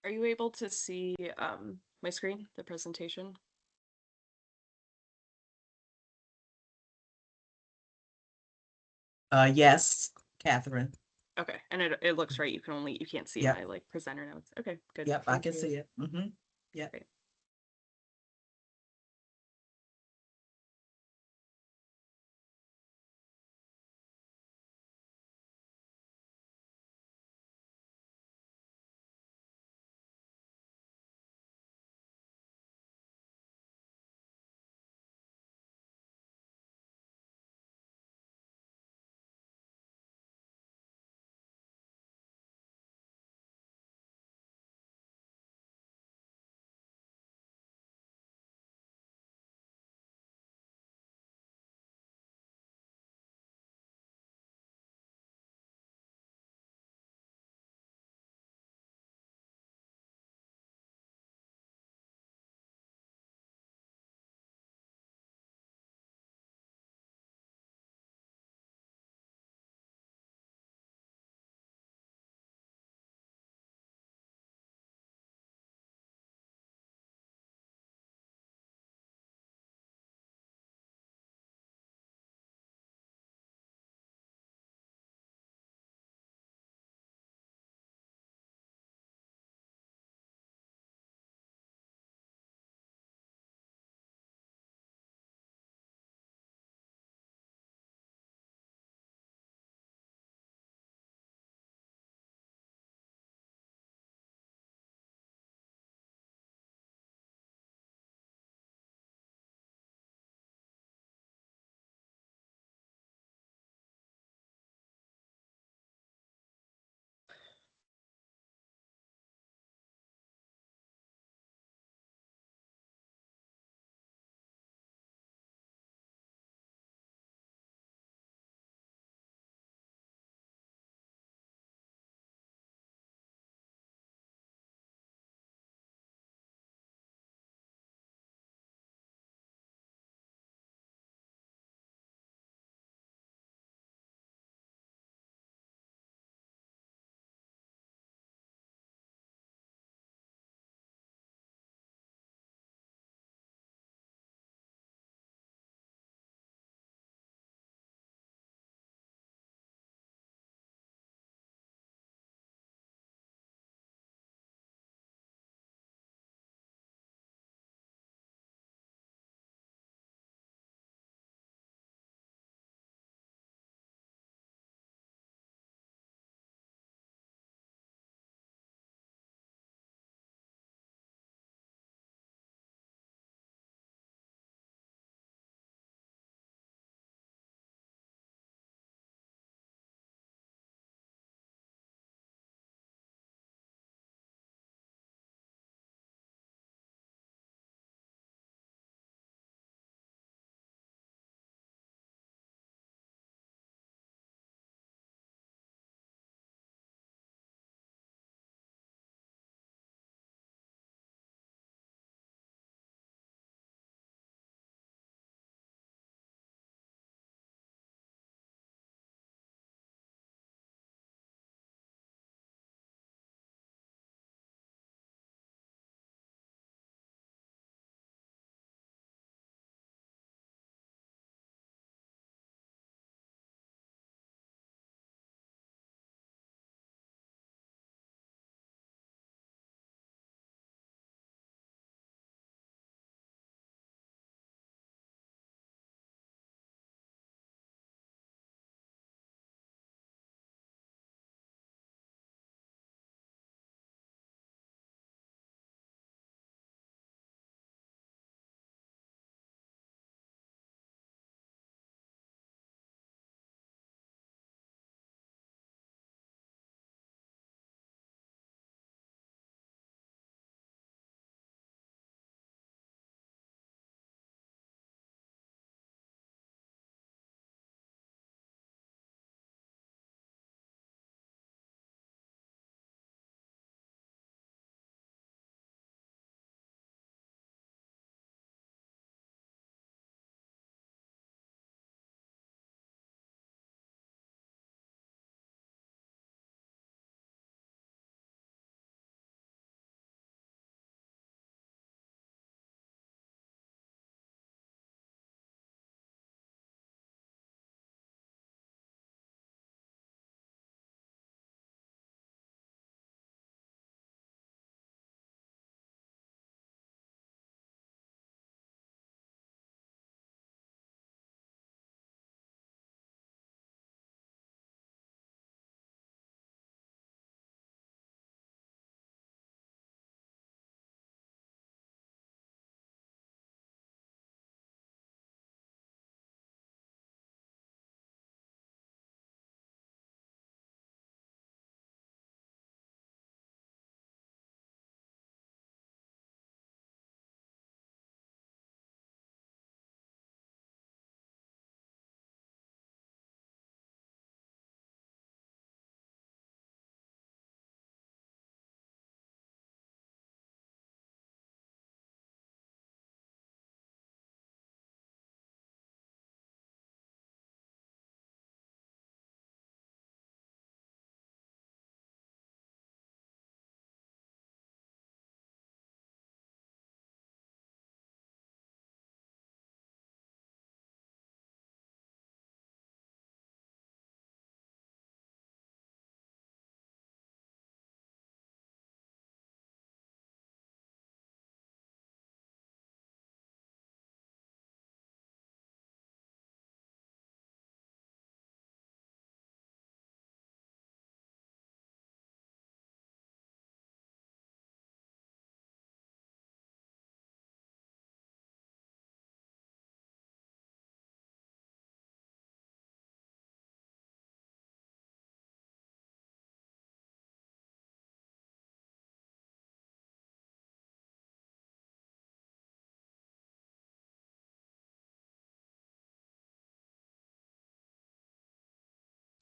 Are you able to see my screen, the presentation? Yes, Catherine. Okay, and it looks right. You can't see Yep, my like presenter notes. Okay, good. yep, I Thank can you. see it. Yep. Great.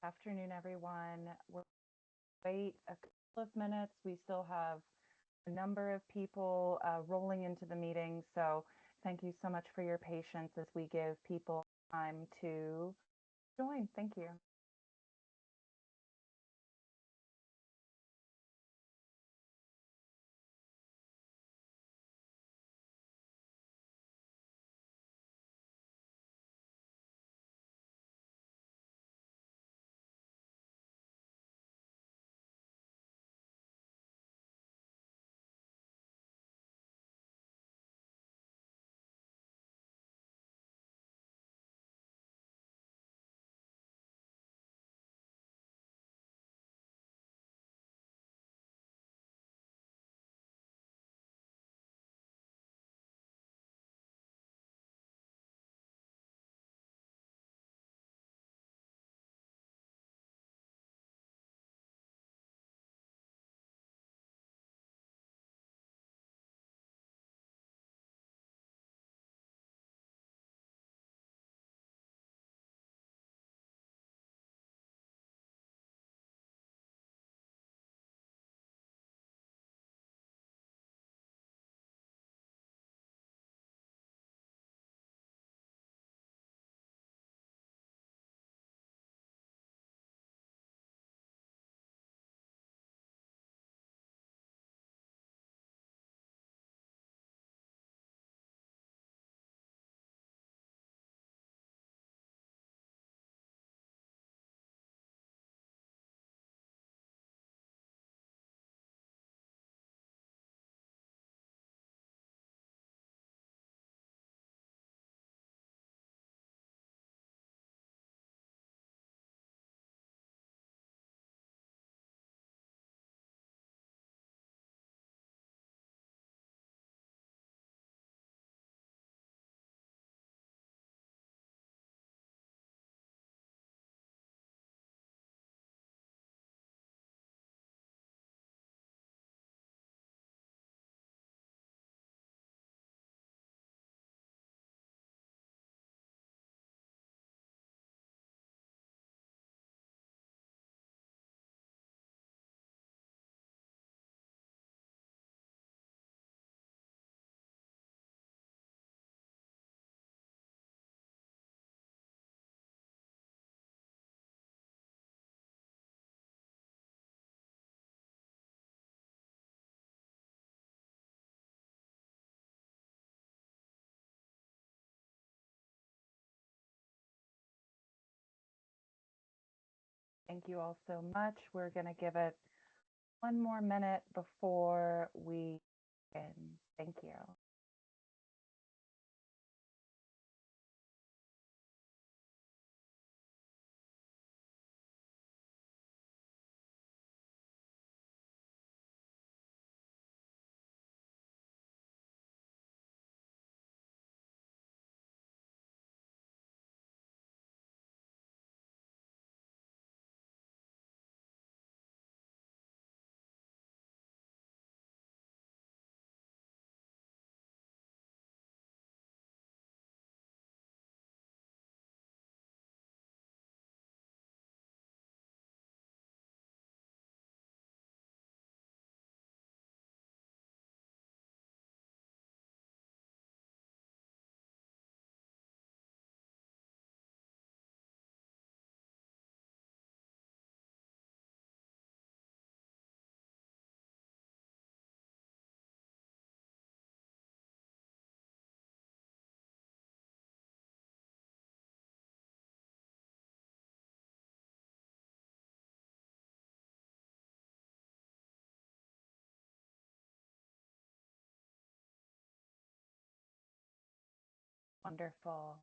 Afternoon, everyone. We'll wait a couple of minutes. We still have a number of people rolling into the meeting. So thank you so much for your patience as we give people time to join. Thank you. Thank you all so much. We're going to give it one more minute before we end. Thank you. Wonderful.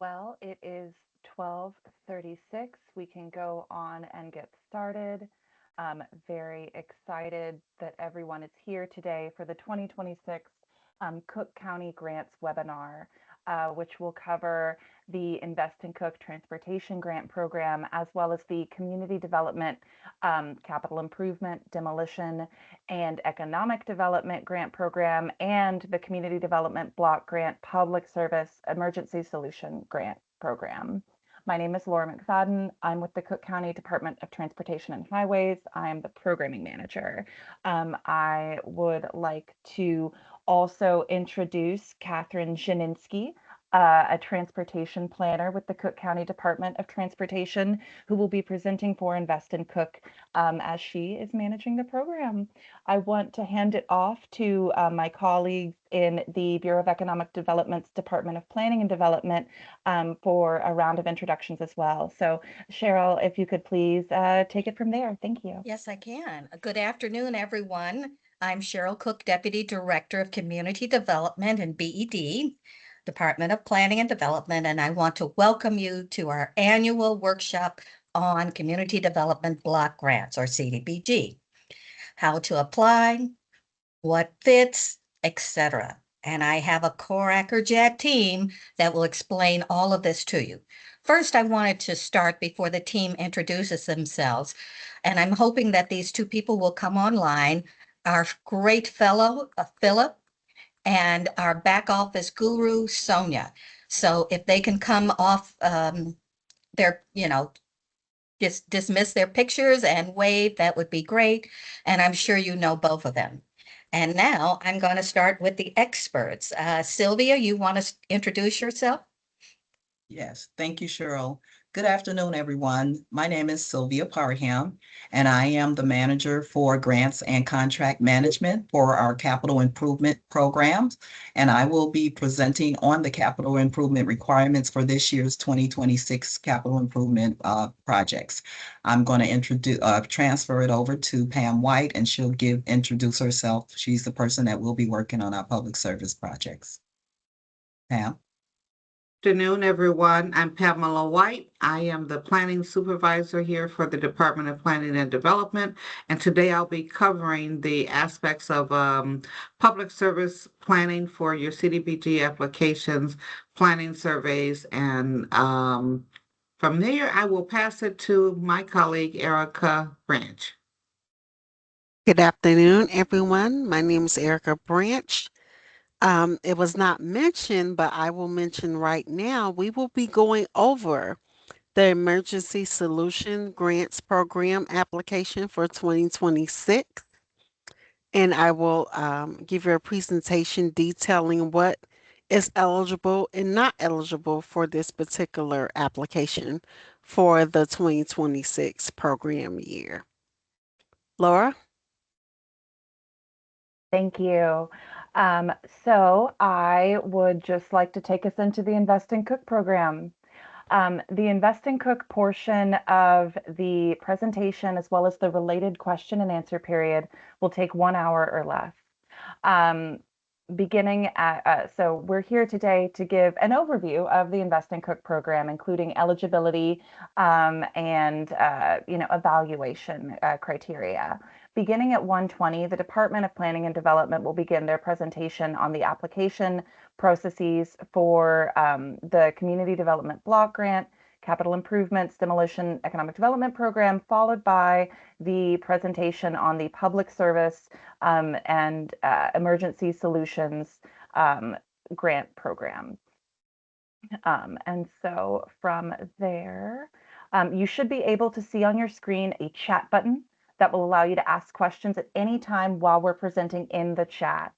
Well, it is 12:36. We can go on and get started. Very excited that everyone is here today for the 2026 Cook County Grants webinar, which will cover the Invest in Cook Transportation Grant Program, as well as the Community Development, Capital Improvement, Demolition, and Economic Development Grant Program, and the Community Development Block Grant Public Service Emergency Solution Grant Program. My name is Laura McFadden. I'm with the Cook County Department of Transportation and Highways. I'm the programming manager. I would like to also introduce Catherine Janinski, a transportation planner with the Cook County Department of Transportation, who will be presenting for Invest in Cook as she is managing the program. I want to hand it off to my colleagues in the Bureau of Economic Development's Department of Planning and Development for a round of introductions as well. So Cheryl, if you could please take it from there. Thank you. Yes, I can. Good afternoon, everyone. I'm Cheryl Cook, Deputy Director of Community Development and BED, Department of Planning and Development, and I want to welcome you to our annual workshop on Community Development Block Grants, or CDBG. How to apply, what fits, etc. And I have a Corac JAD team that will explain all of this to you. First, I wanted to start before the team introduces themselves, and I'm hoping that these two people will come online. Our great fellow, Philip, and our back office guru, Sonia. So if they can come off their, just dismiss their pictures and wave, that would be great. And I'm sure you know both of them. And now I'm going to start with the experts. Sylvia, you want to introduce yourself? Yes, thank you, Cheryl. Good afternoon, everyone. My name is Sylvia Parham, and I am the manager for grants and contract management for our capital improvement programs. And I will be presenting on the capital improvement requirements for this year's 2026 capital improvement projects. I'm going to transfer it over to Pam White, and she'll introduce herself. She's the person that will be working on our public service projects. Pam. Good afternoon, everyone. I'm Pamela White. I am the planning supervisor here for the Department of Planning and Development. And today I'll be covering the aspects of public service planning for your CDBG applications, planning surveys, and from there I will pass it to my colleague, Erica Branch. Good afternoon, everyone. My name is Erica Branch. It was not mentioned, but I will mention right now, we will be going over the Emergency Solution Grants Program application for 2026. And I will give you a presentation detailing what is eligible and not eligible for this particular application for the 2026 program year. Laura? Thank you. So I would just like to take us into the Invest in Cook program. The Invest in Cook portion of the presentation, as well as the related question and answer period, will take 1 hour or less. So we're here today to give an overview of the Invest in Cook program, including eligibility and evaluation criteria. Beginning at 1:20, the Department of Planning and Development will begin their presentation on the application processes for the Community Development Block Grant, Capital Improvements, Demolition Economic Development Program, followed by the presentation on the Public Service and Emergency Solutions Grant Program. And so from there, you should be able to see on your screen a chat button that will allow you to ask questions at any time while we're presenting in the chat.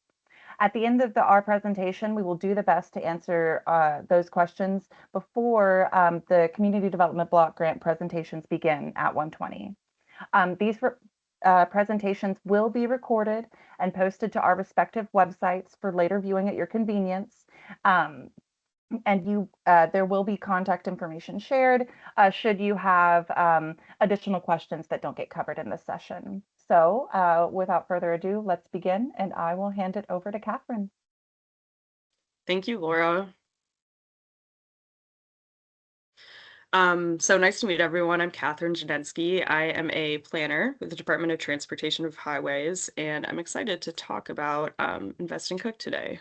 At the end of our presentation, we will do the best to answer those questions before the Community Development Block Grant presentations begin at 1:20. These presentations will be recorded and posted to our respective websites for later viewing at your convenience. And there will be contact information shared should you have additional questions that don't get covered in this session. So without further ado, let's begin, and I will hand it over to Catherine. Thank you, Laura. So nice to meet everyone. I'm Catherine Janinski. I am a planner with the Department of Transportation of Highways, and I'm excited to talk about Invest in Cook today.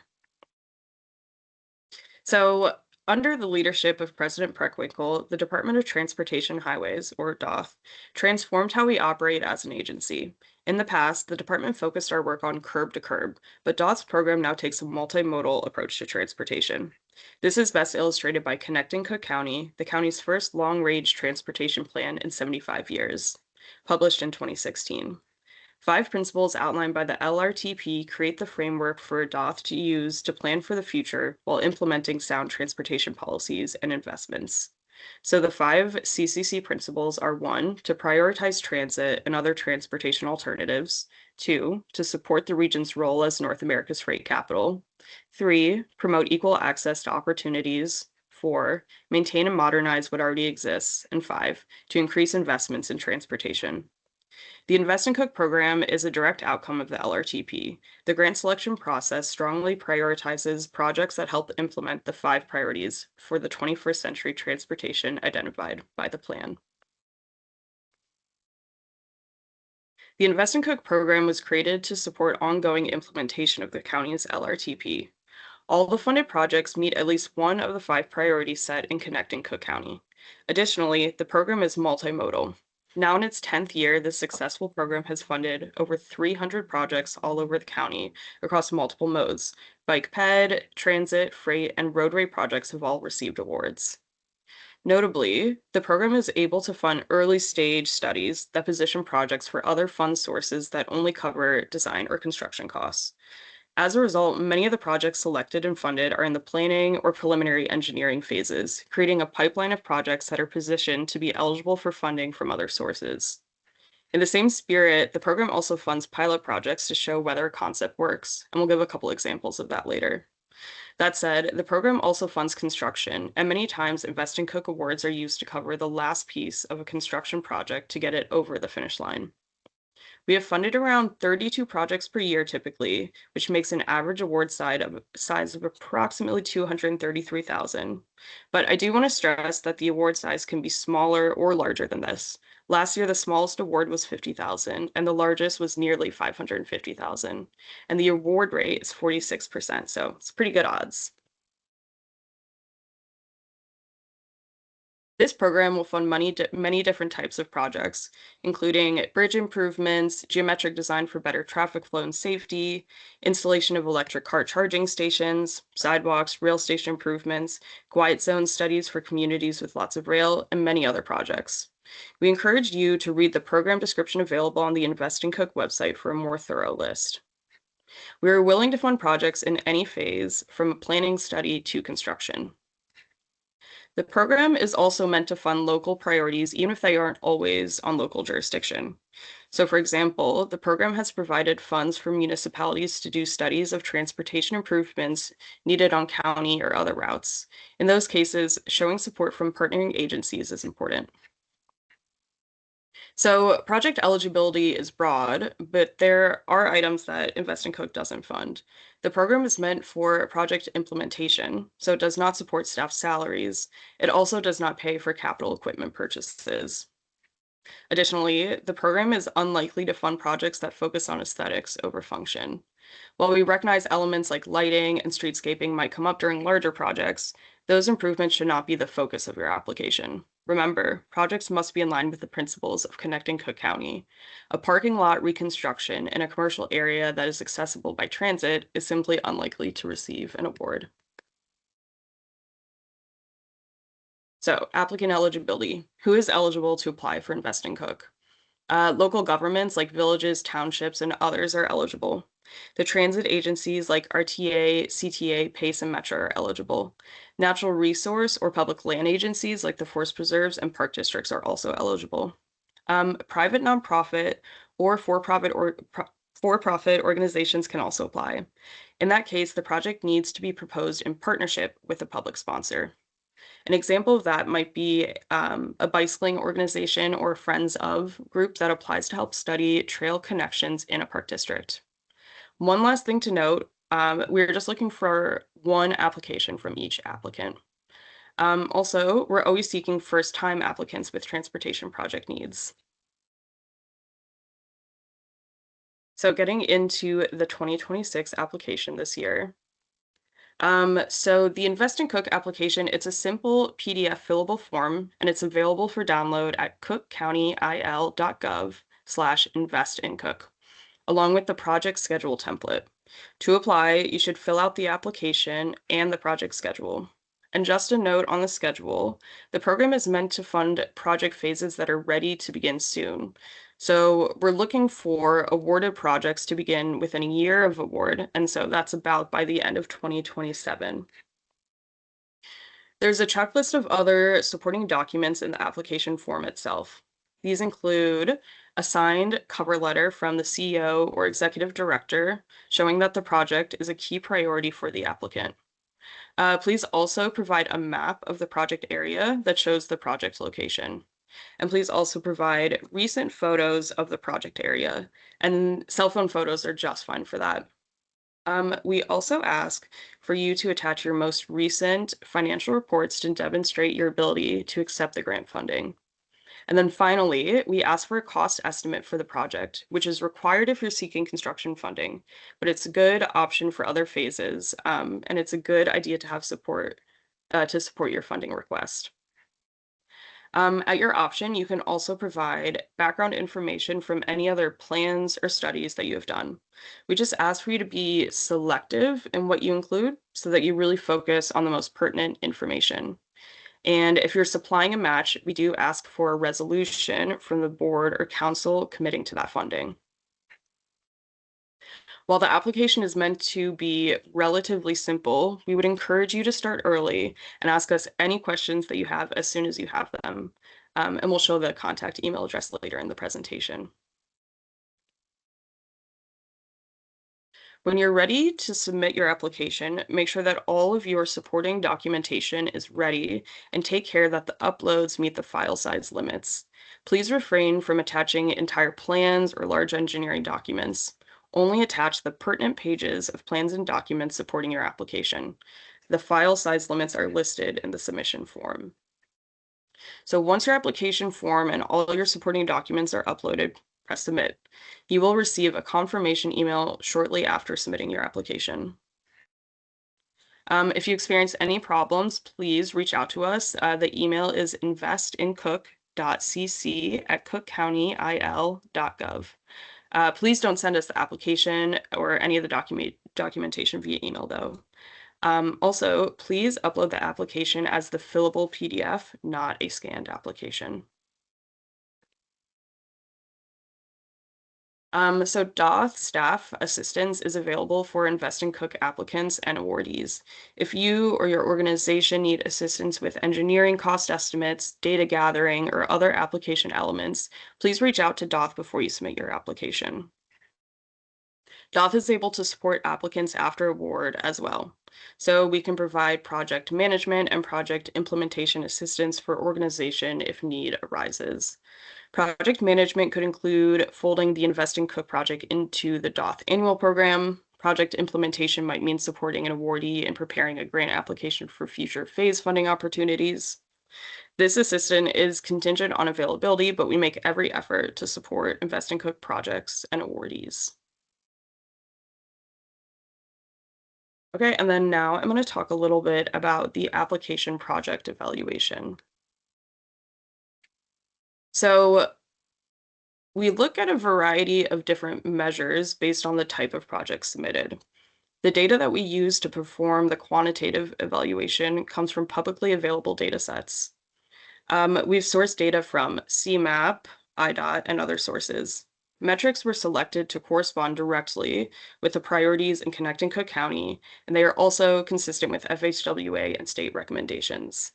So under the leadership of President Preckwinkle, the Department of Transportation Highways, or DOTH, transformed how we operate as an agency. In the past, the department focused our work on curb to curb, but DOTH's program now takes a multimodal approach to transportation. This is best illustrated by Connecting Cook County, the county's first long-range transportation plan in 75 years, published in 2016. 5 principles outlined by the LRTP create the framework for DOTH to use to plan for the future while implementing sound transportation policies and investments. So the 5 CCC principles are: 1, to prioritize transit and other transportation alternatives; 2, to support the region's role as North America's freight capital; 3, promote equal access to opportunities; 4, maintain and modernize what already exists; and 5, to increase investments in transportation. The Invest and Cook program is a direct outcome of the LRTP. The grant selection process strongly prioritizes projects that help implement the 5 priorities for the 21st century transportation identified by the plan. The Invest and Cook program was created to support ongoing implementation of the county's LRTP. All the funded projects meet at least one of the 5 priorities set in Connecting Cook County. Additionally, the program is multimodal. Now in its 10th year, this successful program has funded over 300 projects all over the county across multiple modes. Bike ped, transit, freight, and roadway projects have all received awards. Notably, the program is able to fund early-stage studies that position projects for other fund sources that only cover design or construction costs. As a result, many of the projects selected and funded are in the planning or preliminary engineering phases, creating a pipeline of projects that are positioned to be eligible for funding from other sources. In the same spirit, the program also funds pilot projects to show whether a concept works, and we'll give a couple examples of that later. That said, the program also funds construction, and many times Invest and Cook awards are used to cover the last piece of a construction project to get it over the finish line. We have funded around 32 projects per year typically, which makes an average award size of approximately $233,000. But I do want to stress that the award size can be smaller or larger than this. Last year, the smallest award was $50,000, and the largest was nearly $550,000. And the award rate is 46%, so it's pretty good odds. This program will fund many different types of projects, including bridge improvements, geometric design for better traffic flow and safety, installation of electric car charging stations, sidewalks, rail station improvements, quiet zone studies for communities with lots of rail, and many other projects. We encourage you to read the program description available on the Invest and Cook website for a more thorough list. We are willing to fund projects in any phase, from a planning study to construction. The program is also meant to fund local priorities, even if they aren't always on local jurisdiction. So, for example, the program has provided funds for municipalities to do studies of transportation improvements needed on county or other routes. In those cases, showing support from partnering agencies is important. So project eligibility is broad, but there are items that Invest and Cook doesn't fund. The program is meant for project implementation, so it does not support staff salaries. It also does not pay for capital equipment purchases. Additionally, the program is unlikely to fund projects that focus on aesthetics over function. While we recognize elements like lighting and streetscaping might come up during larger projects, those improvements should not be the focus of your application. Remember, projects must be in line with the principles of Connecting Cook County. A parking lot reconstruction in a commercial area that is accessible by transit is simply unlikely to receive an award. So, applicant eligibility. Who is eligible to apply for Invest and Cook? Local governments like villages, townships, and others are eligible. The transit agencies like RTA, CTA, PACE, and Metro are eligible. Natural resource or public land agencies like the forest preserves and park districts are also eligible. Private nonprofit or for-profit organizations can also apply. In that case, the project needs to be proposed in partnership with a public sponsor. An example of that might be a bicycling organization or Friends of group that applies to help study trail connections in a park district. One last thing to note, we're just looking for one application from each applicant. Also, we're always seeking first-time applicants with transportation project needs. So getting into the 2026 application this year. So the Invest and Cook application, it's a simple PDF fillable form, and it's available for download at cookcountyil.gov/investincook, along with the project schedule template. To apply, you should fill out the application and the project schedule. And just a note on the schedule, the program is meant to fund project phases that are ready to begin soon. So we're looking for awarded projects to begin within a year of award, and so that's about by the end of 2027. There's a checklist of other supporting documents in the application form itself. These include a signed cover letter from the CEO or executive director showing that the project is a key priority for the applicant. Please also provide a map of the project area that shows the project location. And please also provide recent photos of the project area, and cell phone photos are just fine for that. We also ask for you to attach your most recent financial reports to demonstrate your ability to accept the grant funding. And then finally, we ask for a cost estimate for the project, which is required if you're seeking construction funding, but it's a good option for other phases, and it's a good idea to have support to support your funding request. At your option, you can also provide background information from any other plans or studies that you have done. We just ask for you to be selective in what you include so that you really focus on the most pertinent information. And if you're supplying a match, we do ask for a resolution from the board or council committing to that funding. While the application is meant to be relatively simple, we would encourage you to start early and ask us any questions that you have as soon as you have them. And we'll show the contact email address later in the presentation. When you're ready to submit your application, make sure that all of your supporting documentation is ready and take care that the uploads meet the file size limits. Please refrain from attaching entire plans or large engineering documents. Only attach the pertinent pages of plans and documents supporting your application. The file size limits are listed in the submission form. So once your application form and all your supporting documents are uploaded, press submit. You will receive a confirmation email shortly after submitting your application. If you experience any problems, please reach out to us. The email is investincook.cc@cookcountyil.gov. Please don't send us the application or any of the documentation via email, though. Also, please upload the application as the fillable PDF, not a scanned application. So DOTH staff assistance is available for Invest in Cook applicants and awardees. If you or your organization need assistance with engineering cost estimates, data gathering, or other application elements, please reach out to DOTH before you submit your application. DOTH is able to support applicants after award as well. So we can provide project management and project implementation assistance for organization if need arises. Project management could include folding the Invest in Cook project into the DOTH annual program. Project implementation might mean supporting an awardee and preparing a grant application for future phase funding opportunities. This assistance is contingent on availability, but we make every effort to support Invest in Cook projects and awardees. Okay, and then now I'm going to talk a little bit about the application project evaluation. So we look at a variety of different measures based on the type of project submitted. The data that we use to perform the quantitative evaluation comes from publicly available data sets. We've sourced data from CMAP, IDOT, and other sources. Metrics were selected to correspond directly with the priorities in Connecting Cook County, and they are also consistent with FHWA and state recommendations.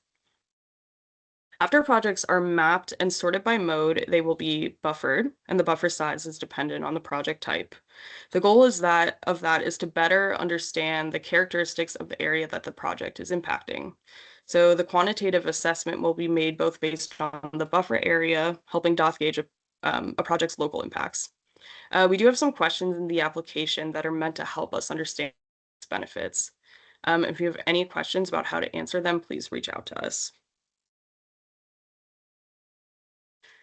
After projects are mapped and sorted by mode, they will be buffered, and the buffer size is dependent on the project type. The goal is that is to better understand the characteristics of the area that the project is impacting. So the quantitative assessment will be made both based on the buffer area, helping DOTH gauge a project's local impacts. We do have some questions in the application that are meant to help us understand its benefits. If you have any questions about how to answer them, please reach out to us.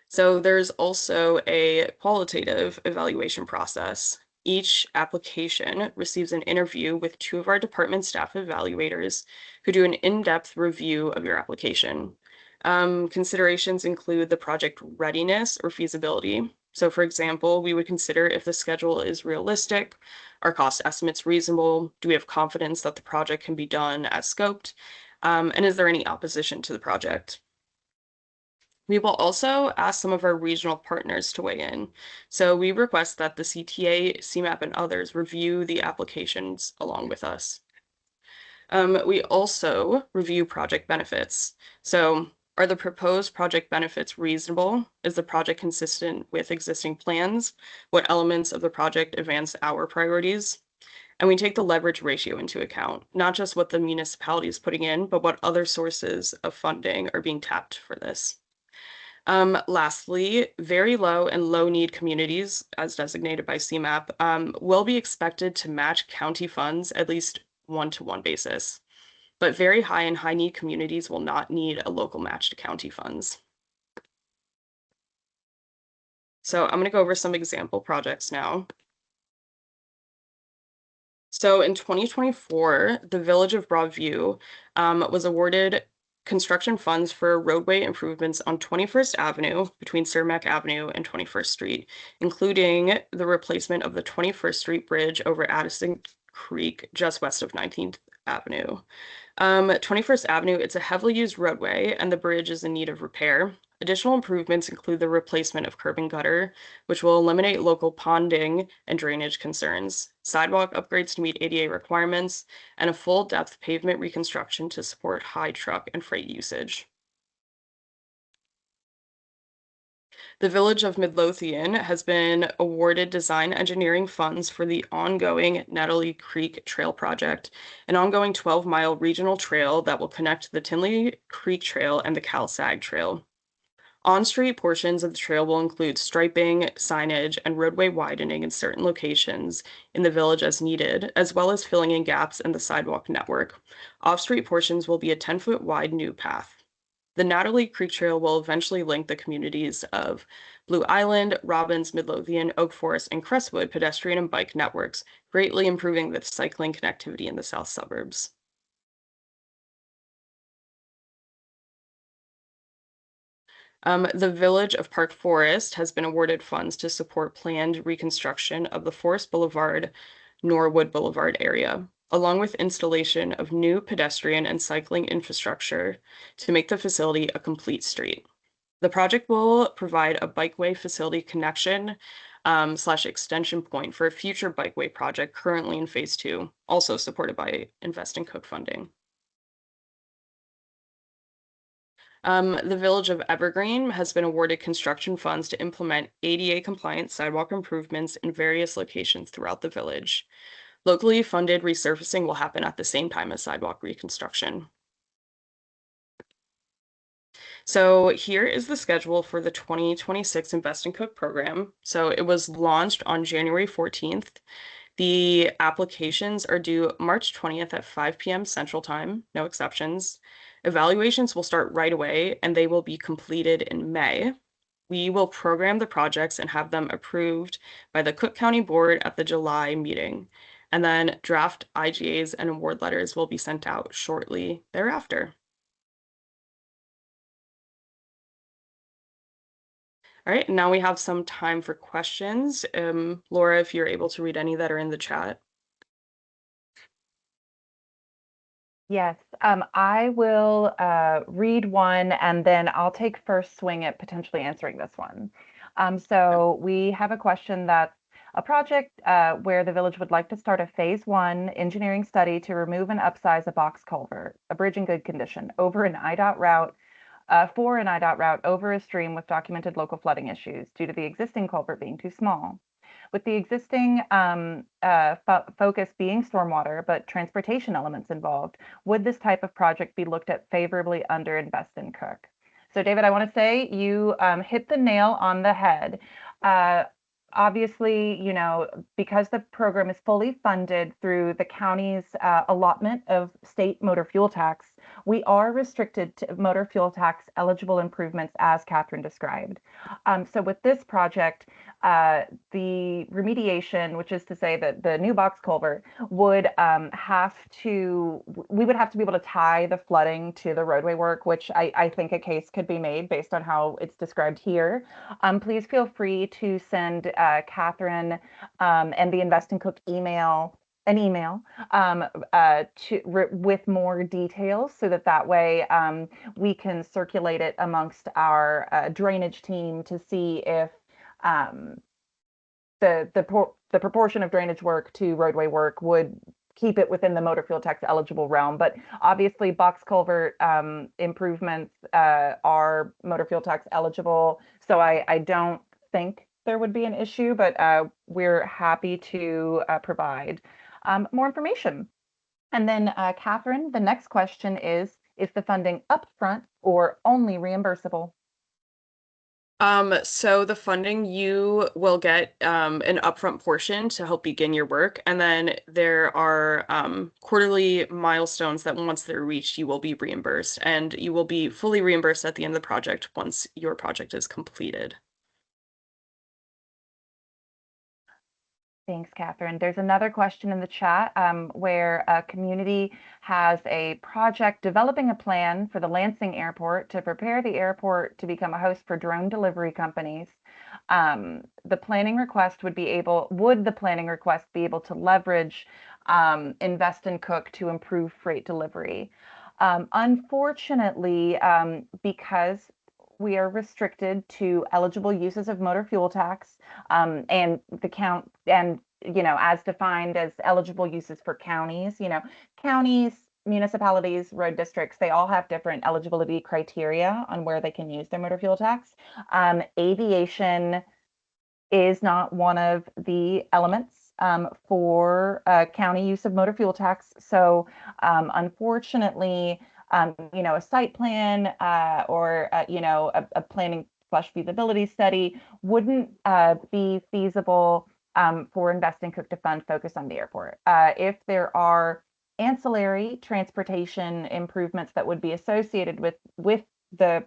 So there's also a qualitative evaluation process. Each application receives an interview with 2 of our department staff evaluators who do an in-depth review of your application. Considerations include the project readiness or feasibility, So for example, we would consider if the schedule is realistic, are cost estimates reasonable, do we have confidence that the project can be done as scoped, and is there any opposition to the project? We will also ask some of our regional partners to weigh in. So we request that the CTA, CMAP, and others review the applications along with us. We also review project benefits. So are the proposed project benefits reasonable? Is the project consistent with existing plans? What elements of the project advance our priorities? And we take the leverage ratio into account, not just what the municipality is putting in, but what other sources of funding are being tapped for this. Lastly, very low and low need communities, as designated by CMAP, will be expected to match county funds at least 1-to-1 basis. But very high and high need communities will not need a local match to county funds. So I'm going to go over some example projects now. So in 2024, the Village of Broadview was awarded construction funds for roadway improvements on 21st Avenue between Cermak Avenue and 21st Street, including the replacement of the 21st Street Bridge over Addison Creek just west of 19th Avenue. 21st Avenue, it's a heavily used roadway and the bridge is in need of repair. Additional improvements include the replacement of curb and gutter, which will eliminate local ponding and drainage concerns, sidewalk upgrades to meet ADA requirements, and a full depth pavement reconstruction to support high truck and freight usage. The Village of Midlothian has been awarded design engineering funds for the ongoing Natalie Creek Trail project, an ongoing 12-mile regional trail that will connect the Tinley Creek Trail and the Cal-Sag Trail. On-street portions of the trail will include striping, signage, and roadway widening in certain locations in the village as needed, as well as filling in gaps in the sidewalk network. Off-street portions will be a 10-foot wide new path. The Natalie Creek Trail will eventually link the communities of Blue Island, Robbins, Midlothian, Oak Forest, and Crestwood pedestrian and bike networks, greatly improving the cycling connectivity in the south suburbs. The Village of Park Forest has been awarded funds to support planned reconstruction of the Forest Boulevard, Norwood Boulevard area, along with installation of new pedestrian and cycling infrastructure to make the facility a complete street. The project will provide a bikeway facility connection / extension point for a future bikeway project currently in phase 2, also supported by Invest in Cook funding. The Village of Evergreen has been awarded construction funds to implement ADA-compliant sidewalk improvements in various locations throughout the village. Locally funded resurfacing will happen at the same time as sidewalk reconstruction. So here is the schedule for the 2026 Invest in Cook program. So it was launched on January 14th. The applications are due March 20th at 5 p.m. Central Time, no exceptions. Evaluations will start right away and they will be completed in May. We will program the projects and have them approved by the Cook County Board at the July meeting. And then draft IGAs and award letters will be sent out shortly thereafter. All right, now we have some time for questions. Laura, if you're able to read any that are in the chat. Yes, I will read one and then I'll take first swing at potentially answering this one. So we have a question that's a project where the village would like to start a phase 1 engineering study to remove and upsize a box culvert, a bridge in good condition, over an IDOT route for an IDOT route over a stream with documented local flooding issues due to the existing culvert being too small. With the existing focus being stormwater, but transportation elements involved, would this type of project be looked at favorably under Invest in Cook? So David, I want to say you hit the nail on the head. Obviously, you know, because the program is fully funded through the county's allotment of state motor fuel tax, we are restricted to motor fuel tax eligible improvements as Catherine described. So with this project, the remediation, which is to say that the new box culvert would we would have to be able to tie the flooding to the roadway work, which I think a case could be made based on how it's described here. Please feel free to send Catherine and the Invest and Cook an email with more details so that way we can circulate it amongst our drainage team to see if um, the proportion of drainage work to roadway work would keep it within the motor fuel tax eligible realm. But obviously, box culvert improvements are motor fuel tax eligible, so I don't think there would be an issue, but we're happy to provide more information. And then, Catherine, the next question is the funding upfront or only reimbursable? So the funding, you will get an upfront portion to help begin your work, and then there are quarterly milestones that once they're reached, you will be reimbursed, and you will be fully reimbursed at the end of the project once your project is completed. Thanks, Catherine. There's another question in the chat where a community has a project developing a plan for the Lansing Airport to prepare the airport to become a host for drone delivery companies. The planning request would the planning request be able to leverage Invest and Cook to improve freight delivery? Unfortunately, because we are restricted to eligible uses of motor fuel tax, and the count and as defined as eligible uses for counties, counties, municipalities, road districts, they all have different eligibility criteria on where they can use their motor fuel tax. Aviation is not one of the elements for county use of motor fuel tax. So unfortunately, a site plan or a planning / feasibility study wouldn't be feasible for Invest and Cook to fund focus on the airport. If there are ancillary transportation improvements that would be associated with the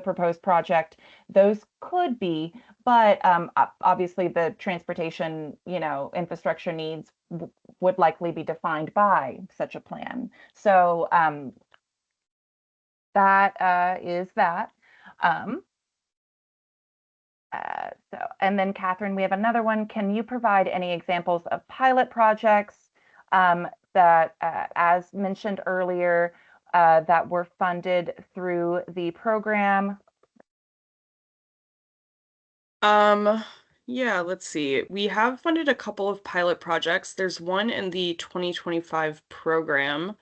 proposed project, those could be, but obviously the transportation, infrastructure needs would likely be defined by such a plan. So that is that. And then Catherine, we have another one. Can you provide any examples of pilot projects that, as mentioned earlier, that were funded through the program? Yeah, let's see. We have funded a couple of pilot projects. There's one in the 2025 program,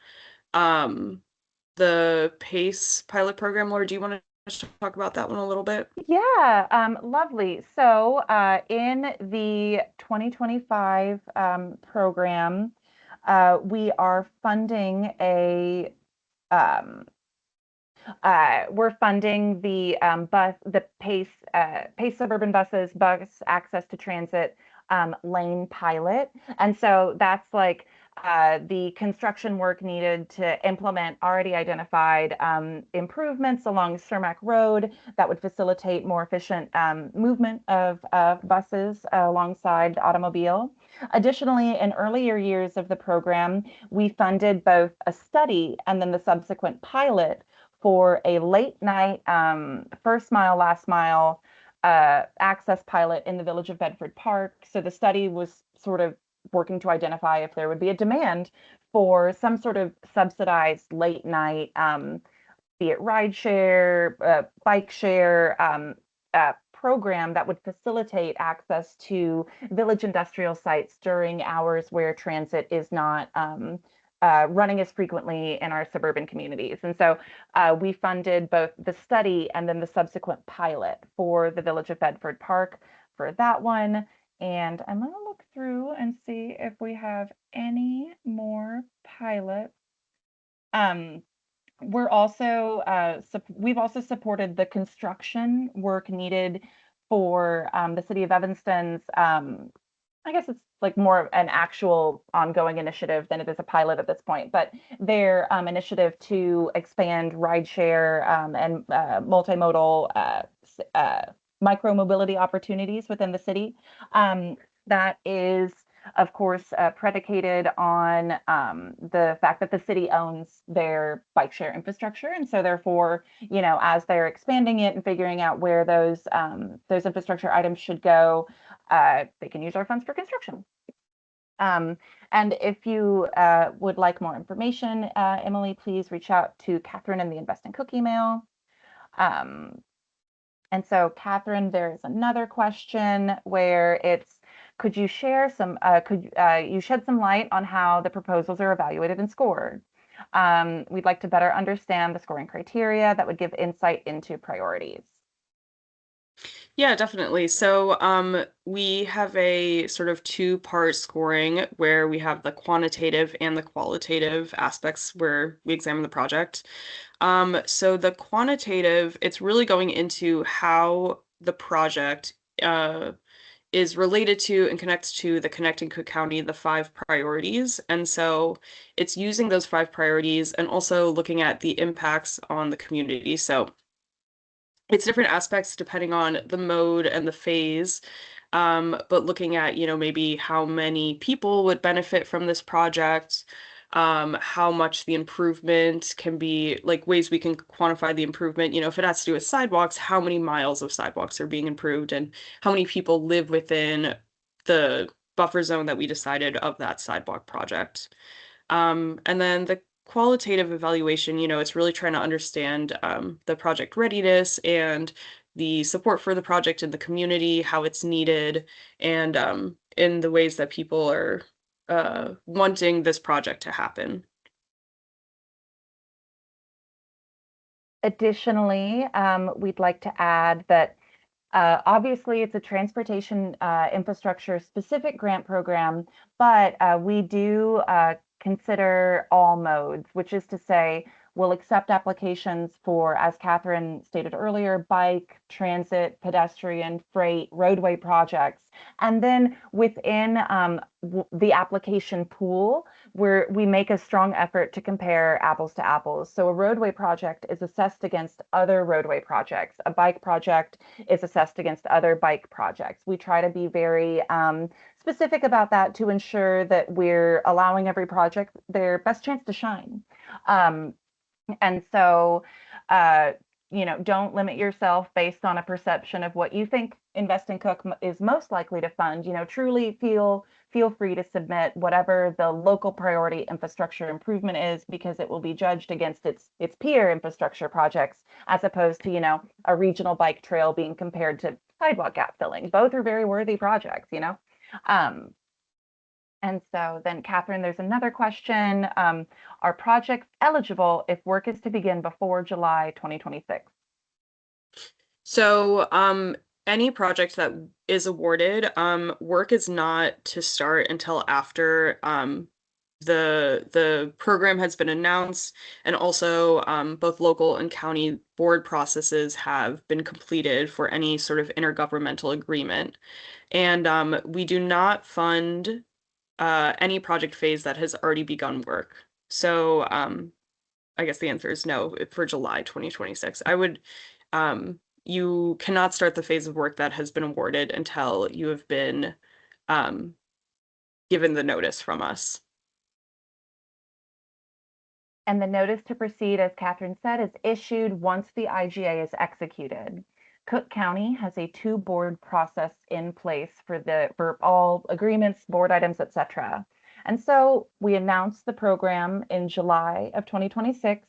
the PACE pilot program. Laura, do you want to talk about that one a little bit? Yeah, lovely. So in the 2025 program, we are funding we're funding the PACE suburban bus access to transit lane pilot, and so that's like the construction work needed to implement already identified improvements along Cermak Road that would facilitate more efficient movement of buses alongside the automobile. Additionally, in earlier years of the program, we funded both a study and then the subsequent pilot for a late night first mile, last mile access pilot in the village of Bedford Park. So the study was sort of working to identify if there would be a demand for some sort of subsidized late night, be it ride share, bike share, program that would facilitate access to village industrial sites during hours where transit is not running as frequently in our suburban communities. And so we funded both the study and then the subsequent pilot for the village of Bedford Park for that one. And I'm going to look through and see if we have any more pilots. We're also we've also supported the construction work needed for the city of Evanston's. I guess it's like more an actual ongoing initiative than it is a pilot at this point, but their initiative to expand rideshare and multimodal micro mobility opportunities within the city. That is, of course, predicated on the fact that the city owns their bike share infrastructure, and so therefore, as they're expanding it and figuring out where those infrastructure items should go, they can use our funds for construction. And if you would like more information, Emily, please reach out to Catherine in the Invest in Cook email. And so, Catherine, there's another question where it's, could you share some, could you shed some light on how the proposals are evaluated and scored? We'd like to better understand the scoring criteria that would give insight into priorities. Yeah, definitely. So we have a sort of two-part scoring where we have the quantitative and the qualitative aspects where we examine the project. So the quantitative, it's really going into how the project is related to and connects to the Connecting Cook County, the 5 priorities. And so it's using those 5 priorities and also looking at the impacts on the community. So it's different aspects depending on the mode and the phase. But looking at, maybe how many people would benefit from this project, how much the improvement can be, like ways we can quantify the improvement, if it has to do with sidewalks, how many miles of sidewalks are being improved and how many people live within the buffer zone that we decided of that sidewalk project. And then the qualitative evaluation, it's really trying to understand the project readiness and the support for the project in the community, how it's needed, and in the ways that people are wanting this project to happen. Additionally, we'd like to add that obviously, it's a transportation infrastructure specific grant program, but we do consider all modes, which is to say, we'll accept applications for, as Catherine stated earlier, bike, transit, pedestrian, freight, roadway projects. And then within the application pool, where we make a strong effort to compare apples to apples. So a roadway project is assessed against other roadway projects. A bike project is assessed against other bike projects. We try to be very specific about that to ensure that we're allowing every project their best chance to shine. And so, don't limit yourself based on a perception of what you think Invest in Cook is most likely to fund. Truly feel free to submit whatever the local priority infrastructure improvement is, because it will be judged against its peer infrastructure projects, as opposed to, a regional bike trail being compared to sidewalk gap filling. Both are very worthy projects, And so then, Catherine, there's another question. Are projects eligible if work is to begin before July 2026? So any project that is awarded, work is not to start until after the program has been announced, and also both local and county board processes have been completed for any sort of intergovernmental agreement. And we do not fund any project phase that has already begun work. So I guess the answer is no for July 2026. You cannot start the phase of work that has been awarded until you have been given the notice from us. And the notice to proceed, as Catherine said, is issued once the IGA is executed. Cook County has a 2-board process in place for all agreements, board items, etc. And so we announced the program in July of 2026.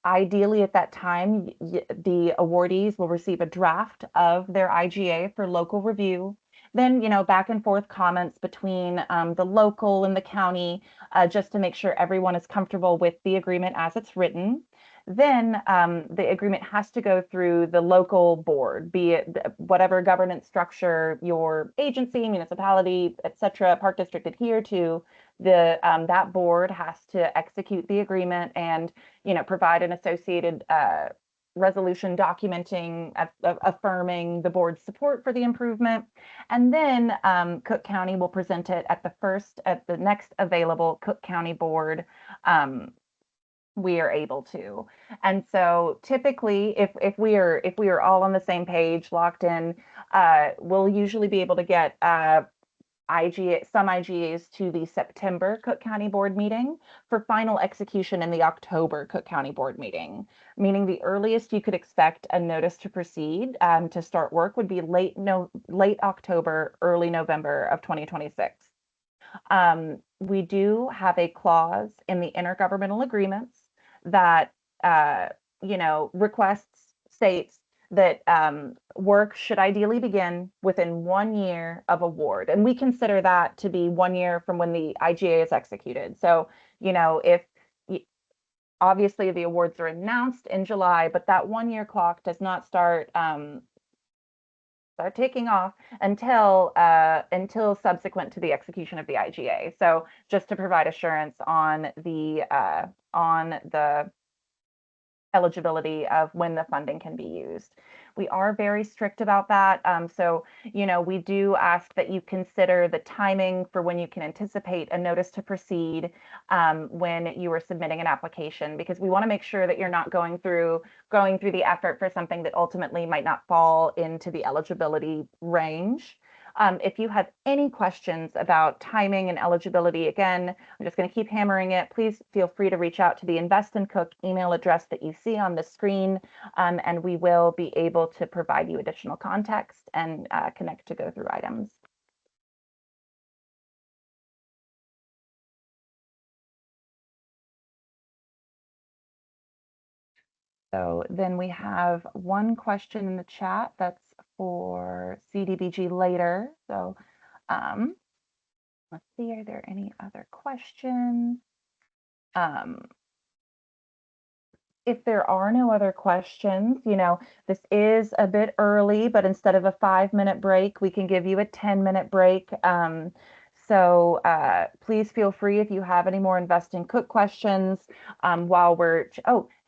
Ideally, at that time, the awardees will receive a draft of their IGA for local review. Then, back and forth comments between the local and the county, just to make sure everyone is comfortable with the agreement as it's written. Then the agreement has to go through the local board, be it whatever governance structure your agency, municipality, etc., park district adhere to. That board has to execute the agreement and provide an associated resolution documenting, affirming the board's support for the improvement. And then Cook County will present it at the next available Cook County board we are able to. And so typically if we are all on the same page, locked in, we'll usually be able to get some IGAs to the September Cook County Board meeting for final execution in the October Cook County Board meeting, meaning the earliest you could expect a notice to proceed to start work would be late October, early November of 2026. We do have a clause in the intergovernmental agreements that states that work should ideally begin within 1 year of award, and we consider that to be 1 year from when the IGA is executed. So, if obviously the awards are announced in July, but that 1 year clock does not start taking off until subsequent to the execution of the IGA. So just to provide assurance on the eligibility of when the funding can be used. We are very strict about that. So, we do ask that you consider the timing for when you can anticipate a notice to proceed when you are submitting an application, because we want to make sure that you're not going through the effort for something that ultimately might not fall into the eligibility range. If you have any questions about timing and eligibility, again, I'm just going to keep hammering it. Please feel free to reach out to the Invest in Cook email address that you see on the screen, and we will be able to provide you additional context and connect to go through items. So then we have one question in the chat that's for CDBG later. So let's see, are there any other questions? If there are no other questions, this is a bit early, but instead of a 5-minute break, we can give you a 10-minute break. So please feel free if you have any more Invest in Cook questions while we're,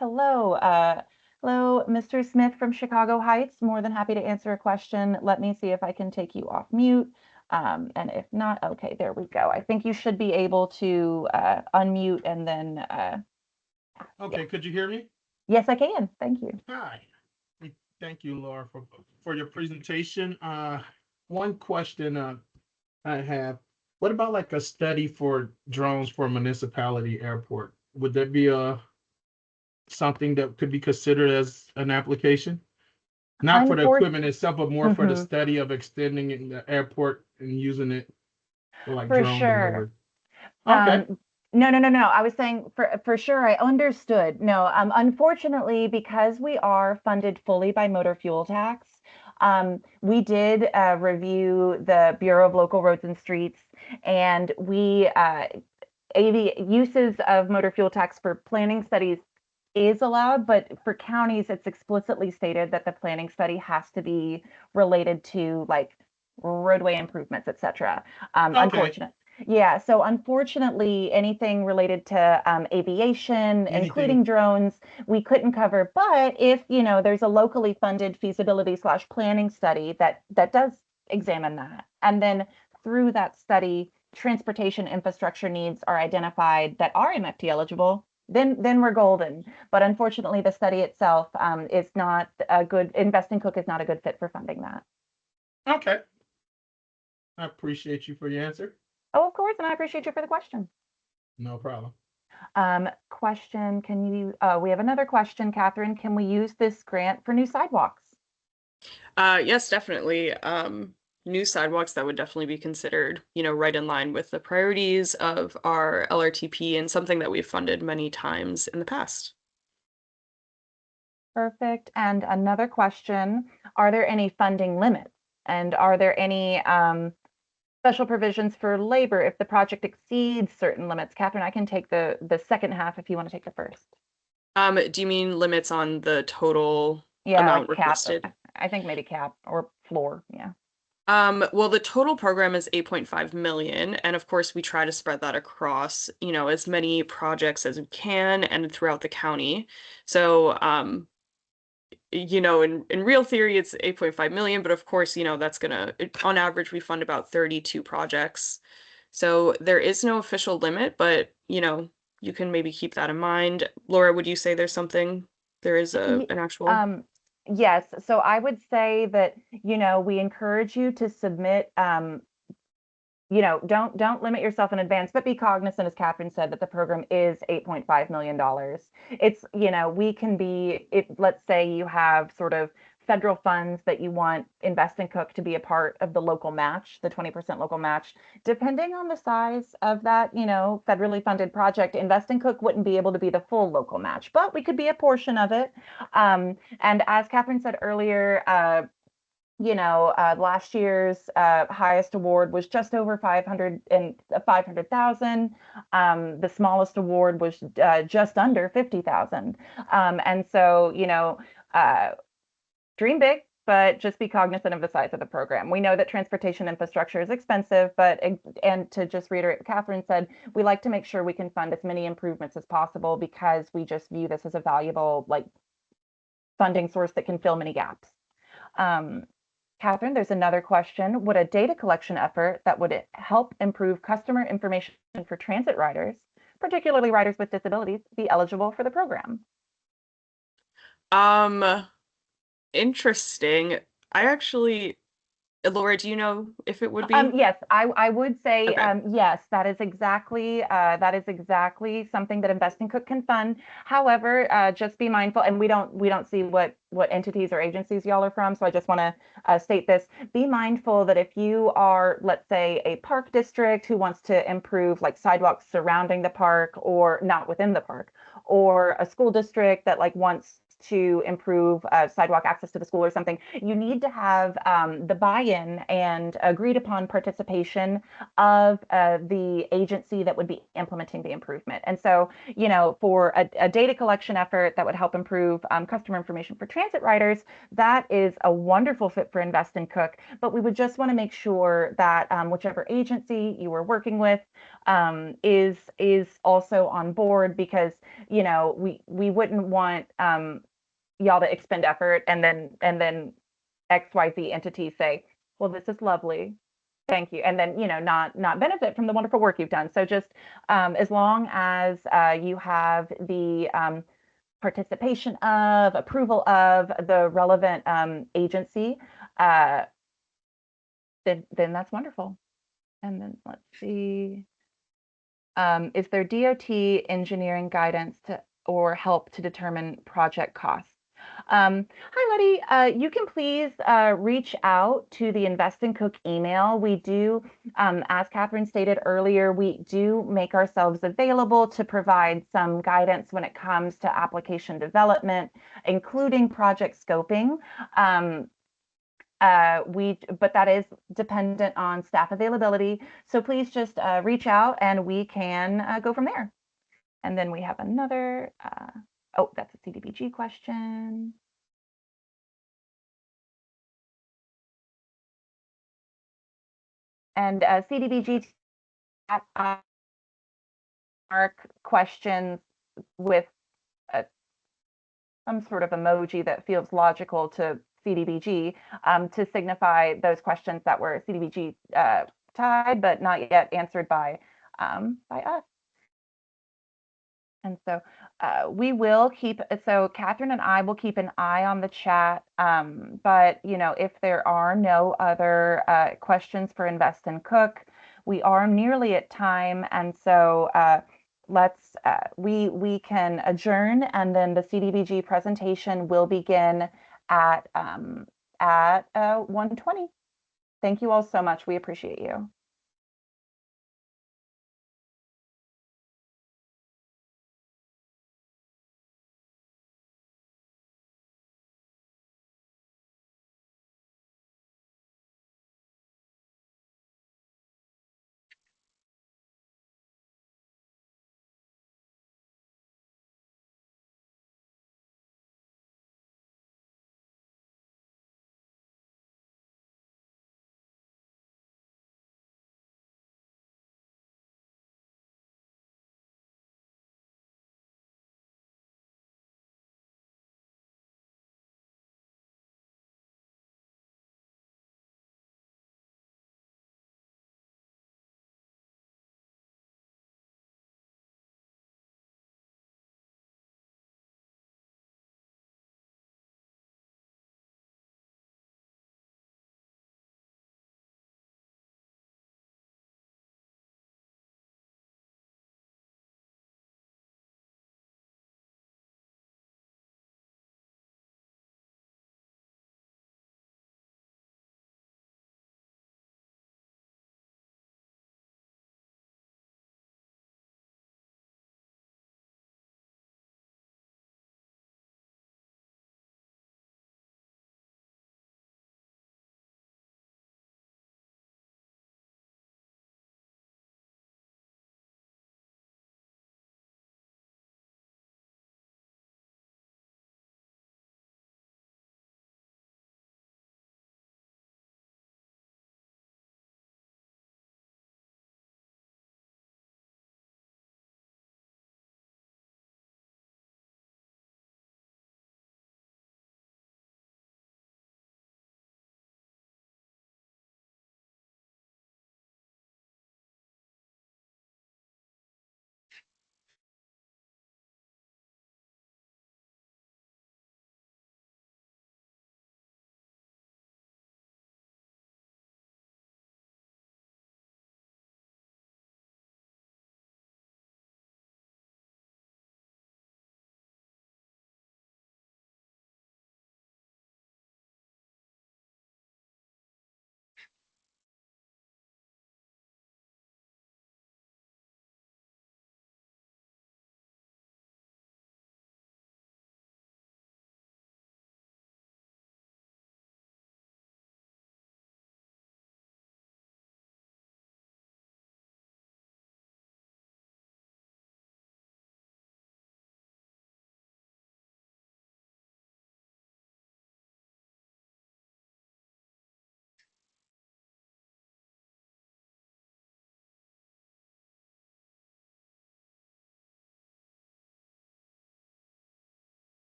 hello, Mr. Smith from Chicago Heights. More than happy to answer a question. Let me see if I can take you off mute. And if not, okay, there we go. I think you should be able to unmute and then. Okay, yeah. could you hear me? Yes, I can. Thank you. Hi. Thank you, Laura, for your presentation. One question I have, what about like a study for drones for municipality airport? Would that be something that could be considered as an application? Not for the equipment itself, but more for the study of extending it in the airport and using it for like For drone delivery. sure. Okay. No. I was saying for sure. I understood. No, unfortunately, because we are funded fully by motor fuel tax, we did review the Bureau of Local Roads and Streets, and we uses of motor fuel tax for planning studies is allowed, but for counties, it's explicitly stated that the planning study has to be related to like roadway improvements, etc. Okay. Unfortunate. Yeah, so unfortunately, anything related to aviation, including drones, we couldn't cover. But if there's a locally funded feasibility/planning study that does examine that, and then through that study, transportation infrastructure needs are identified that are MFT eligible, then we're golden. But unfortunately, the study itself is not a good. Invest in Cook is not a good fit for funding that. Okay. I appreciate you for your answer. Oh, of course, and I appreciate you for the question. No problem. Question, we have another question, Catherine. Can we use this grant for new sidewalks? Yes, definitely. New sidewalks, that would definitely be considered, right in line with the priorities of our LRTP and something that we've funded many times in the past. Perfect. And another question, are there any funding limits? And are there any special provisions for labor if the project exceeds certain limits? Catherine, I can take the second half if you want to take the first. Do you mean limits on the total like amount cap, requested? I think maybe cap or floor, yeah. Well, the total program is 8.5 million, and of course we try to spread that across, as many projects as we can and throughout the county. So, in real theory, it's 8.5 million, but of course, that's on average, we fund about 32 projects. So there is no official limit, but, you can maybe keep that in mind. Laura, would you say there's something, there is Ye- an actual? Yes, so I would say that, we encourage you to submit, don't limit yourself in advance, but be cognizant, as Catherine said, that the program is $8.5 million. It's, we can be, if let's say you have sort of federal funds that you want Invest in Cook to be a part of the local match, the 20% local match, depending on the size of that, federally funded project, Invest in Cook wouldn't be able to be the full local match, but we could be a portion of it. And as Catherine said earlier, last year's highest award was just over 500,000. The smallest award was just under 50,000. And so, dream big, but just be cognizant of the size of the program. We know that transportation infrastructure is expensive, and to just reiterate what Catherine said, we like to make sure we can fund as many improvements as possible because we just view this as a valuable funding source that can fill many gaps. Catherine, there's another question. Would a data collection effort that would help improve customer information for transit riders, particularly riders with disabilities, be eligible for the program? Interesting. I actually, Laura, do you know if it would be? Yes, I would say Okay. yes. That is exactly something that Invest in Cook can fund. However, just be mindful, and we don't see what entities or agencies y'all are from. So I just want to state this: be mindful that if you are, let's say, a park district who wants to improve sidewalks surrounding the park or not within the park, or a school district that wants to improve sidewalk access to the school or something, you need to have the buy-in and agreed upon participation of the agency that would be implementing the improvement. And so, for a data collection effort that would help improve customer information for transit riders, that is a wonderful fit for Invest in Cook. But we would just want to make sure that whichever agency you were working with is also on board, because we wouldn't want y'all to expend effort and then XYZ entities say, well, this is lovely, thank you, and then not benefit from the wonderful work you've done. So just as long as you have the participation of, approval of the relevant agency, then that's wonderful. And then let's see. Is there DOT engineering guidance or help to determine project costs? Hi, Letty. You can please reach out to the Invest in Cook email. We do, as Catherine stated earlier, we do make ourselves available to provide some guidance when it comes to application development, including project scoping. But that is dependent on staff availability. So please just reach out and we can go from there. And then we have another, oh, that's a CDBG question. And CDBG mark questions with some sort of emoji that feels logical to CDBG to signify those questions that were CDBG tied but not yet answered by us. And so we will keep, so Catherine and I will keep an eye on the chat. But, if there are no other questions for Invest in Cook, we are nearly at time. And so we can adjourn, and then the CDBG presentation will begin at 1:20. Thank you all so much. We appreciate you.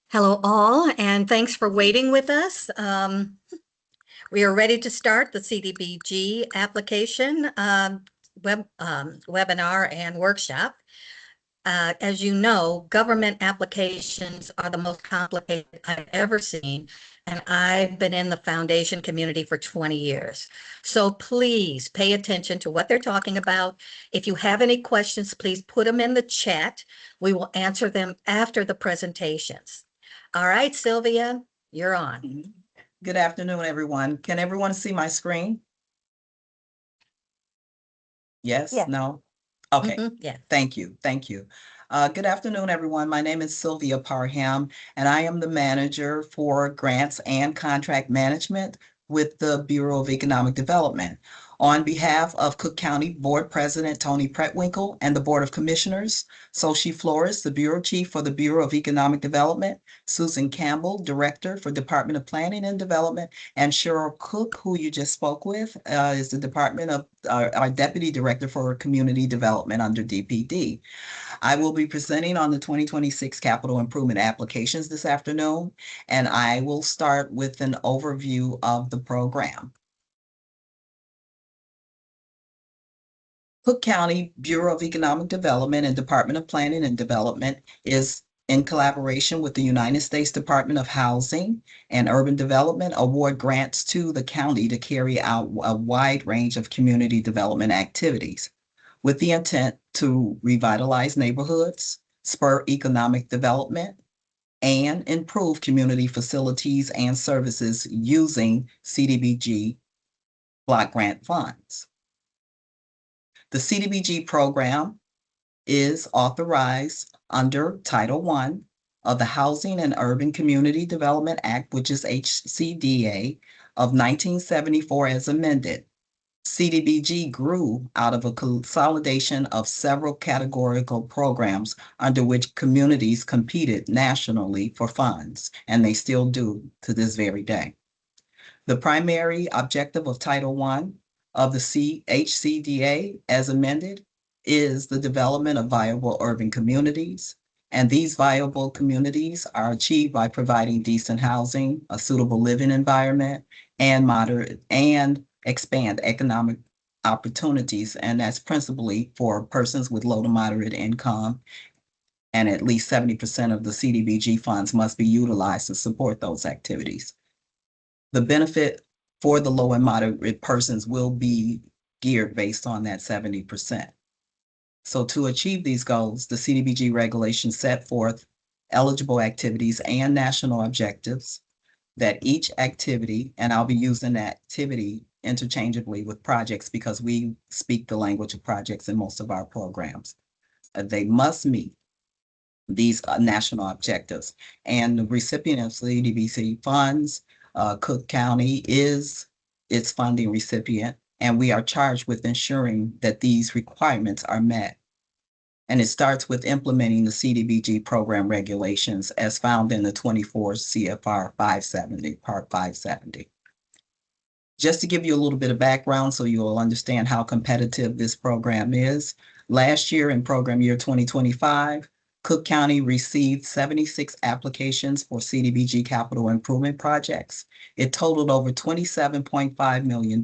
Hello all, and thanks for waiting with us. We are ready to start the CDBG application webinar and workshop. As you know, government applications are the most complicated I've ever seen, and I've been in the foundation community for 20 years. So please pay attention to what they're talking about. If you have any questions, please put them in the chat. We will answer them after the presentations. All right, Sylvia, you're on. Good afternoon, everyone. Can everyone see my screen? Yes, Yes. no? Okay, Yeah. thank you, thank you. Good afternoon, everyone. My name is Sylvia Parham, and I am the manager for grants and contract management with the Bureau of Economic Development. On behalf of Cook County Board President Tony Pretwinkle and the Board of Commissioners, Sochi Flores, the Bureau Chief for the Bureau of Economic Development, Susan Campbell, Director for Department of Planning and Development, and Cheryl Cook, who you just spoke with, is the Department of our Deputy Director for Community Development under DPD. I will be presenting on the 2026 capital improvement applications this afternoon, and I will start with an overview of the program. Cook County Bureau of Economic Development and Department of Planning and Development is in collaboration with the United States Department of Housing and Urban Development award grants to the county to carry out a wide range of community development activities with the intent to revitalize neighborhoods, spur economic development, and improve community facilities and services using CDBG block grant funds. The CDBG program is authorized under Title I of the Housing and Urban Community Development Act, which is HCDA of 1974 as amended. CDBG grew out of a consolidation of several categorical programs under which communities competed nationally for funds, and they still do to this very day. The primary objective of Title I of the HCDA as amended is the development of viable urban communities. And these viable communities are achieved by providing decent housing, a suitable living environment, and moderate and expand economic opportunities. And that's principally for persons with low to moderate income. And at least 70% of the CDBG funds must be utilized to support those activities. The benefit for the low and moderate persons will be geared based on that 70%. So to achieve these goals, the CDBG regulations set forth eligible activities and national objectives that each activity, and I'll be using activity interchangeably with projects because we speak the language of projects in most of our programs. They must meet these national objectives. And the recipient of CDBG funds, Cook County is its funding recipient, and we are charged with ensuring that these requirements are met. And it starts with implementing the CDBG program regulations as found in the 24 CFR 570, Part 570. Just to give you a little bit of background so you'll understand how competitive this program is, last year in program year 2025, Cook County received 76 applications for CDBG capital improvement projects. It totaled over $27.5 million,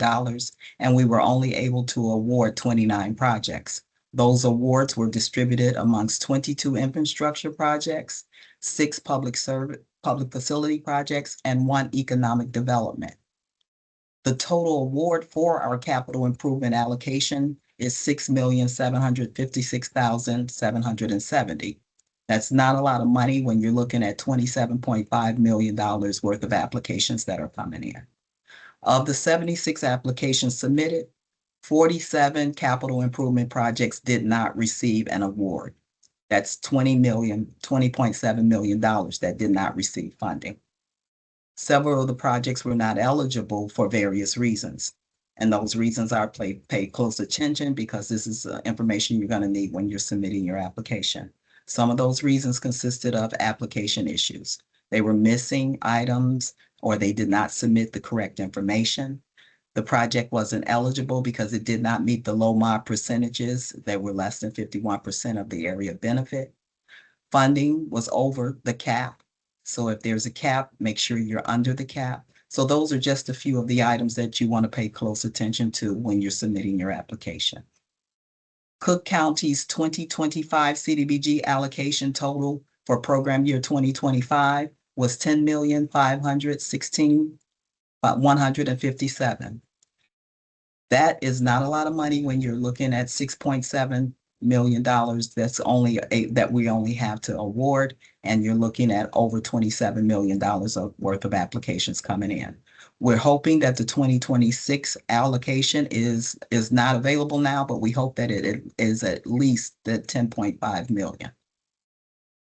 and we were only able to award 29 projects. Those awards were distributed amongst 22 infrastructure projects, 6 public facility projects, and 1 economic development. The total award for our capital improvement allocation is $6,756,770. That's not a lot of money when you're looking at $27.5 million worth of applications that are coming in. Of the 76 applications submitted, 47 capital improvement projects did not receive an award. That's $20.7 million that did not receive funding. Several of the projects were not eligible for various reasons. And those reasons are pay close attention because this is information you're going to need when you're submitting your application. Some of those reasons consisted of application issues. They were missing items or they did not submit the correct information. The project wasn't eligible because it did not meet the low mod percentages that were less than 51% of the area benefit. Funding was over the cap So if there's a cap, make sure you're under the cap. So those are just a few of the items that you want to pay close attention to when you're submitting your application. Cook County's 2025 CDBG allocation total for program year 2025 was $10,516,157. That is not a lot of money when you're looking at $6.7 million. That's only that we only have to award, and you're looking at over $27 million worth of applications coming in. We're hoping that the 2026 allocation is not available now, but we hope that it is at least the 10.5 million.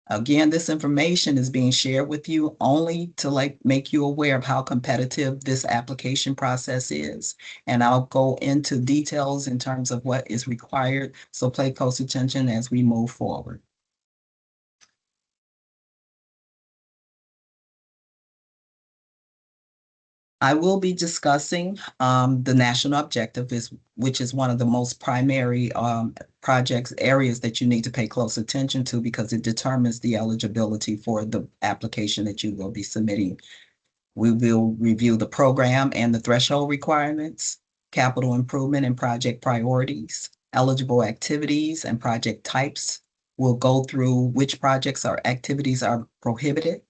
Again, this information is being shared with you only to make you aware of how competitive this application process is. And I'll go into details in terms of what is required. So pay close attention as we move forward. I will be discussing the national objective, which is one of the most primary projects areas that you need to pay close attention to because it determines the eligibility for the application that you will be submitting. We will review the program and the threshold requirements, capital improvement and project priorities, eligible activities and project types. We'll go through which projects or activities are prohibited.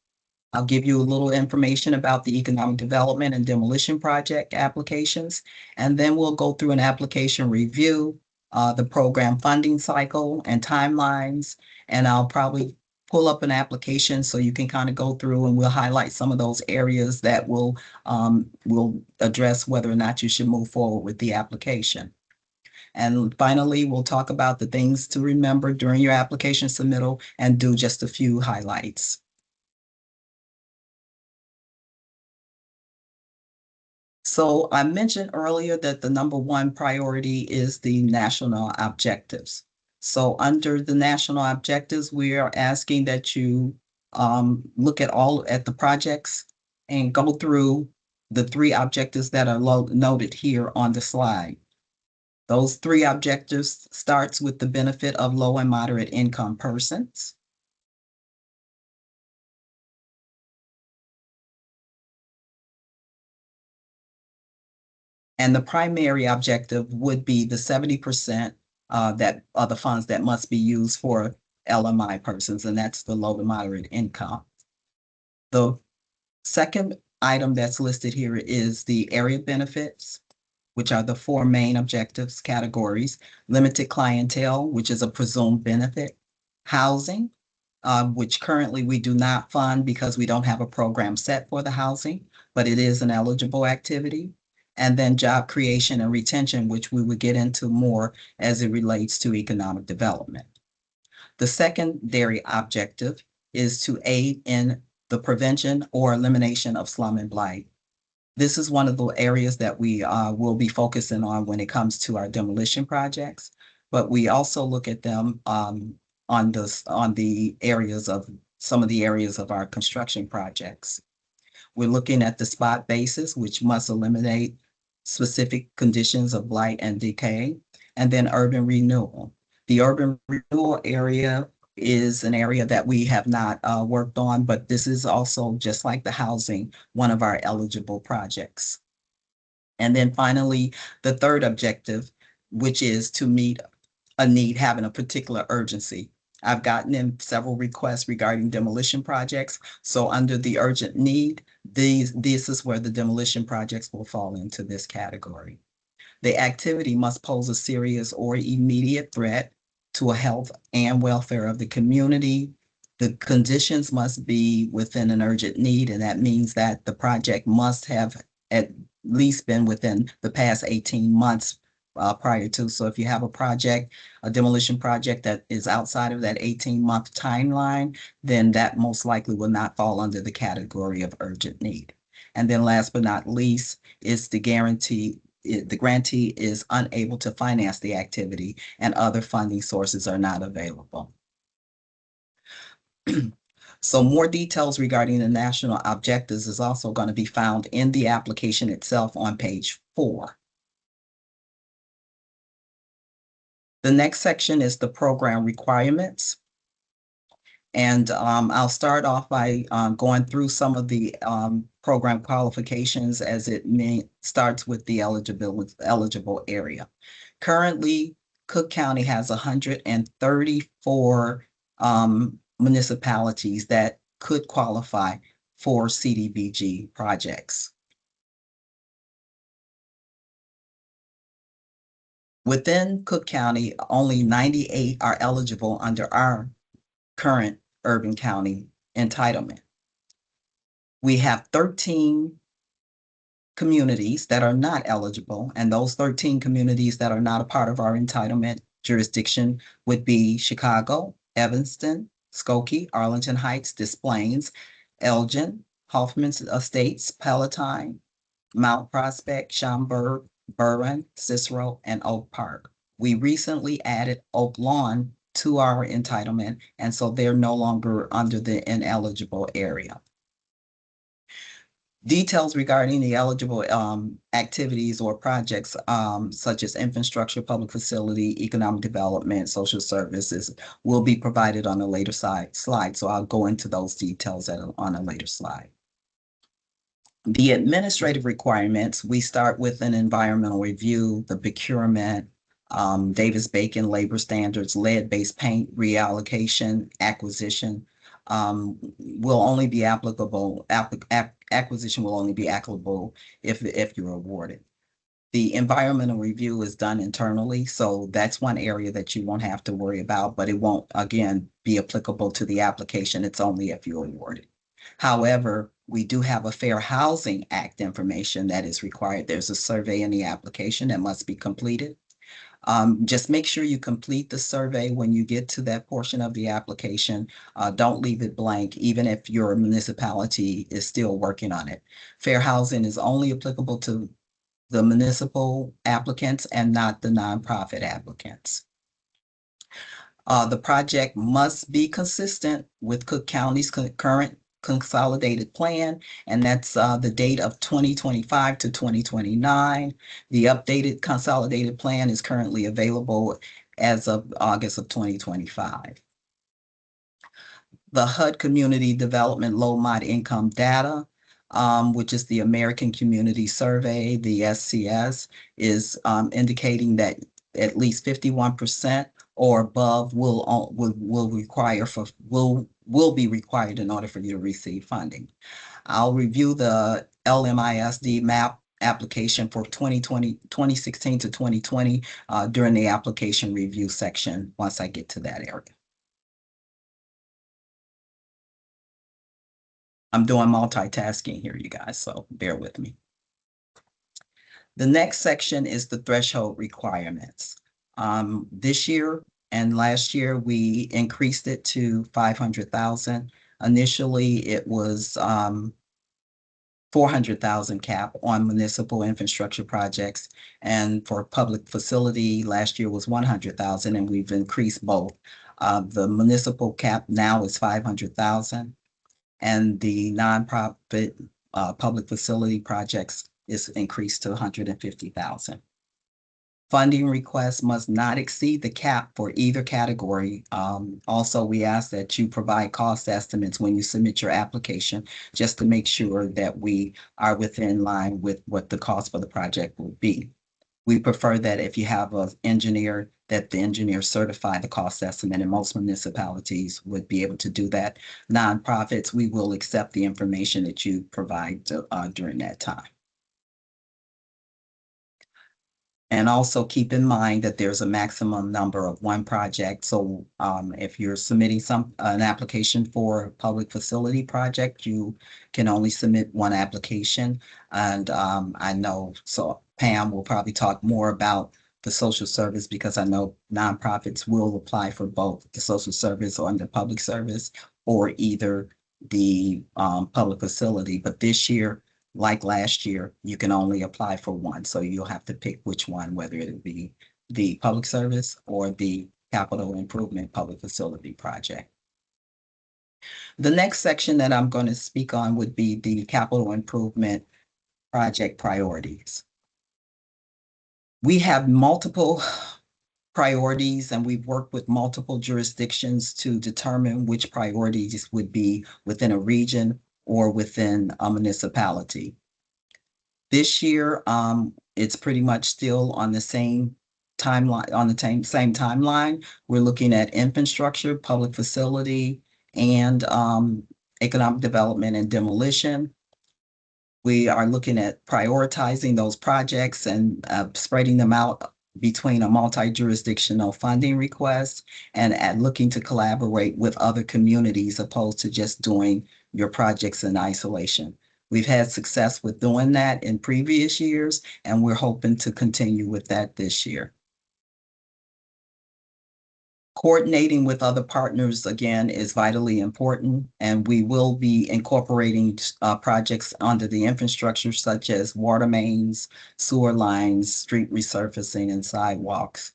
I'll give you a little information about the economic development and demolition project applications, and then we'll go through an application review, the program funding cycle and timelines, and I'll probably pull up an application so you can kind of go through and we'll highlight some of those areas that will address whether or not you should move forward with the application. And finally, we'll talk about the things to remember during your application submittal and do just a few highlights. So I mentioned earlier that the number one priority is the national objectives. So under the national objectives, we are asking that you look at the projects and go through the three objectives that are noted here on the slide. Those three objectives starts with the benefit of low and moderate income persons. And the primary objective would be the 70% that are the funds that must be used for LMI persons, and that's the low to moderate income. The second item that's listed here is the area benefits, which are the four main objectives categories: limited clientele, which is a presumed benefit; housing, which currently we do not fund because we don't have a program set for the housing, but it is an eligible activity; and then job creation and retention, which we would get into more as it relates to economic development. The secondary objective is to aid in the prevention or elimination of slum and blight. This is one of the areas that we will be focusing on when it comes to our demolition projects, but we also look at them on the areas of some of the areas of our construction projects. We're looking at the spot basis, which must eliminate specific conditions of blight and decay, and then urban renewal. The urban renewal area is an area that we have not worked on, but this is also, just like the housing, one of our eligible projects. And then finally, the third objective, which is to meet a need having a particular urgency. I've gotten in several requests regarding demolition projects. So under the urgent need, this is where the demolition projects will fall into this category. The activity must pose a serious or immediate threat to a health and welfare of the community. The conditions must be within an urgent need, and that means that the project must have at least been within the past 18 months prior to. So if you have a demolition project that is outside of that 18-month timeline, then that most likely will not fall under the category of urgent need. And then last but not least is the grantee is unable to finance the activity and other funding sources are not available. So more details regarding the national objectives is also going to be found in the application itself on page 4. The next section is the program requirements. And I'll start off by going through some of the program qualifications as it starts with the eligible area. Currently, Cook County has 134 municipalities that could qualify for CDBG projects. Within Cook County, only 98 are eligible under our current urban county entitlement. We have 13 communities that are not eligible, and those 13 communities that are not a part of our entitlement jurisdiction would be Chicago, Evanston, Skokie, Arlington Heights, Des Plaines, Elgin, Hoffman Estates, Palatine, Mount Prospect, Schaumburg, Burin, Cicero, and Oak Park. We recently added Oak Lawn to our entitlement, and so they're no longer under the ineligible area. Details regarding the eligible activities or projects such as infrastructure, public facility, economic development, social services will be provided on a later slide. So I'll go into those details on a later slide. The administrative requirements, we start with an environmental review, the procurement, Davis-Bacon labor standards, lead-based paint reallocation, acquisition, will only be applicable, acquisition will only be applicable if you're awarded. The environmental review is done internally, so that's one area that you won't have to worry about, but it won't, again, be applicable to the application. It's only if you're awarded. However, we do have a Fair Housing Act information that is required. There's a survey in the application that must be completed. Just make sure you complete the survey when you get to that portion of the application. Don't leave it blank, even if your municipality is still working on it. Fair housing is only applicable to the municipal applicants and not the nonprofit applicants. The project must be consistent with Cook County's current consolidated plan, and that's the date of 2025 to 2029. The updated consolidated plan is currently available as of August of 2025. The HUD Community Development Low Mod Income Data, which is the American Community Survey, the SCS, is indicating that at least 51% or above will be required in order for you to receive funding. I'll review the LMISD map application for 2016 to 2020 during the application review section once I get to that area. I'm doing multitasking here, you guys, so bear with me. The next section is the threshold requirements. This year and last year, we increased it to 500,000. Initially, it was 400,000 cap on municipal infrastructure projects. And for public facility, last year was 100,000, and we've increased both. The municipal cap now is 500,000, and the nonprofit public facility projects is increased to 150,000. Funding requests must not exceed the cap for either category. Also, we ask that you provide cost estimates when you submit your application, just to make sure that we are within line with what the cost for the project will be. We prefer that if you have an engineer, that the engineer certify the cost estimate, and most municipalities would be able to do that. Nonprofits, we will accept the information that you provide during that time. And also keep in mind that there's a maximum number of one project. So if you're submitting an application for a public facility project, you can only submit one application. And I know, so Pam will probably talk more about the social service, because I know nonprofits will apply for both the social service or the public service, or either the public facility. But this year, like last year, you can only apply for one. So you'll have to pick which one, whether it be the public service or the capital improvement public facility project. The next section that I'm going to speak on would be the capital improvement project priorities. We have multiple priorities, and we've worked with multiple jurisdictions to determine which priorities would be within a region or within a municipality. This year, it's pretty much still on the same timeline, on the same timeline. We're looking at infrastructure, public facility, and economic development and demolition. We are looking at prioritizing those projects and spreading them out between a multi-jurisdictional funding request and at looking to collaborate with other communities opposed to just doing your projects in isolation. We've had success with doing that in previous years, and we're hoping to continue with that this year. Coordinating with other partners, again, is vitally important, and we will be incorporating projects under the infrastructure such as water mains, sewer lines, street resurfacing, and sidewalks.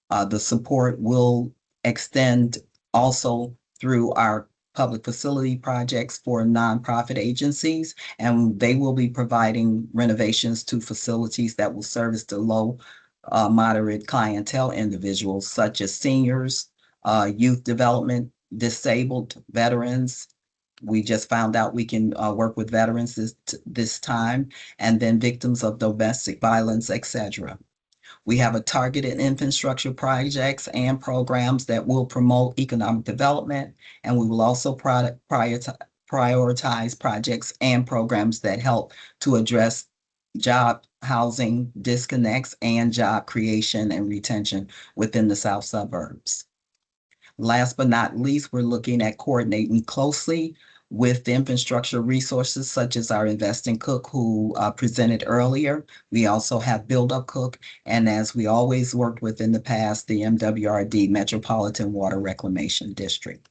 The support will extend also through our public facility projects for nonprofit agencies, and they will be providing renovations to facilities that will service the low, moderate clientele individuals such as seniors, youth development, disabled veterans. We just found out we can work with veterans this time, and then victims of domestic violence, etc. We have a targeted infrastructure projects and programs that will promote economic development, and we will also prioritize projects and programs that help to address job, housing disconnects, and job creation and retention within the South suburbs. Last but not least, we're looking at coordinating closely with the infrastructure resources such as our Investing Cook who presented earlier. We also have Build Up Cook, and as we always worked with in the past, the MWRD, Metropolitan Water Reclamation District.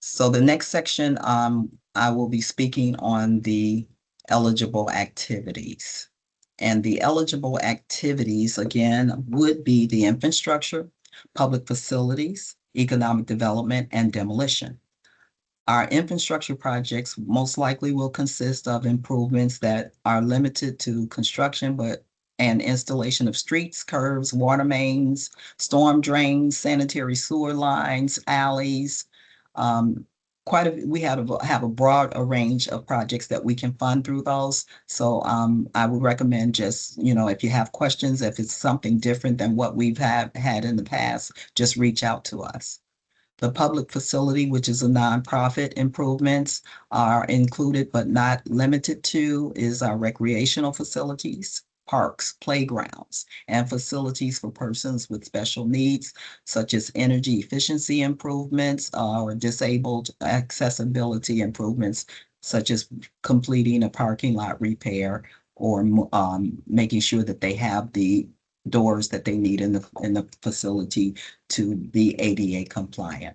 So the next section, I will be speaking on the eligible activities. And the eligible activities, again, would be the infrastructure, public facilities, economic development, and demolition. Our infrastructure projects most likely will consist of improvements that are limited to construction, and installation of streets, curbs, water mains, storm drains, sanitary sewer lines, alleys. We have a broad range of projects that we can fund through those. So I would recommend just, if you have questions, if it's something different than what we've had in the past, just reach out to us. The public facility, which is a nonprofit improvements, are included but not limited to is our recreational facilities, parks, playgrounds, and facilities for persons with special needs, such as energy efficiency improvements or disabled accessibility improvements, such as completing a parking lot repair or making sure that they have the doors that they need in the facility to be ADA compliant.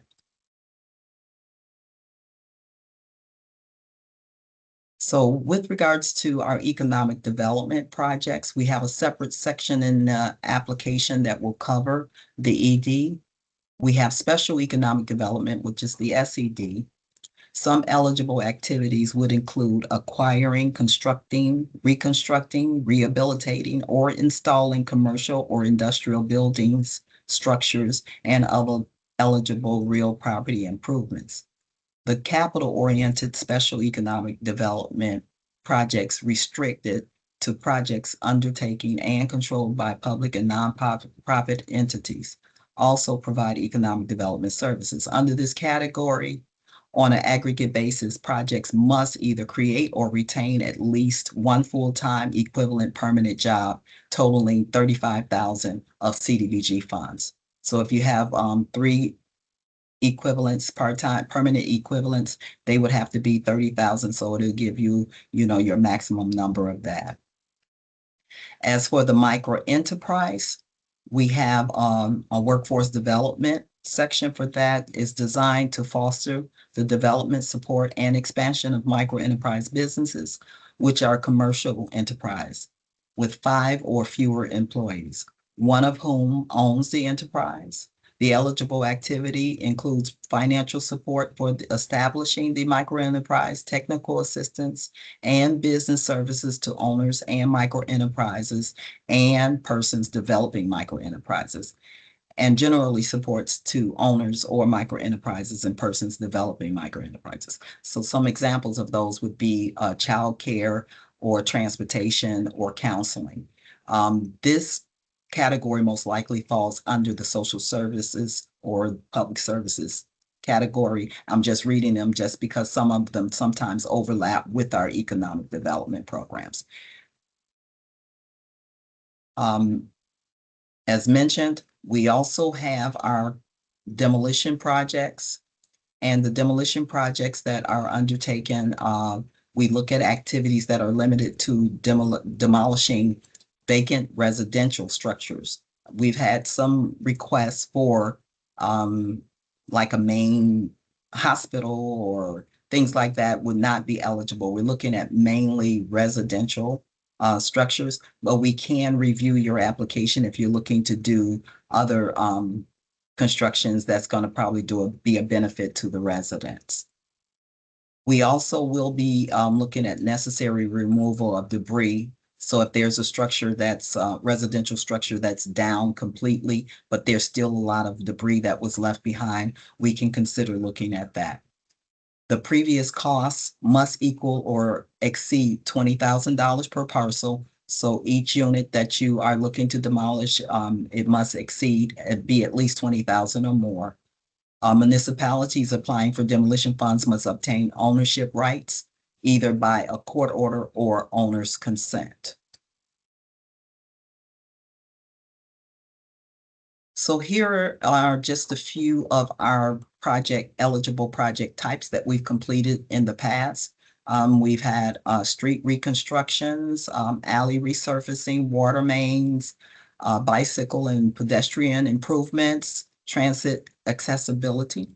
So with regards to our economic development projects, we have a separate section in the application that will cover the ED. We have special economic development, which is the SED. Some eligible activities would include acquiring, constructing, reconstructing, rehabilitating, or installing commercial or industrial buildings, structures, and other eligible real property improvements. The capital-oriented special economic development projects restricted to projects undertaken and controlled by public and nonprofit entities also provide economic development services. Under this category, on an aggregate basis, projects must either create or retain at least one full-time equivalent permanent job totaling 35,000 of CDBG funds. So if you have 3 equivalents, part-time permanent equivalents, they would have to be 30,000. So it'll give you, your maximum number of that. As for the micro enterprise, we have a workforce development section for that is designed to foster the development, support, and expansion of micro enterprise businesses, which are commercial enterprise with 5 or fewer employees, one of whom owns the enterprise. The eligible activity includes financial support for establishing the microenterprise, technical assistance, and business services to owners and microenterprises and persons developing microenterprises, and generally supports to owners or microenterprises and persons developing microenterprises. So some examples of those would be child care or transportation or counseling. This category most likely falls under the social services or public services category. I'm just reading them just because some of them sometimes overlap with our economic development programs. As mentioned, we also have our demolition projects, and the demolition projects that are undertaken, we look at activities that are limited to demolishing vacant residential structures. We've had some requests for like a main hospital or things like that would not be eligible. We're looking at mainly residential structures, but we can review your application if you're looking to do other constructions that's going to probably be a benefit to the residents. We also will be looking at necessary removal of debris. So if there's a structure that's residential structure that's down completely, but there's still a lot of debris that was left behind, we can consider looking at that. The previous costs must equal or exceed $20,000 per parcel. So each unit that you are looking to demolish, it must exceed, be at least 20,000 or more. Municipalities applying for demolition funds must obtain ownership rights, either by a court order or owner's consent. So here are just a few of our eligible project types that we've completed in the past. We've had street reconstructions, alley resurfacing, water mains, bicycle and pedestrian improvements, transit accessibility.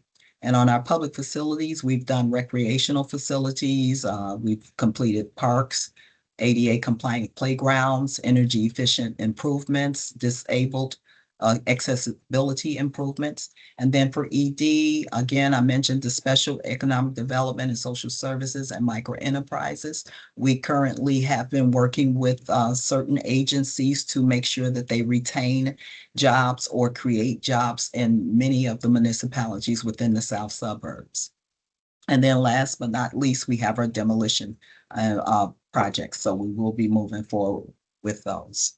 And on our public facilities, we've done recreational facilities, we've completed parks, ADA compliant playgrounds, energy efficient improvements, disabled accessibility improvements. And then for ED, again, I mentioned the special economic development and social services and microenterprises. We currently have been working with certain agencies to make sure that they retain jobs or create jobs in many of the municipalities within the South suburbs. And then last but not least, we have our demolition projects. So we will be moving forward with those.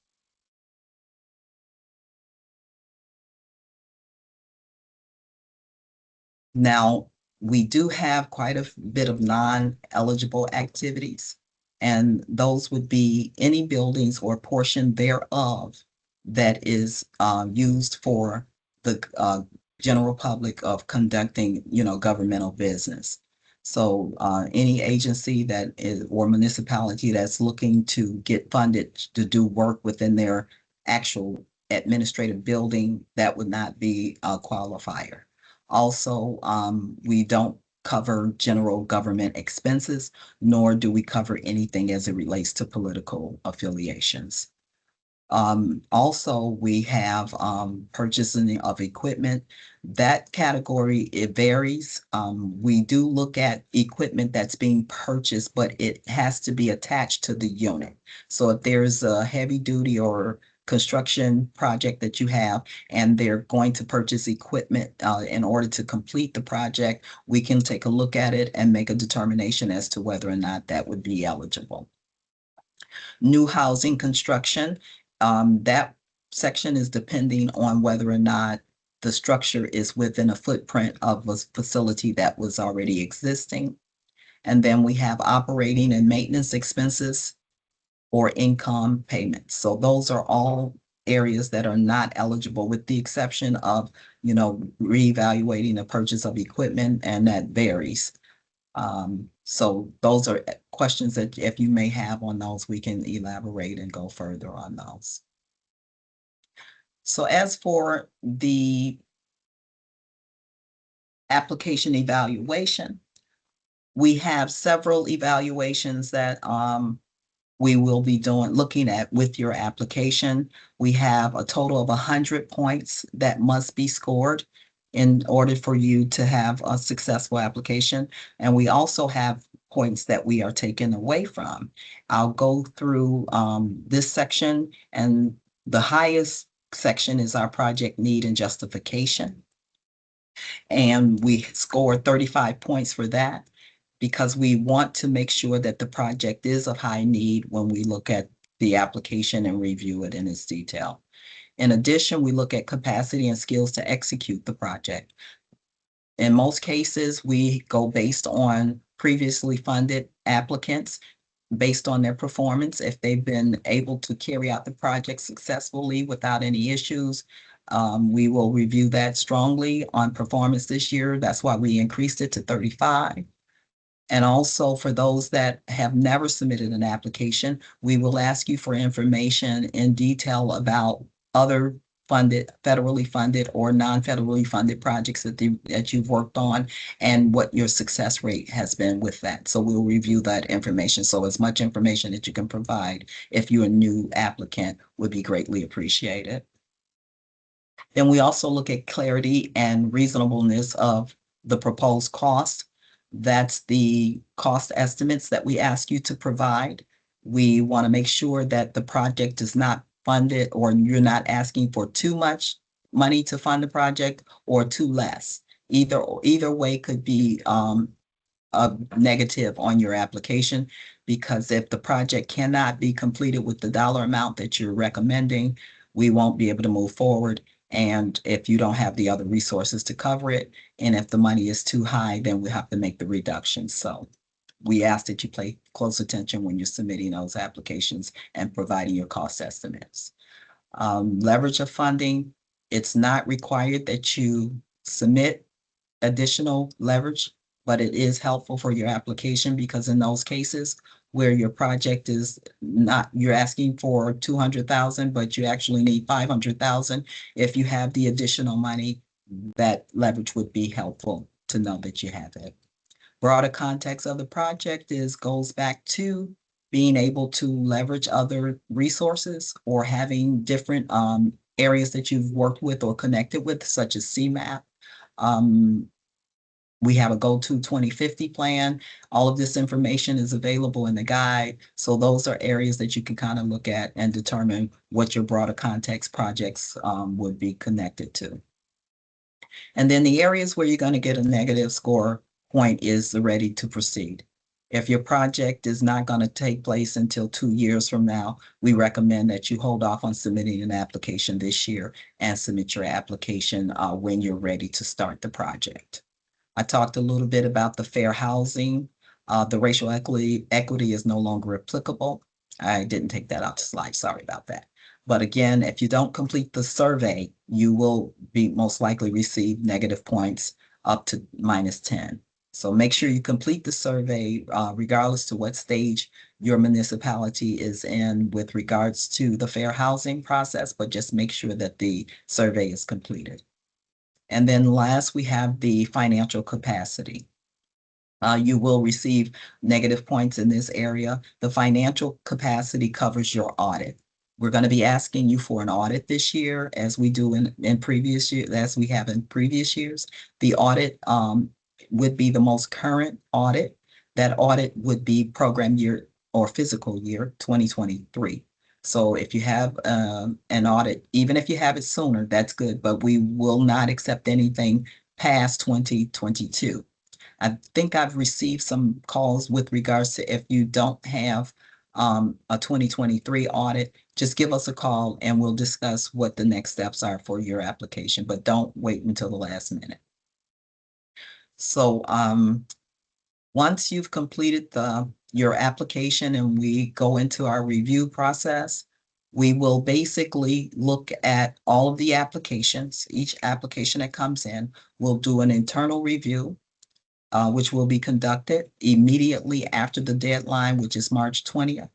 Now, we do have quite a bit of non-eligible activities, and those would be any buildings or portion thereof that is used for the general public of conducting, governmental business. So any agency that is or municipality that's looking to get funded to do work within their actual administrative building, that would not be a qualifier. Also, we don't cover general government expenses, nor do we cover anything as it relates to political affiliations. Also, we have purchasing of equipment. That category, it varies. We do look at equipment that's being purchased, but it has to be attached to the unit. So if there's a heavy duty or construction project that you have and they're going to purchase equipment in order to complete the project, we can take a look at it and make a determination as to whether or not that would be eligible. New housing construction, that section is depending on whether or not the structure is within a footprint of a facility that was already existing. And then we have operating and maintenance expenses or income payments. So those are all areas that are not eligible, with the exception of, reevaluating the purchase of equipment, and that varies. So those are questions that if you may have on those, we can elaborate and go further on those. So as for the application evaluation, we have several evaluations that we will be looking at with your application. We have a total of 100 points that must be scored in order for you to have a successful application. And we also have points that we are taking away from. I'll go through this section, and the highest section is our project need and justification. And we scored 35 points for that because we want to make sure that the project is of high need when we look at the application and review it in its detail. In addition, we look at capacity and skills to execute the project. In most cases, we go based on previously funded applicants based on their performance. If they've been able to carry out the project successfully without any issues, we will review that strongly on performance this year. That's why we increased it to 35. And also for those that have never submitted an application, we will ask you for information in detail about other funded, federally funded or non-federally funded projects that you've worked on and what your success rate has been with that. So we'll review that information. So as much information that you can provide if you're a new applicant would be greatly appreciated. Then we also look at clarity and reasonableness of the proposed cost. That's the cost estimates that we ask you to provide. We want to make sure that the project is not funded or you're not asking for too much money to fund the project or too less. Either way could be a negative on your application, because if the project cannot be completed with the dollar amount that you're recommending, we won't be able to move forward. And if you don't have the other resources to cover it, and if the money is too high, then we have to make the reductions. So we ask that you pay close attention when you're submitting those applications and providing your cost estimates. Leverage of funding, it's not required that you submit additional leverage, but it is helpful for your application because in those cases where your project is not, you're asking for 200,000, but you actually need 500,000. If you have the additional money, that leverage would be helpful to know that you have it. Broader context of the project goes back to being able to leverage other resources or having different areas that you've worked with or connected with, such as CMAP. We have a Go-To 2050 plan. All of this information is available in the guide. So those are areas that you can kind of look at and determine what your broader context projects would be connected to. And then the areas where you're going to get a negative score point is the ready to proceed. If your project is not going to take place until 2 years from now, we recommend that you hold off on submitting an application this year and submit your application when you're ready to start the project. I talked a little bit about the fair housing. The racial equity is no longer applicable. I didn't take that out the slide. Sorry about that. But again, if you don't complete the survey, you will be most likely receive negative points up to -10. So make sure you complete the survey regardless to what stage your municipality is in with regards to the fair housing process, but just make sure that the survey is completed. And then last, we have the financial capacity. You will receive negative points in this area. The financial capacity covers your audit. We're going to be asking you for an audit this year, as we do in previous years, as we have in previous years. The audit would be the most current audit. That audit would be program year or fiscal year 2023. So if you have an audit, even if you have it sooner, that's good, but we will not accept anything past 2022. I think I've received some calls with regards to if you don't have a 2023 audit, just give us a call and we'll discuss what the next steps are for your application, but don't wait until the last minute. So once you've completed your application and we go into our review process, we will basically look at all of the applications. Each application that comes in, we'll do an internal review, which will be conducted immediately after the deadline, which is March 20th.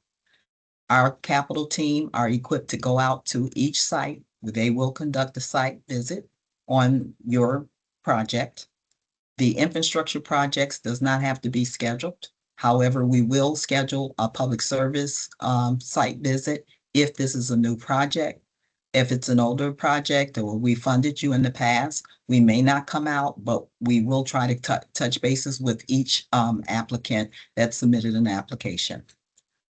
Our capital team are equipped to go out to each site. They will conduct a site visit on your project. The infrastructure projects does not have to be scheduled. However, we will schedule a public service site visit if this is a new project. If it's an older project or we funded you in the past, we may not come out, but we will try to touch bases with each applicant that submitted an application.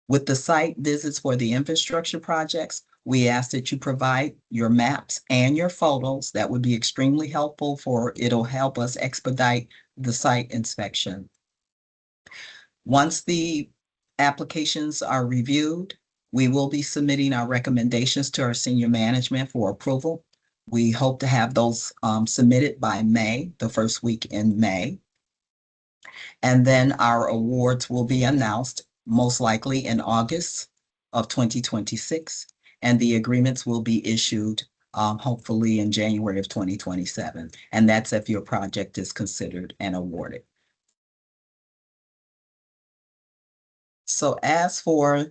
With the site visits for the infrastructure projects, we ask that you provide your maps and your photos. That would be extremely helpful it'll help us expedite the site inspection. Once the applications are reviewed, we will be submitting our recommendations to our senior management for approval. We hope to have those submitted by May, the first week in May. And then our awards will be announced most likely in August of 2026. And the agreements will be issued hopefully in January of 2027. And that's if your project is considered and awarded. So as for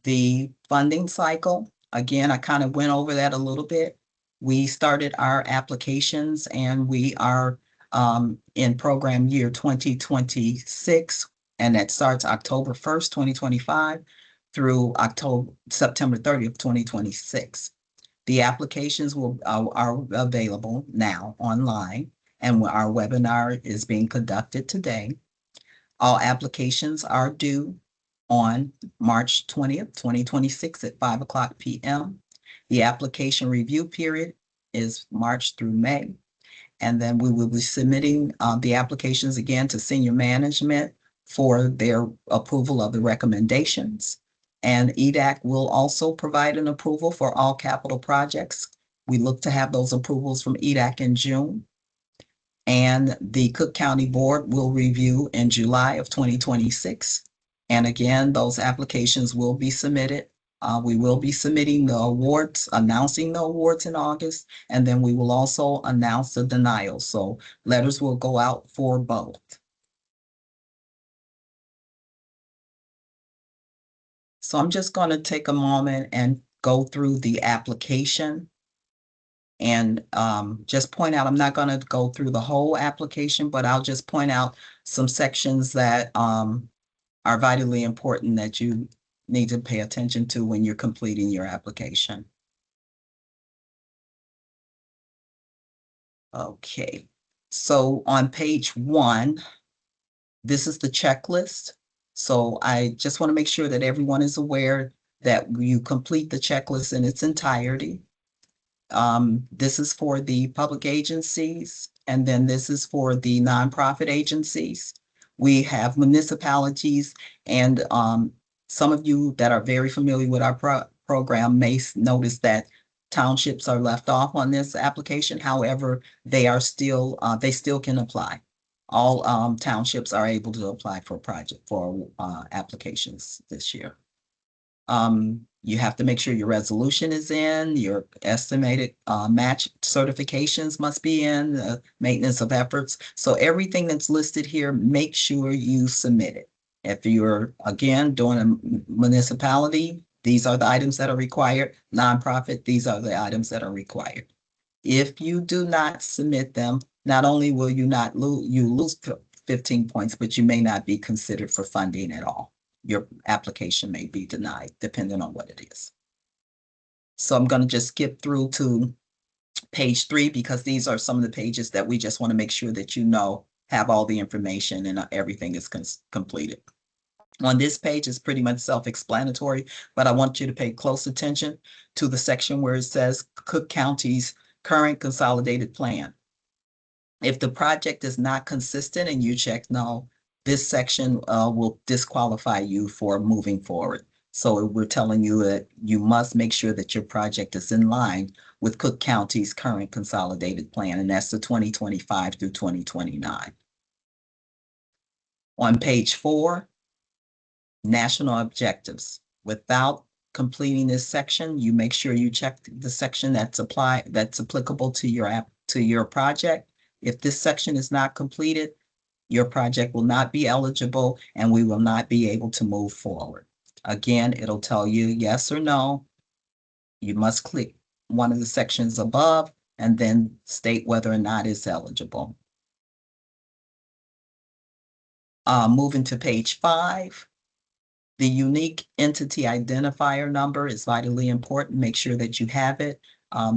the funding cycle, again, I kind of went over that a little bit. We started our applications and we are in program year 2026, and that starts October 1st, 2025 through September 30th, 2026. The applications are available now online, and our webinar is being conducted today. All applications are due on March 20th, 2026 at 5:00 p.m. The application review period is March through May. And then we will be submitting the applications again to senior management for their approval of the recommendations. And EDAC will also provide an approval for all capital projects. We look to have those approvals from EDAC in June. And the Cook County Board will review in July of 2026. And again, those applications will be submitted. We will be submitting the awards, announcing the awards in August, and then we will also announce the denial. So letters will go out for both. So I'm just going to take a moment and go through the application and just point out, I'm not going to go through the whole application, but I'll just point out some sections that are vitally important that you need to pay attention to when you're completing your application. Okay, so on page 1, this is the checklist. So I just want to make sure that everyone is aware that you complete the checklist in its entirety. This is for the public agencies, and then this is for the nonprofit agencies. We have municipalities, and some of you that are very familiar with our program may notice that townships are left off on this application. However, they still can apply. All townships are able to apply for applications this year. You have to make sure your resolution is in, your estimated match certifications must be in, maintenance of efforts. So everything that's listed here, make sure you submit it. If you're, again, doing a municipality, these are the items that are required. Nonprofit, these are the items that are required. If you do not submit them, not only will you not lose 15 points, but you may not be considered for funding at all. Your application may be denied, depending on what it is. So I'm going to just skip through to page 3, because these are some of the pages that we just want to make sure that have all the information and everything is completed. On this page is pretty much self-explanatory, but I want you to pay close attention to the section where it says Cook County's current consolidated plan. If the project is not consistent and you check no, this section will disqualify you for moving forward. So we're telling you that you must make sure that your project is in line with Cook County's current consolidated plan, and that's the 2025 through 2029. On page 4, national objectives. Without completing this section, you make sure you check the section that's applicable to your project. If this section is not completed, your project will not be eligible and we will not be able to move forward. Again, it'll tell you yes or no. You must click one of the sections above and then state whether or not it's eligible. Moving to page 5. The unique entity identifier number is vitally important. Make sure that you have it.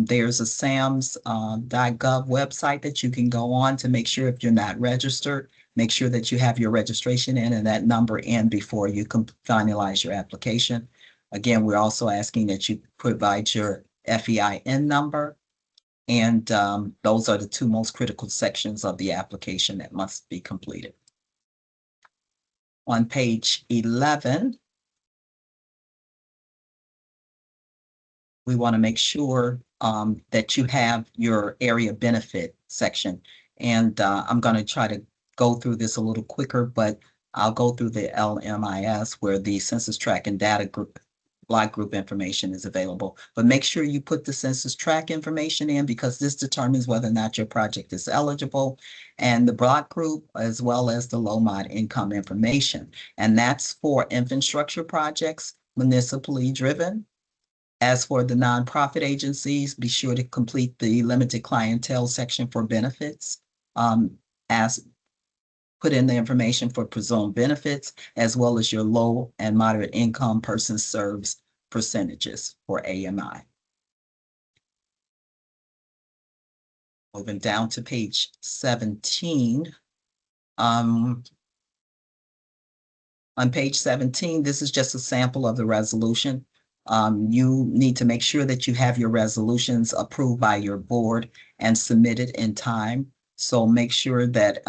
There's a SAMS.gov website that you can go on to make sure if you're not registered, make sure that you have your registration in and that number in before you can finalize your application. Again, we're also asking that you provide your FEIN number. And those are the 2 most critical sections of the application that must be completed. On page 11, we want to make sure that you have your area benefit section. And I'm going to try to go through this a little quicker, but I'll go through the LMIS where the census tract and data group block group information is available. But make sure you put the census tract information in because this determines whether or not your project is eligible, and the block group as well as the low mod income information. And that's for infrastructure projects, municipally driven. As for the nonprofit agencies, be sure to complete the limited clientele section for benefits. As put in the information for presumed benefits, as well as your low and moderate income person serves percentages for AMI. Moving down to page 17. On page 17, this is just a sample of the resolution. You need to make sure that you have your resolutions approved by your board and submitted in time. So make sure that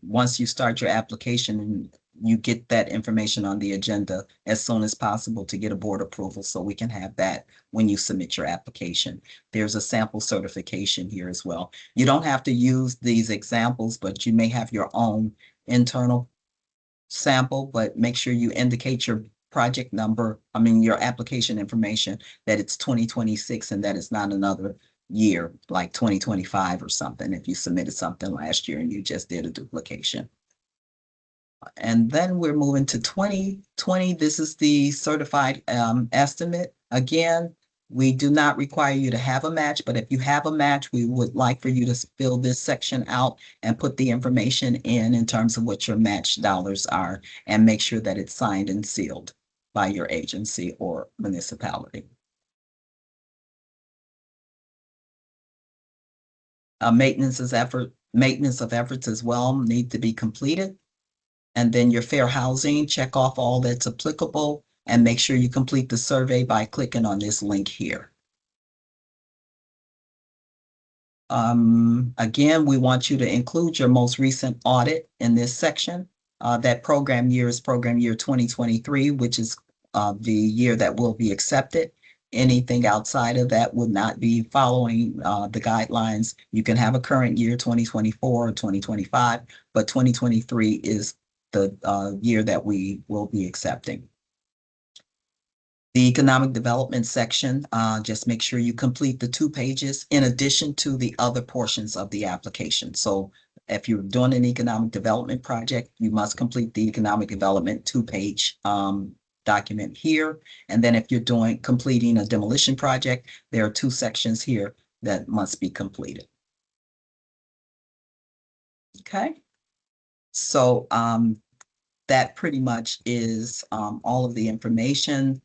once you start your application, you get that information on the agenda as soon as possible to get a board approval so we can have that when you submit your application. There's a sample certification here as well. You don't have to use these examples, but you may have your own internal sample, but make sure you indicate your project number, your application information, that it's 2026 and that it's not another year like 2025 or something if you submitted something last year and you just did a duplication. And then we're moving to 2020. This is the certified estimate. Again, we do not require you to have a match, but if you have a match, we would like for you to fill this section out and put the information in terms of what your match dollars are and make sure that it's signed and sealed by your agency or municipality. Maintenance of efforts as well need to be completed. And then your fair housing, check off all that's applicable and make sure you complete the survey by clicking on this link here. Again, we want you to include your most recent audit in this section. That program year is program year 2023, which is the year that will be accepted. Anything outside of that would not be following the guidelines. You can have a current year 2024 or 2025, but 2023 is the year that we will be accepting. The economic development section, just make sure you complete the 2 pages in addition to the other portions of the application. So if you're doing an economic development project, you must complete the economic development 2-page document here. And then if you're completing a demolition project, there are 2 sections here that must be completed. Okay. So that pretty much is all of the information.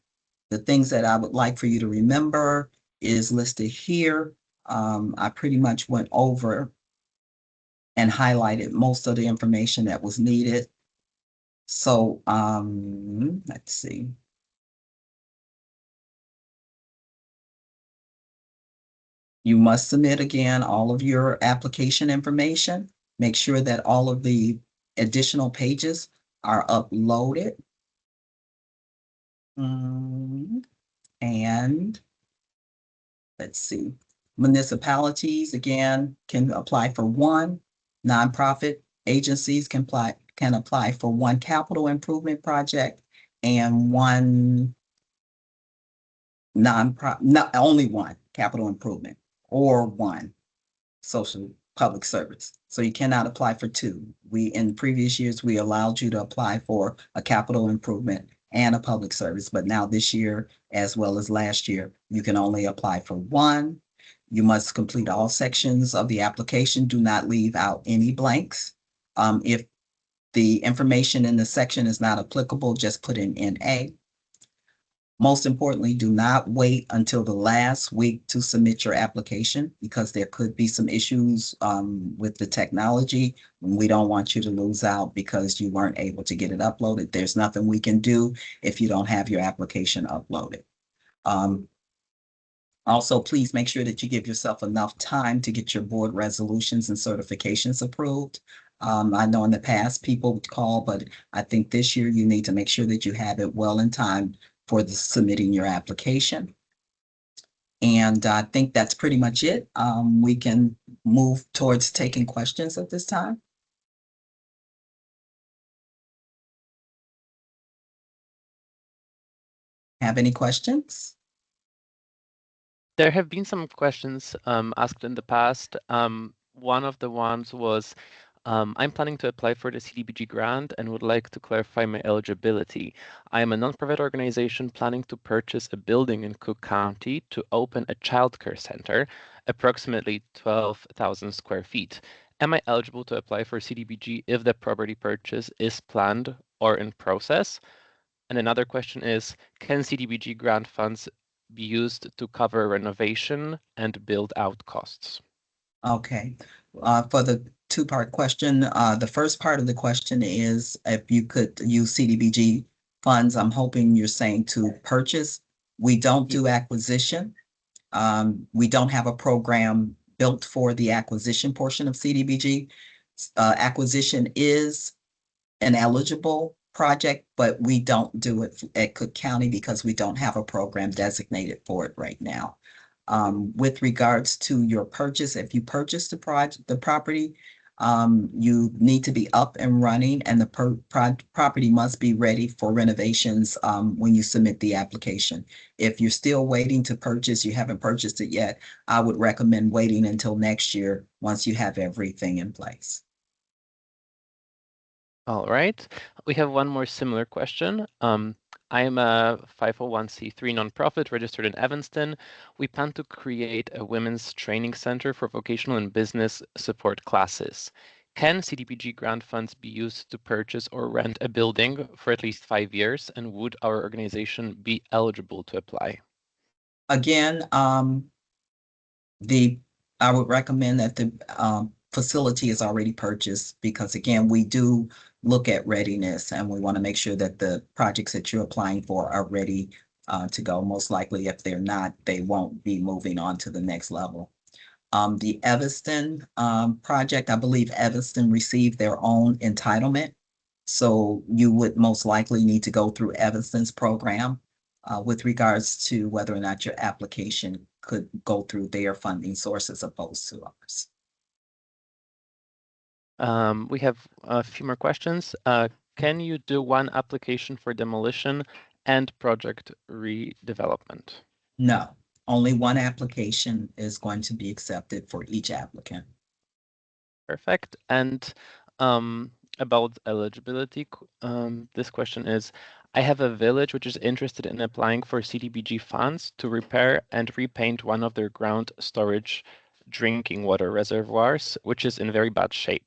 The things that I would like for you to remember is listed here. I pretty much went over and highlighted most of the information that was needed. So let's see. You must submit again all of your application information. Make sure that all of the additional pages are uploaded. And let's see, municipalities again can apply for 1. Nonprofit agencies can apply for 1 capital improvement project and 1 not only 1 capital improvement or 1 social public service. So you cannot apply for 2. In previous years, we allowed you to apply for a capital improvement and a public service, but now this year, as well as last year, you can only apply for 1. You must complete all sections of the application. Do not leave out any blanks. If the information in the section is not applicable, just put in NA. Most importantly, do not wait until the last week to submit your application because there could be some issues with the technology. We don't want you to lose out because you weren't able to get it uploaded. There's nothing we can do if you don't have your application uploaded. Also, please make sure that you give yourself enough time to get your board resolutions and certifications approved. I know in the past people would call, but I think this year you need to make sure that you have it well in time for the submitting your application. And I think that's pretty much it. We can move towards taking questions at this time. Have any questions? There have been some questions asked in the past. One of the ones was, I'm planning to apply for the CDBG grant and would like to clarify my eligibility. I am a nonprofit organization planning to purchase a building in Cook County to open a childcare center, approximately 12,000 square feet. Am I eligible to apply for CDBG if the property purchase is planned or in process? And another question is, can CDBG grant funds be used to cover renovation and build out costs? Okay, for the two-part question, the first part of the question is if you could use CDBG funds. I'm hoping you're saying to purchase. We don't do acquisition. We don't have a program built for the acquisition portion of CDBG. Acquisition is an eligible project, but we don't do it at Cook County because we don't have a program designated for it right now. With regards to your purchase, if you purchase the property, you need to be up and running and the property must be ready for renovations when you submit the application. If you're still waiting to purchase, you haven't purchased it yet, I would recommend waiting until next year once you have everything in place. All right, we have one more similar question. I am a 501c3 nonprofit registered in Evanston. We plan to create a women's training center for vocational and business support classes. Can CDBG grant funds be used to purchase or rent a building for at least 5 years? And would our organization be eligible to apply? Again, I would recommend that the facility is already purchased because again, we do look at readiness and we want to make sure that the projects that you're applying for are ready to go. Most likely, if they're not, they won't be moving on to the next level. The Evanston project, I believe Evanston received their own entitlement. So you would most likely need to go through Evanston's program with regards to whether or not your application could go through their funding source as opposed to ours. We have a few more questions. Can you do one application for demolition and project redevelopment? No, only one application is going to be accepted for each applicant. Perfect. And about eligibility, this question is, I have a village which is interested in applying for CDBG funds to repair and repaint one of their ground storage drinking water reservoirs, which is in very bad shape.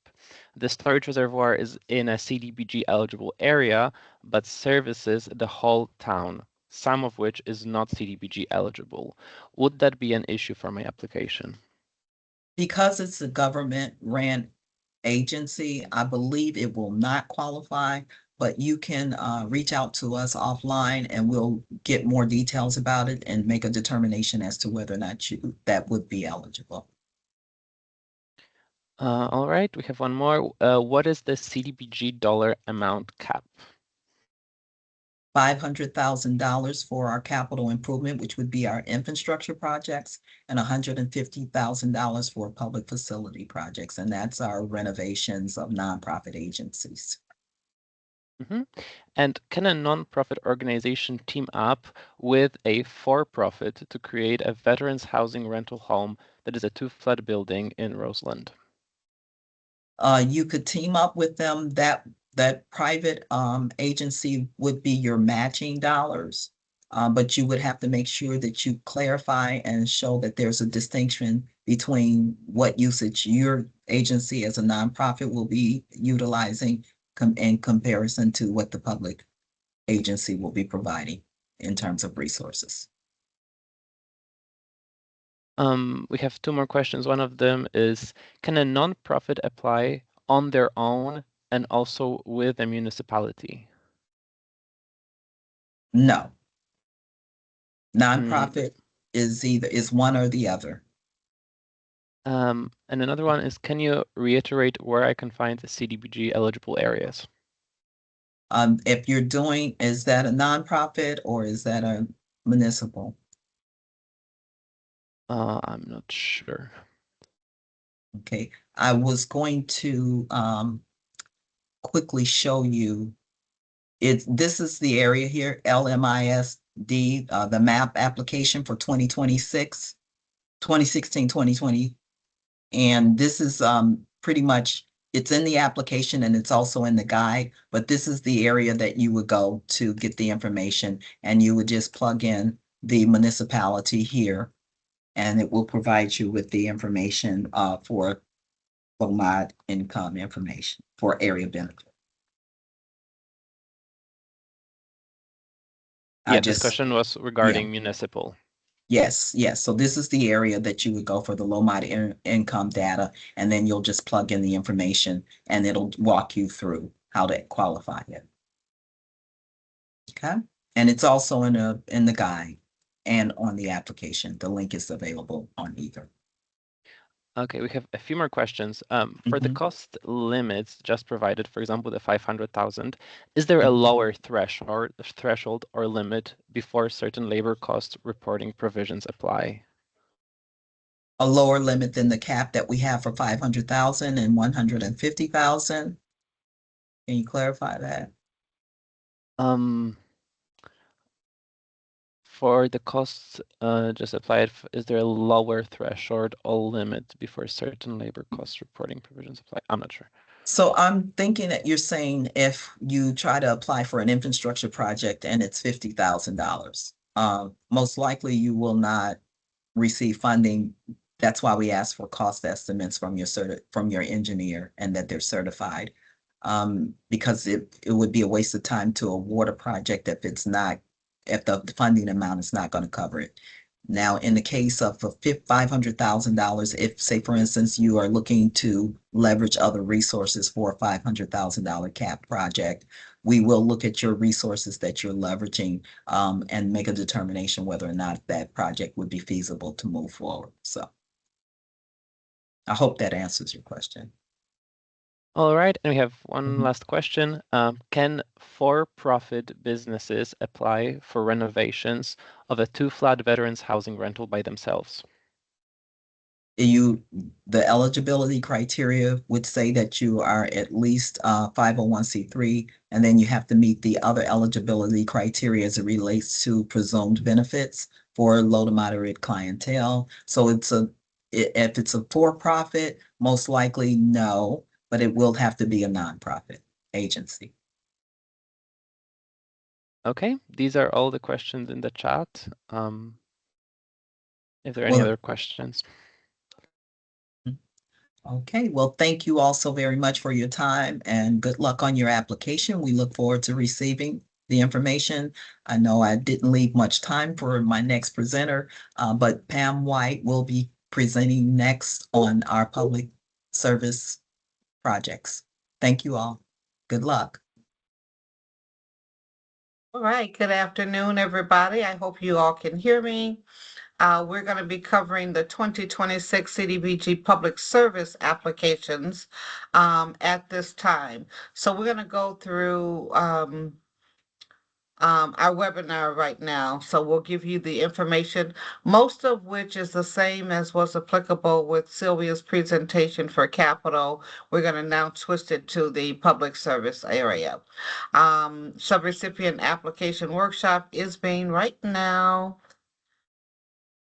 The storage reservoir is in a CDBG eligible area, but services the whole town, some of which is not CDBG eligible. Would that be an issue for my application? Because it's a government-ran agency, I believe it will not qualify, but you can reach out to us offline and we'll get more details about it and make a determination as to whether or not that would be eligible. All right, we have one more. What is the CDBG dollar amount cap? $500,000 for our capital improvement, which would be our infrastructure projects, and $150,000 for public facility projects. And that's our renovations of nonprofit agencies. Mm-hmm. And can a nonprofit organization team up with a for-profit to create a veterans housing rental home that is a 2-flat building in Roseland? You could team up with them. That private agency would be your matching dollars, but you would have to make sure that you clarify and show that there's a distinction between what usage your agency as a nonprofit will be utilizing in comparison to what the public agency will be providing in terms of resources. We have two more questions. One of them is, can a nonprofit apply on their own and also with a municipality? No. Nonprofit is one or the other. And another one is, can you reiterate where I can find the CDBG eligible areas? If you're doing, is that a nonprofit or is that a municipal? I'm not sure. Okay, I was going to quickly show you. This is the area here, LMISD, the MAP application for 2026, 2016, 2020. And this is pretty much, it's in the application and it's also in the guide, but this is the area that you would go to get the information, and you would just plug in the municipality here and it will provide you with the information for low mod income information for area benefit. Yeah, this question was regarding municipal. Yes, yes. So this is the area that you would go for the low mod income data, and then you'll just plug in the information and it'll walk you through how to qualify it. Okay, and it's also in the guide and on the application. The link is available on either. Okay, we have a few more questions. For the cost limits just provided, for example, the 500,000, is there a lower threshold or limit before certain labor cost reporting provisions apply? A lower limit than the cap that we have for 500,000 and 150,000. Can you clarify that? For the costs just applied, is there a lower threshold or limit before certain labor cost reporting provisions apply? I'm not sure. So I'm thinking that you're saying if you try to apply for an infrastructure project and it's $50,000, most likely you will not receive funding. That's why we ask for cost estimates from your engineer and that they're certified. Because it would be a waste of time to award a project if the funding amount is not going to cover it. Now, in the case of $500,000, if, say, for instance, you are looking to leverage other resources for a $500,000 cap project, we will look at your resources that you're leveraging and make a determination whether or not that project would be feasible to move forward. So I hope that answers your question. All right, and we have one last question. Can for-profit businesses apply for renovations of a two-flat veterans housing rental by themselves? The eligibility criteria would say that you are at least 501c3, and then you have to meet the other eligibility criteria as it relates to presumed benefits for low to moderate clientele. So if it's a for-profit, most likely no, but it will have to be a nonprofit agency. Okay, these are all the questions in the chat. If there are any other questions. Okay, well, thank you all so very much for your time and good luck on your application. We look forward to receiving the information. I know I didn't leave much time for my next presenter, but Pam White will be presenting next on our public service projects. Thank you all. Good luck. All right, good afternoon, everybody. I hope you all can hear me. We're going to be covering the 2026 CDBG public service applications at this time. So we're going to go through our webinar right now. So we'll give you the information, most of which is the same as was applicable with Sylvia's presentation for capital. We're going to now twist it to the public service area. Subrecipient application workshop is being right now.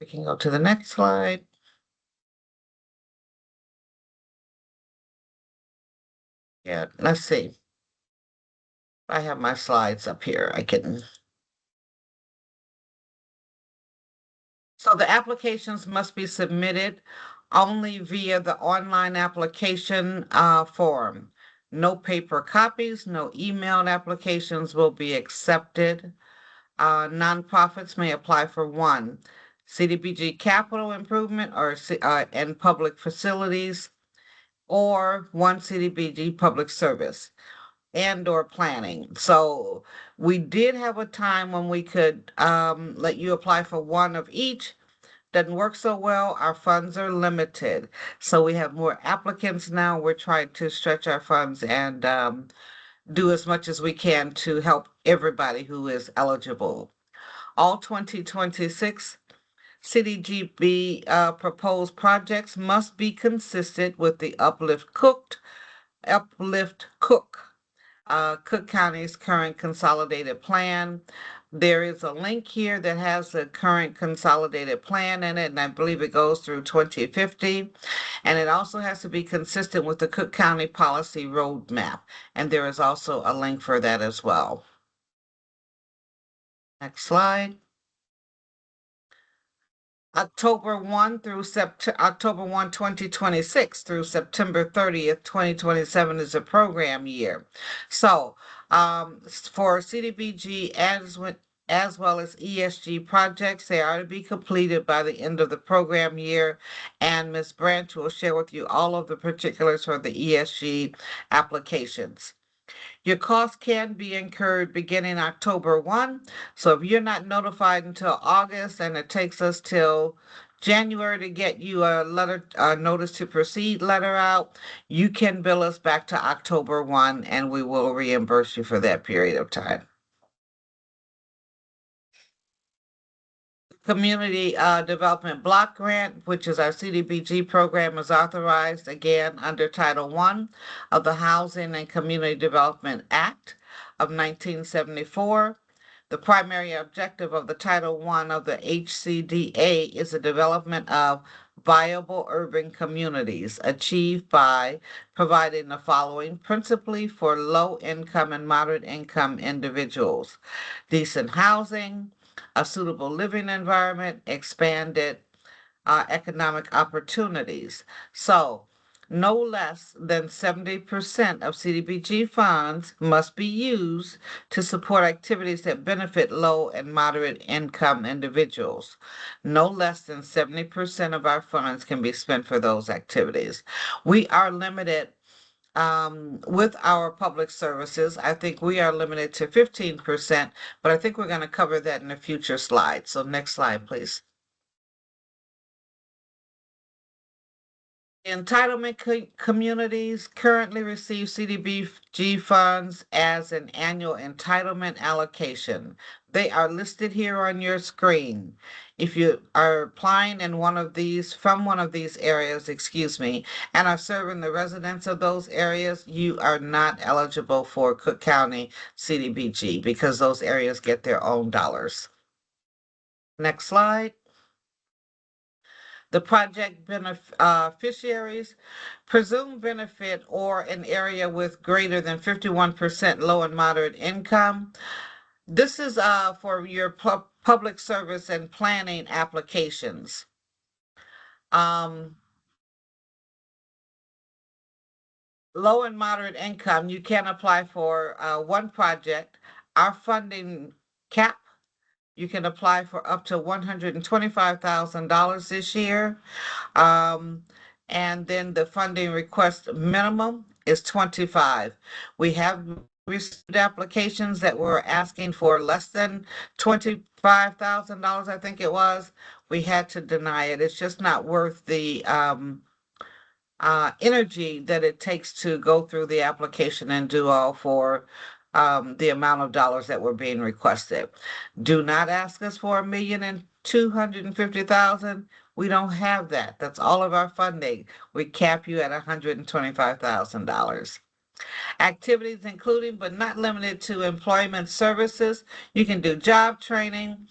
We can go to the next slide. Yeah, let's see. I have my slides up here. So the applications must be submitted only via the online application form. No paper copies, no emailed applications will be accepted. Nonprofits may apply for one CDBG capital improvement and public facilities, or one CDBG public service and or planning. So we did have a time when we could let you apply for one of each. Doesn't work so well. Our funds are limited. So we have more applicants now. We're trying to stretch our funds and do as much as we can to help everybody who is eligible. All 2026 CDGB proposed projects must be consistent with the Uplift Cook County's current consolidated plan. There is a link here that has the current consolidated plan in it, and I believe it goes through 2050. And it also has to be consistent with the Cook County Policy Roadmap. And there is also a link for that as well. Next slide. October 1, 2026 through September 30th, 2027 is a program year. So for CDBG as well as ESG projects, they are to be completed by the end of the program year. And Ms. Branch will share with you all of the particulars for the ESG applications. Your costs can be incurred beginning October 1. So if you're not notified until August and it takes us till January to get you a notice to proceed letter out, you can bill us back to October 1 and we will reimburse you for that period of time. Community Development Block Grant, which is our CDBG program, is authorized again under Title I of the Housing and Community Development Act of 1974. The primary objective of the Title I of the HCDA is the development of viable urban communities achieved by providing the following principally for low income and moderate income individuals: decent housing, a suitable living environment, expanded economic opportunities. So, no less than 70% of CDBG funds must be used to support activities that benefit low and moderate income individuals. No less than 70% of our funds can be spent for those activities. We are limited with our public services. I think we are limited to 15%, but I think we're going to cover that in a future slide. So next slide, please. Entitlement communities currently receive CDBG funds as an annual entitlement allocation. They are listed here on your screen. If you are applying in from one of these areas, and are serving the residents of those areas, you are not eligible for Cook County CDBG because those areas get their own dollars. Next slide. The project beneficiaries presumed benefit or an area with greater than 51% low and moderate income. This is for your public service and planning applications. Low and moderate income, you can apply for one project. Our funding cap, you can apply for up to $125,000 this year. And then the funding request minimum is 25. We have received applications that were asking for less than $25,000, I think it was. We had to deny it. It's just not worth the energy that it takes to go through the application and do all for the amount of dollars that were being requested. Do not ask us for $1,250,000. We don't have that. That's all of our funding. We cap you at $125,000. Activities including but not limited to employment services. You can do job training,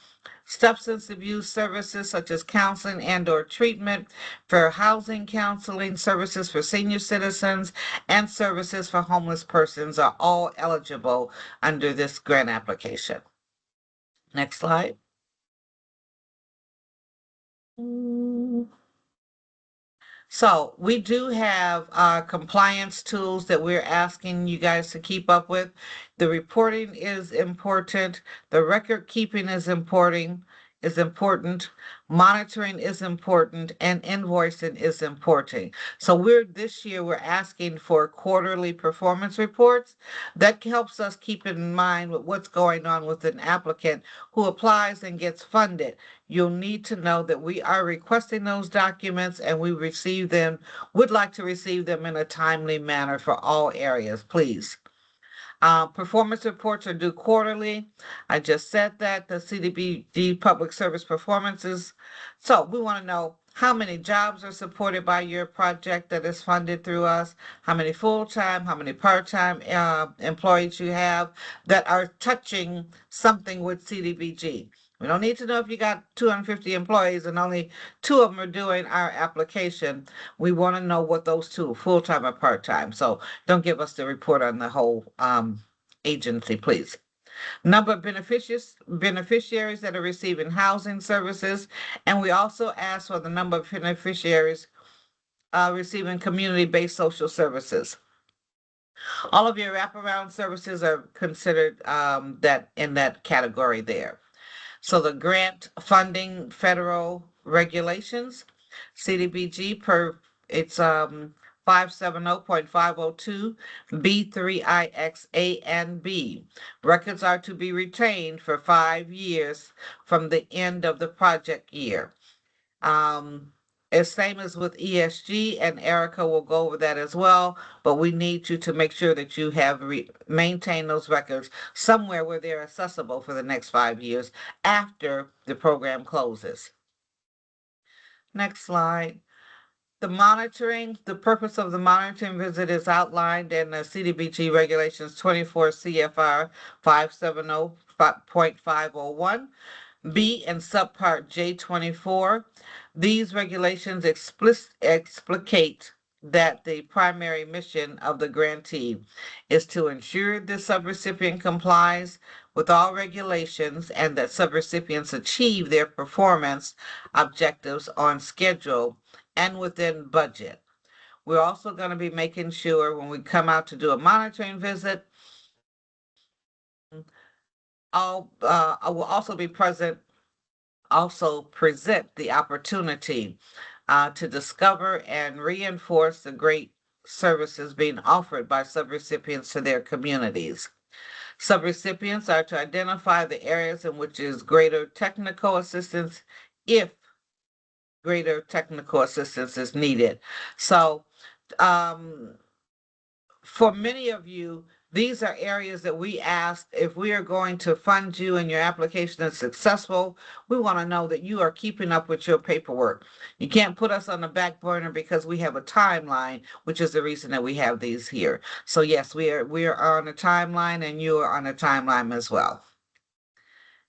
substance abuse services such as counseling and or treatment, fair housing counseling, services for senior citizens, and services for homeless persons are all eligible under this grant application. Next slide. So we do have compliance tools that we're asking you guys to keep up with. The reporting is important. The record keeping is important. Monitoring is important, and invoicing is important. So this year we're asking for quarterly performance reports. That helps us keep in mind what's going on with an applicant who applies and gets funded. You'll need to know that we are requesting those documents and would like to receive them in a timely manner for all areas, please. Performance reports are due quarterly. I just said that the CDBG public service performances. So we want to know how many jobs are supported by your project that is funded through us, how many full-time, how many part-time employees you have that are touching something with CDBG. We don't need to know if you got 250 employees and only two of them are doing our application. We want to know what those two, full-time or part-time. So don't give us the report on the whole agency, please. Number of beneficiaries that are receiving housing services, and we also ask for the number of beneficiaries receiving community-based social services. All of your wraparound services are considered that in that category there. So the grant funding federal regulations, CDBG it's 570.502 B3IX A and B. Records are to be retained for 5 years from the end of the project year. It's same as with ESG, and Erica will go over that as well, but we need you to make sure that you have maintained those records somewhere where they're accessible for the next 5 years after the program closes. Next slide. The purpose of the monitoring visit is outlined in the CDBG Regulations 24 CFR 570.501. B and subpart J24. These regulations explicate that the primary mission of the grantee is to ensure the subrecipient complies with all regulations and that subrecipients achieve their performance objectives on schedule and within budget. We're also going to be making sure when we come out to do a monitoring visit, I will also present the opportunity to discover and reinforce the great services being offered by subrecipients to their communities. Subrecipients are to identify the areas in which is greater technical assistance if greater technical assistance is needed. So for many of you, these are areas that we asked if we are going to fund you and your application is successful, we want to know that you are keeping up with your paperwork. You can't put us on the back burner because we have a timeline, which is the reason that we have these here. So yes, we are on a timeline and you are on a timeline as well.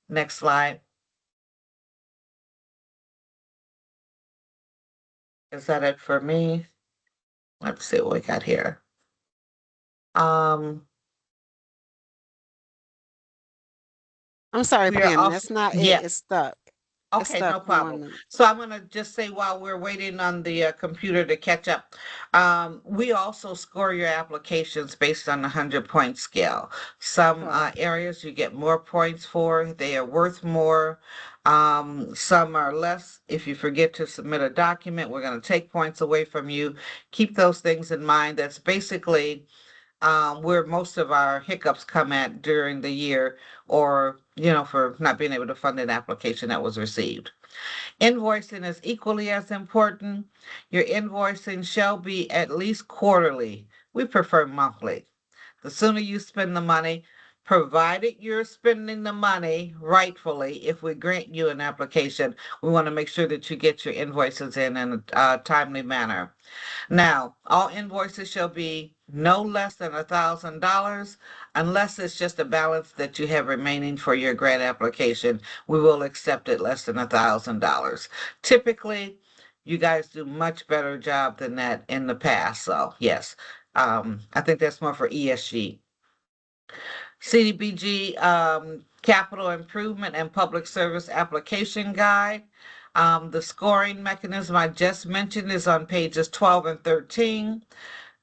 Next slide. Is that it for me? Let's see what we got here. I'm sorry, We are Pam, also, that's not it. yeah, It's stuck. It's okay, stuck no for 1 problem. minute. So I'm gonna just say while we're waiting on the computer to catch up, we also score your applications based on the 100-point scale. Some Correct. areas you get more points for, they are worth more. Some are less. If you forget to submit a document, we're gonna take points away from you. Keep those things in mind. That's basically where most of our hiccups come at during the year or, for not being able to fund an application that was received. Invoicing is equally as important. Your invoicing shall be at least quarterly. We prefer monthly. The sooner you spend the money, provided you're spending the money rightfully, if we grant you an application, we want to make sure that you get your invoices in a timely manner. Now, all invoices shall be no less than $1,000 unless it's just a balance that you have remaining for your grant application. We will accept it less than $1,000. Typically, you guys do much better job than that in the past. So yes, I think that's more for ESG. CDBG Capital Improvement and Public Service Application Guide. The scoring mechanism I just mentioned is on pages 12 and 13.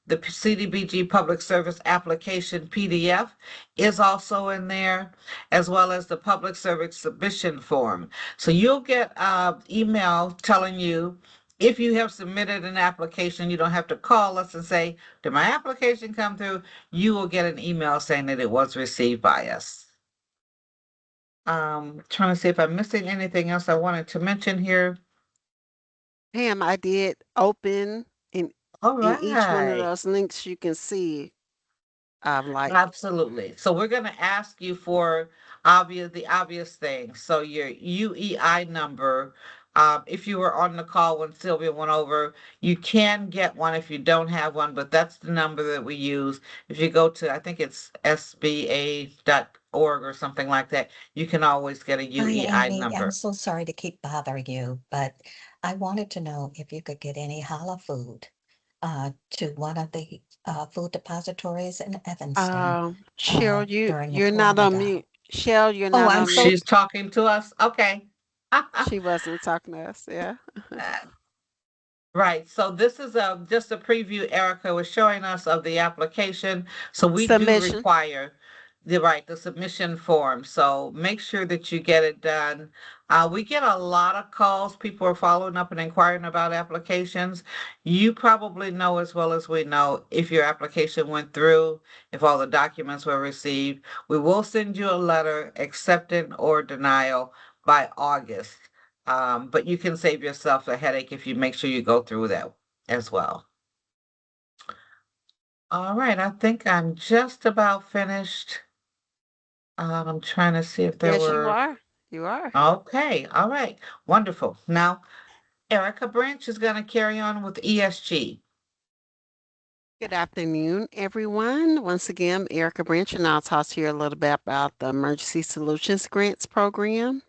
The CDBG Public Service Application PDF is also in there, as well as the Public Service Submission Form. So you'll get an email telling you if you have submitted an application. You don't have to call us and say, did my application come through? You will get an email saying that it was received by us. Trying to see if I'm missing anything else I wanted to mention here. Pam, I did open All in each one of right. those links you can see like Absolutely. So we're going to ask you for the obvious things. So your UEI number, if you were on the call when Sylvia went over, you can get one if you don't have one, but that's the number that we use. If you go to, I think it's sba.org or something like that, you can always get a Hi, UEI Amy. I'm number. so sorry to keep bothering you, but I wanted to know if you could get any challah food to one of the food depositories in Evanston Cheryl, during the you're not on Ramadan. mute. Cheryl, you're Oh, not I'm on so mute. She's talking to us. Okay. She wasn't talking to us, yeah. Right, so this is just a preview Erica was showing us of the application. So we do Submission. require the submission form. So make sure that you get it done. We get a lot of calls. People are following up and inquiring about applications. You probably know as well as we know if your application went through, if all the documents were received. We will send you a letter accepting or denial by August. But you can save yourself a headache if you make sure you go through that as well. All right, I think I'm just about finished. I'm trying to see if there Yes, you were. are. You are. Okay, all right, wonderful. Now, Erica Branch is going to carry on with ESG. Good afternoon, everyone. Once again, Erica Branch, and I'll talk to you a little bit about the Emergency Solutions Grants Program.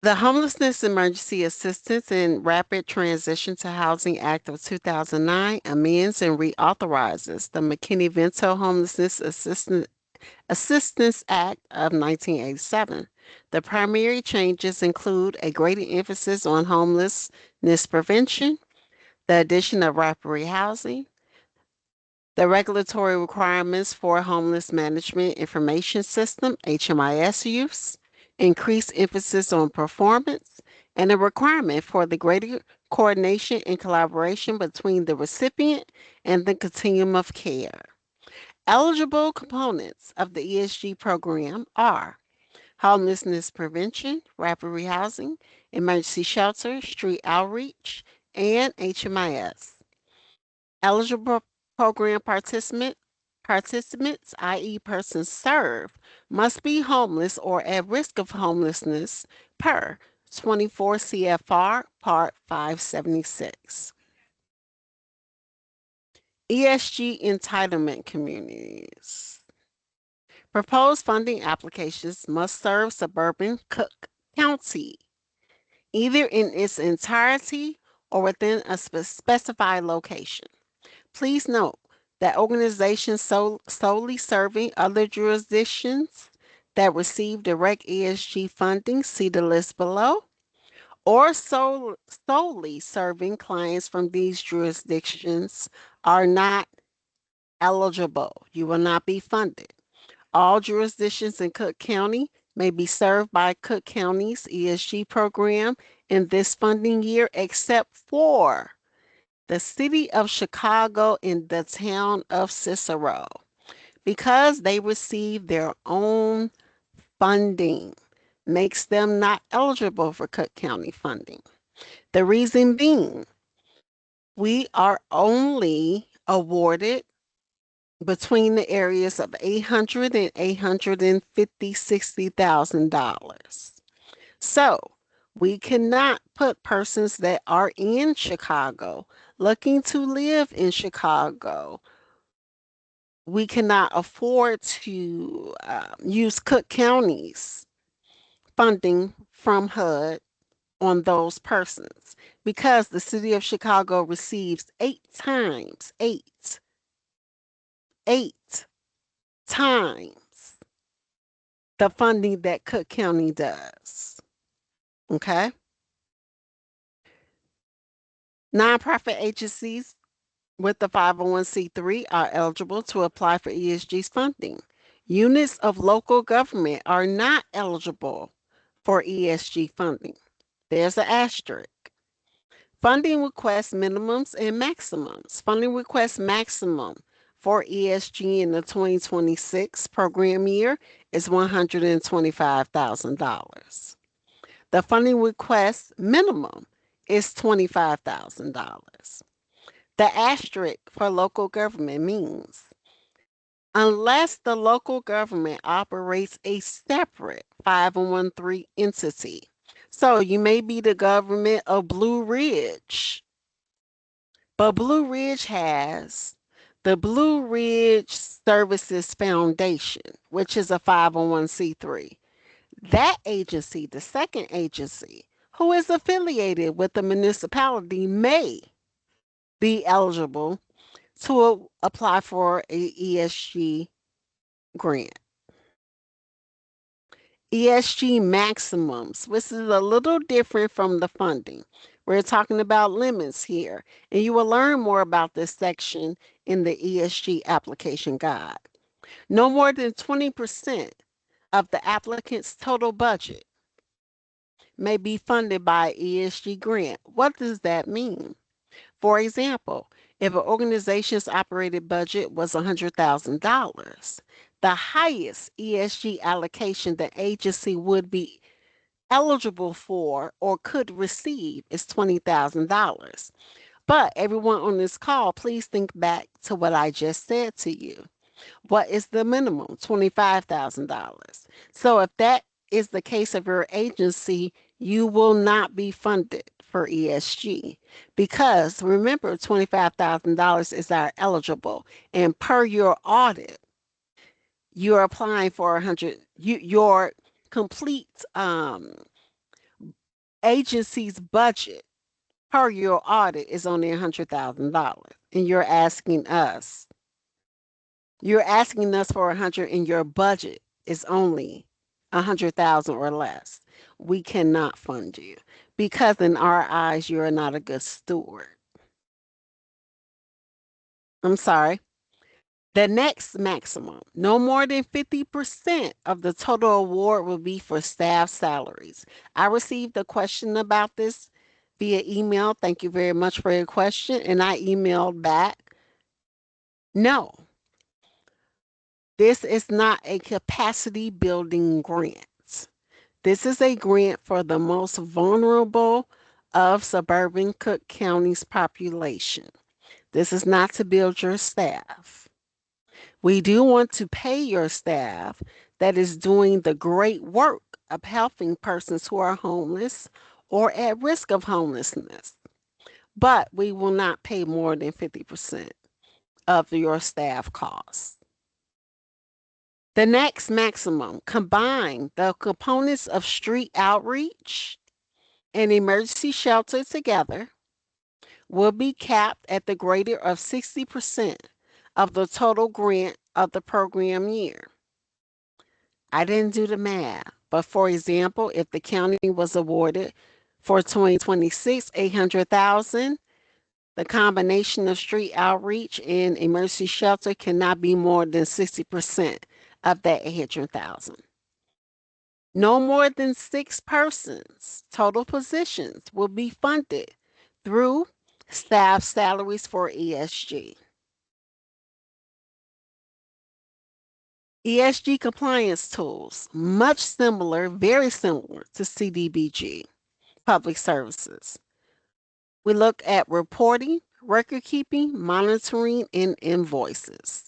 The Homelessness Emergency Assistance and Rapid Transition to Housing Act of 2009 amends and reauthorizes the McKinney-Vento Homelessness Assistance Act of 1987. The primary changes include a greater emphasis on homelessness prevention, the addition of rapid housing, the regulatory requirements for homeless management information system, HMIS use, increased emphasis on performance, and a requirement for the greater coordination and collaboration between the recipient and the continuum of care. Eligible components of the ESG program are homelessness prevention, rapid rehousing, emergency shelter, street outreach, and HMIS. Eligible program participants, i.e. persons served, must be homeless or at risk of homelessness per 24 CFR Part 576. ESG entitlement communities. Proposed funding applications must serve suburban Cook County, either in its entirety or within a specified location. Please note that organizations solely serving other jurisdictions that receive direct ESG funding, see the list below, or solely serving clients from these jurisdictions are not eligible. You will not be funded. All jurisdictions in Cook County may be served by Cook County's ESG program in this funding year, except for the city of Chicago and the town of Cicero, because they receive their own funding, makes them not eligible for Cook County funding. The reason being, we are only awarded between the areas of $800 and $860,000. So we cannot put persons that are in Chicago looking to live in Chicago. We cannot afford to use Cook County's funding from HUD on those persons because the city of Chicago receives eight times the funding that Cook County does. Okay. Nonprofit agencies with the 501c3 are eligible to apply for ESG's funding. Units of local government are not eligible for ESG funding. There's an asterisk. Funding request minimums and maximums. Funding request maximum for ESG in the 2026 program year is $125,000. The funding request minimum is $25,000. The asterisk for local government means unless the local government operates a separate 501(c)(3) entity. So you may be the government of Blue Ridge, but Blue Ridge has the Blue Ridge Services Foundation, which is a 501(c)(3). That agency, the second agency, who is affiliated with the municipality may be eligible to apply for a ESG grant. ESG maximums. This is a little different from the funding. We're talking about limits here, and you will learn more about this section in the ESG application guide. No more than 20% of the applicant's total budget may be funded by ESG grant. What does that mean? For example, if an organization's operated budget was $100,000, the highest ESG allocation the agency would be eligible for or could receive is $20,000. But everyone on this call, please think back to what I just said to you. What is the minimum? $25,000. So if that is the case of your agency, you will not be funded for ESG because remember, $25,000 is our eligible, and per your audit, you're applying for 100. Your complete agency's budget per your audit is only $100,000, and you're asking us for 100 and your budget is only 100,000 or less. We cannot fund you because in our eyes, you're not a good steward. I'm sorry. The next maximum, no more than 50% of the total award will be for staff salaries. I received a question about this via email. Thank you very much for your question. And I emailed back, no, this is not a capacity building grant. This is a grant for the most vulnerable of suburban Cook County's population. This is not to build your staff. We do want to pay your staff that is doing the great work of helping persons who are homeless or at risk of homelessness, but we will not pay more than 50% of your staff costs. The next maximum, combine the components of street outreach and emergency shelter together, will be capped at the greater of 60% of the total grant of the program year. I didn't do the math, but for example, if the county was awarded for 2026 $800,000, the combination of street outreach and emergency shelter cannot be more than 60% of that 800,000. No more than 6 persons, total positions, will be funded through staff salaries for ESG. ESG compliance tools, much similar, very similar to CDBG, public services. We look at reporting, record keeping, monitoring, and invoices.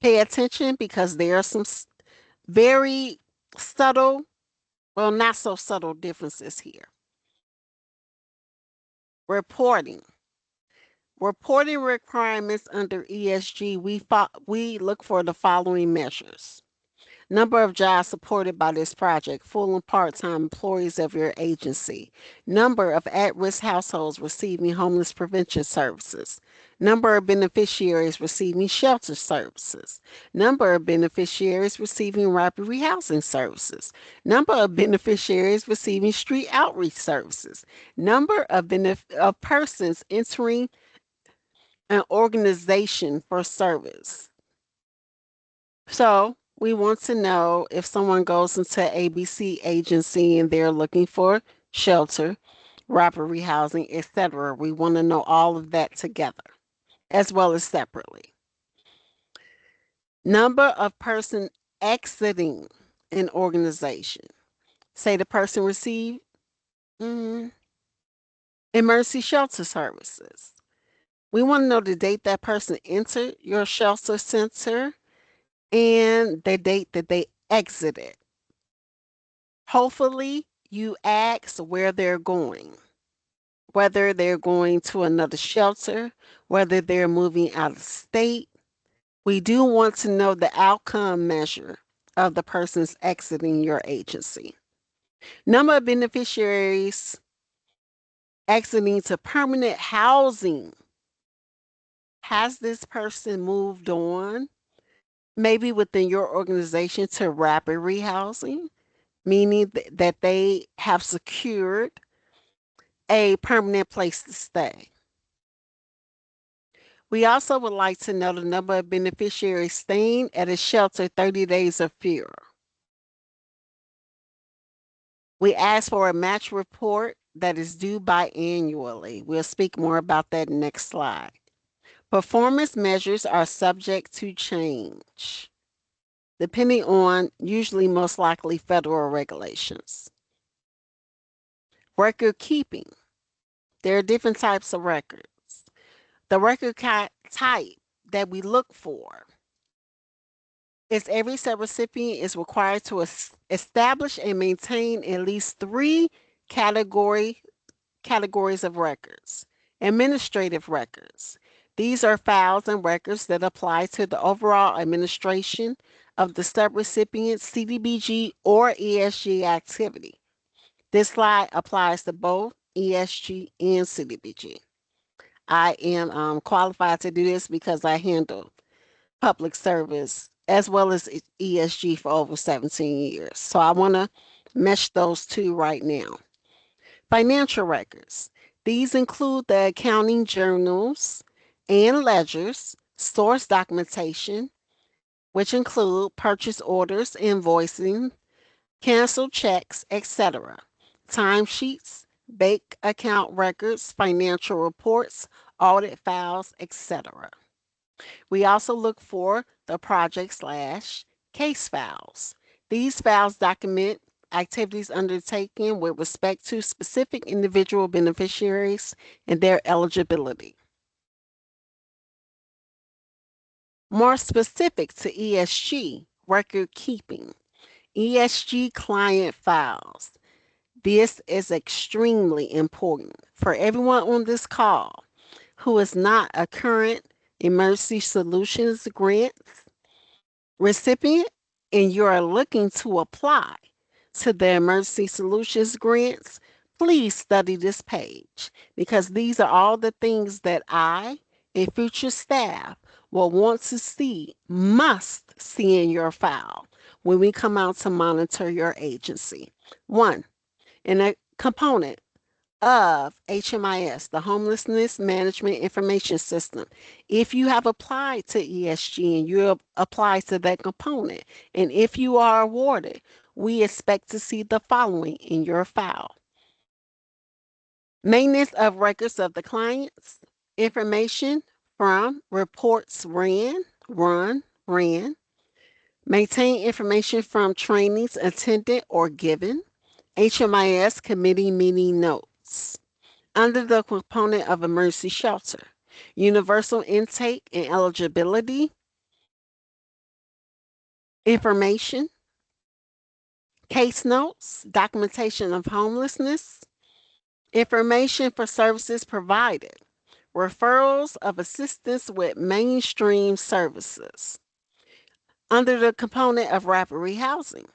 Pay attention because there are some very subtle, well, not so subtle differences here. Reporting. Reporting requirements under ESG, we look for the following measures. Number of jobs supported by this project, full and part-time employees of your agency. Number of at-risk households receiving homeless prevention services. Number of beneficiaries receiving shelter services. Number of beneficiaries receiving rapid rehousing services. Number of beneficiaries receiving street outreach services. Number of persons entering an organization for service. So we want to know if someone goes into ABC agency and they're looking for shelter, rapid rehousing, etc. We want to know all of that together as well as separately. Number of person exiting an organization. Say the person received emergency shelter services. We want to know the date that person entered your shelter center and the date that they exited. Hopefully, you ask where they're going, whether they're going to another shelter, whether they're moving out of state. We do want to know the outcome measure of the person's exiting your agency. Number of beneficiaries exiting to permanent housing. Has this person moved on, maybe within your organization, to rapid rehousing, meaning that they have secured a permanent place to stay? We also would like to know the number of beneficiaries staying at a shelter 30 days or fewer. We ask for a match report that is due biannually. We'll speak more about that next slide. Performance measures are subject to change, depending on usually most likely federal regulations. Record keeping. There are different types of records. The record type that we look for is every subrecipient is required to establish and maintain at least three categories of records. Administrative records. These are files and records that apply to the overall administration of the subrecipient's CDBG or ESG activity. This slide applies to both ESG and CDBG. I am qualified to do this because I handle public service as well as ESG for over 17 years. So I want to mesh those two right now. Financial records. These include the accounting journals and ledgers, source documentation, which include purchase orders, invoicing, canceled checks, etc., timesheets, bank account records, financial reports, audit files, etc. We also look for the project/case files. These files document activities undertaken with respect to specific individual beneficiaries and their eligibility. More specific to ESG, record keeping. ESG client files. This is extremely important for everyone on this call who is not a current Emergency Solutions Grant recipient and you are looking to apply to the Emergency Solutions Grants. Please study this page because these are all the things that I and future staff will want to see, must see in your file when we come out to monitor your agency. One, in a component of HMIS, the Homelessness Management Information System. If you have applied to ESG and you have applied to that component, and if you are awarded, we expect to see the following in your file. Maintenance of records of the clients, information from reports ran, maintain information from trainings attended or given, HMIS committee meeting notes. Under the component of emergency shelter, universal intake and eligibility, information, case notes, documentation of homelessness, information for services provided, referrals of assistance with mainstream services. Under the component of rapid rehousing,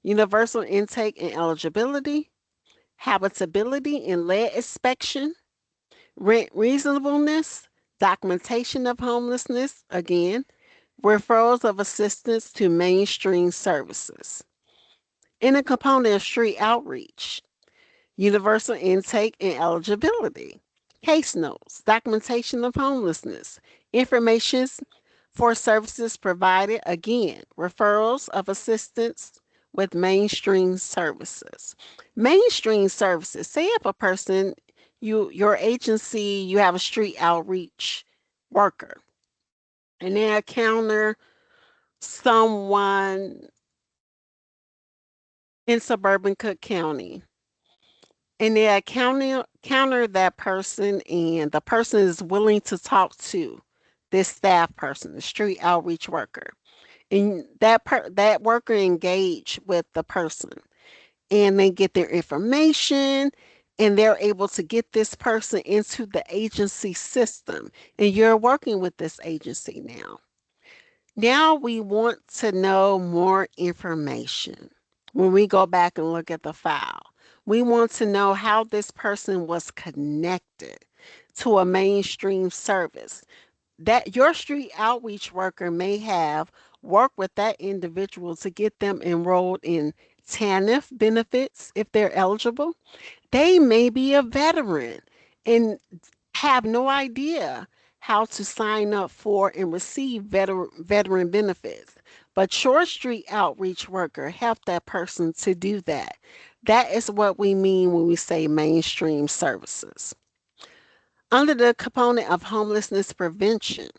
universal intake and eligibility, habitability and lead inspection, rent reasonableness, documentation of homelessness, again, referrals of assistance to mainstream services. In the component of street outreach, universal intake and eligibility, case notes, documentation of homelessness, information for services provided, again, referrals of assistance with mainstream services. Mainstream services, say if a person, your agency, you have a street outreach worker and they encounter someone in suburban Cook County and they counter that person and the person is willing to talk to this staff person, the street outreach worker. And that worker engage with the person and they get their information and they're able to get this person into the agency system and you're working with this agency now. Now we want to know more information. When we go back and look at the file, we want to know how this person was connected to a mainstream service. That your street outreach worker may have worked with that individual to get them enrolled in TANF benefits if they're eligible. They may be a veteran and have no idea how to sign up for and receive veteran benefits. But your street outreach worker helped that person to do that. That is what we mean when we say mainstream services. Under the component of homelessness prevention,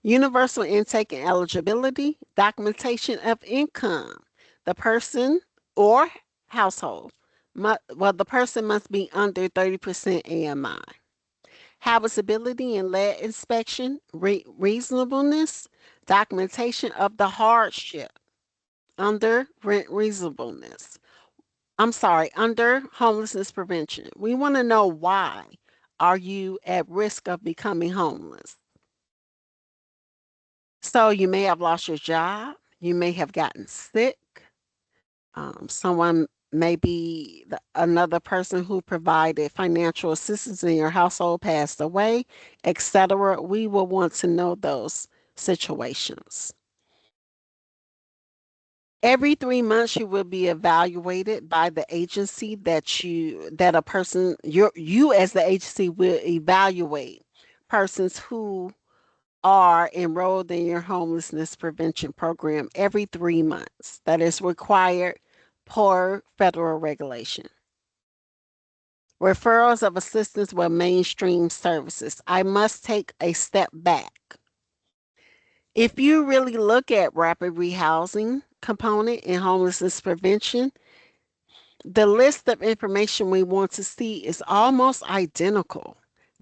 universal intake and eligibility, documentation of income. The person or household, the person must be under 30% AMI. Habitability and lead inspection, reasonableness, documentation of the hardship under rent reasonableness. I'm sorry, under homelessness prevention. We want to know why are you at risk of becoming homeless? So you may have lost your job, you may have gotten sick, someone may be another person who provided financial assistance in your household passed away, etc. We will want to know those situations. Every 3 months, you will be evaluated by the agency that a person, you as the agency will evaluate persons who are enrolled in your homelessness prevention program every 3 months. That is required per federal regulation. Referrals of assistance with mainstream services. I must take a step back. If you really look at rapid rehousing component in homelessness prevention, the list of information we want to see is almost identical.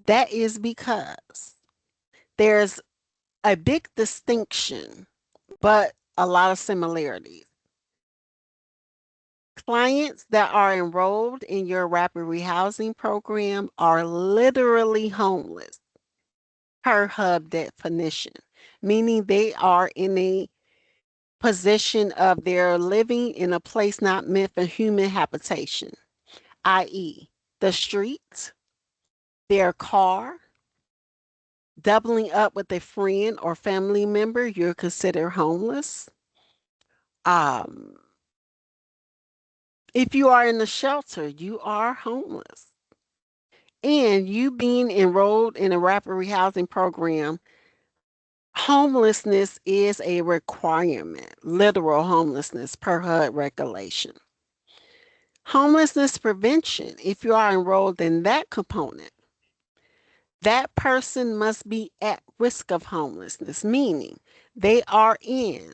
That is because there's a big distinction, but a lot of similarities. Clients that are enrolled in your rapid rehousing program are literally homeless per hub definition, meaning they are in a position of their living in a place not meant for human habitation, i.e., the streets, their car, doubling up with a friend or family member, you're considered homeless. Um, if you are in a shelter, you are homeless. And you being enrolled in a rapid rehousing program, homelessness is a requirement, literal homelessness per HUD regulation. Homelessness prevention, if you are enrolled in that component, that person must be at risk of homelessness, meaning they are in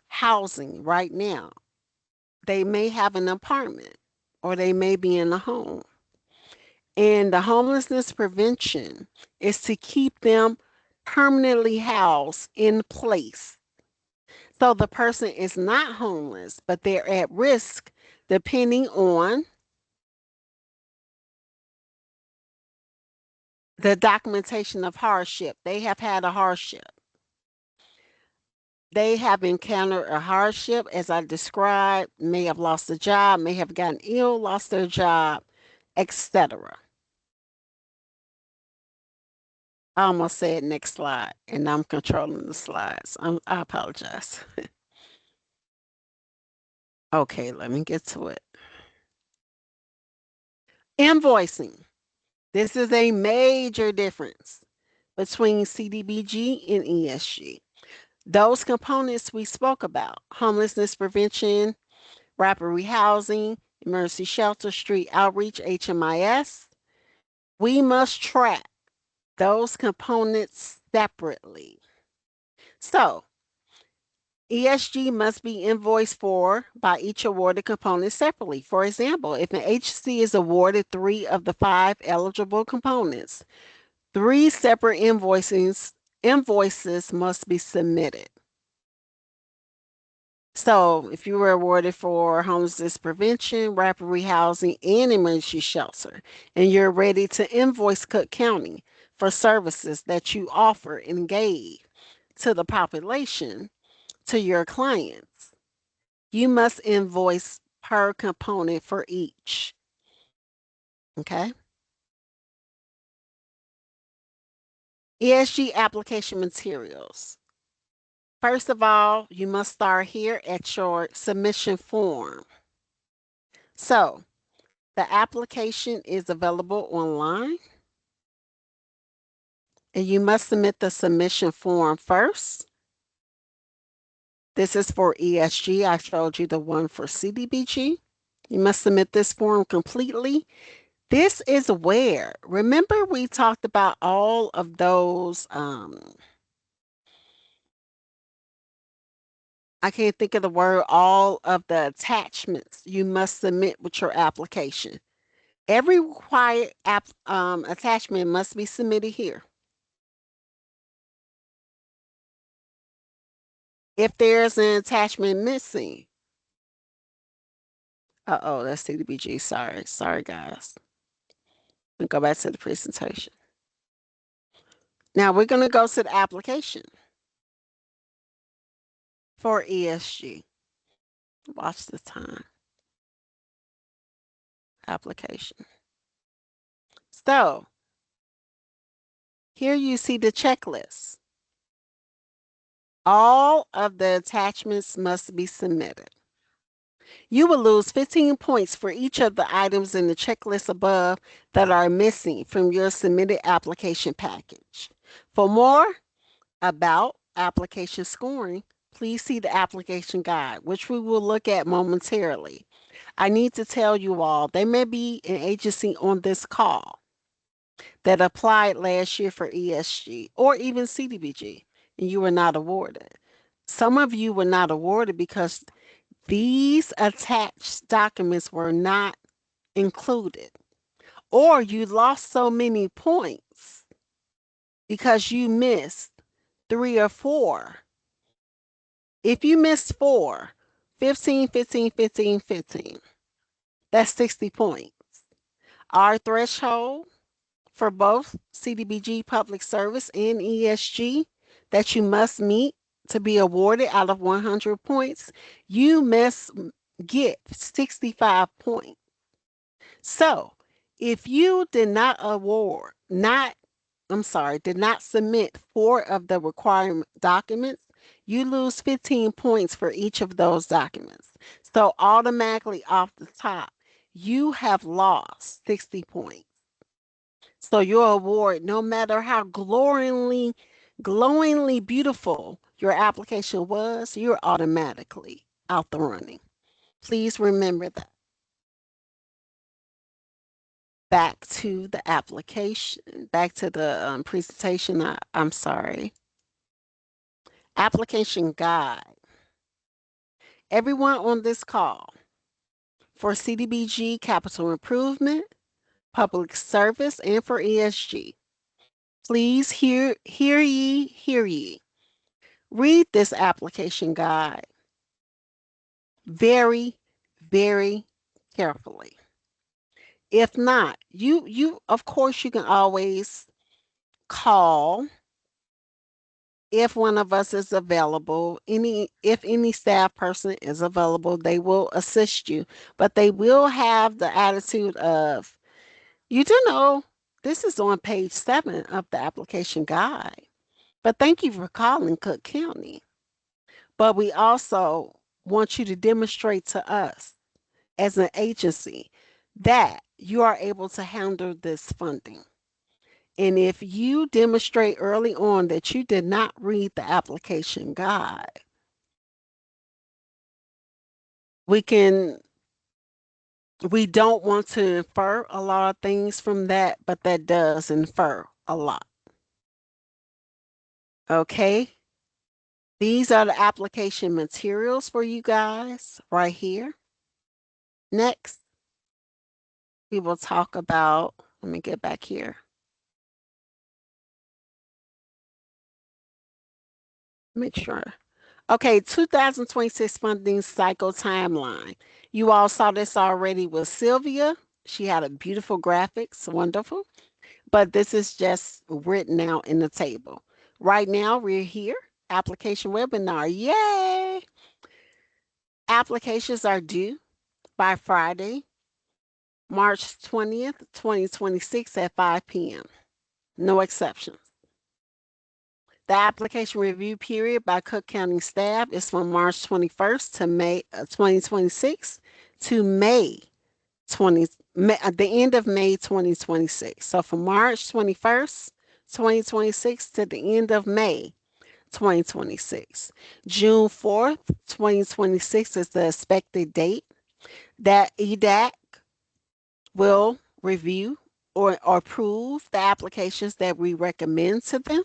housing right now. They may have an apartment or they may be in a home. And the homelessness prevention is to keep them permanently housed in place. So the person is not homeless, but they're at risk depending on the documentation of hardship. They have had a hardship. they have encountered a hardship, as I described, may have lost a job, may have gotten ill, lost their job, etc. I almost said next slide, and I'm controlling the slides. I apologize. Okay, let me get to it. Invoicing. This is a major difference between CDBG and ESG. Those components we spoke about, homelessness prevention, rapid rehousing, emergency shelter, street outreach, HMIS, we must track those components separately. So ESG must be invoiced for by each awarded component separately. For example, if an agency is awarded 3 of the 5 eligible components, 3 separate invoices must be submitted. So if you were awarded for homelessness prevention, rapid rehousing, and emergency shelter, and you're ready to invoice Cook County for services that you offer and gave to the population, to your clients, you must invoice per component for each. Okay? ESG application materials. First of all, you must start here at your submission form. So the application is available online, and you must submit the submission form first. This is for ESG. I showed you the one for CDBG. You must submit this form completely. This is where, remember we talked about all of those, I can't think of the word, all of the attachments you must submit with your application. Every required attachment must be submitted here. If there's an attachment missing, that's CDBG. Sorry, guys. Let me go back to the presentation. Now we're going to go to the application for ESG. Watch the time. Application. So here you see the checklist. All of the attachments must be submitted. You will lose 15 points for each of the items in the checklist above that are missing from your submitted application package. For more about application scoring, please see the application guide, which we will look at momentarily. I need to tell you all, there may be an agency on this call that applied last year for ESG or even CDBG, and you were not awarded. Some of you were not awarded because these attached documents were not included, or you lost so many points because you missed 3 or 4. If you missed 4, 15, 15, 15, 15, that's 60 points. Our threshold for both CDBG Public Service and ESG that you must meet to be awarded out of 100 points, you must get 65 points. So if you did not did not submit 4 of the requirement documents, you lose 15 points for each of those documents. So automatically off the top, you have lost 60 points. So your award, no matter how glowingly beautiful your application was, you're automatically out the running. Please remember that. Back to the application, back to the presentation. I'm sorry. Application guide. Everyone on this call for CDBG capital improvement, public service, and for ESG, please hear ye. Read this application guide very, very carefully. If not, you of course you can always call if one of us is available, if any staff person is available, they will assist you, but they will have the attitude of, you do know, this is on page 7 of the application guide. But thank you for calling Cook County. But we also want you to demonstrate to us as an agency that you are able to handle this funding. And if you demonstrate early on that you did not read the application guide, we don't want to infer a lot of things from that, but that does infer a lot. Okay? These are the application materials for you guys right here. Next, we will talk about, let me get back here. Make sure. Okay, 2026 funding cycle timeline. You all saw this already with Sylvia. She had a beautiful graphics, wonderful. But this is just written out in the table. Right now, we're here, application webinar. Yay! Applications are due by Friday, March 20th, 2026 at 5 p.m. No exceptions. The application review period by Cook County staff is from March 21st to May 2026 to May 20, the end of May 2026. So from March 21st, 2026 to the end of May 2026. June 4th, 2026 is the expected date that EDAC will review or approve the applications that we recommend to them.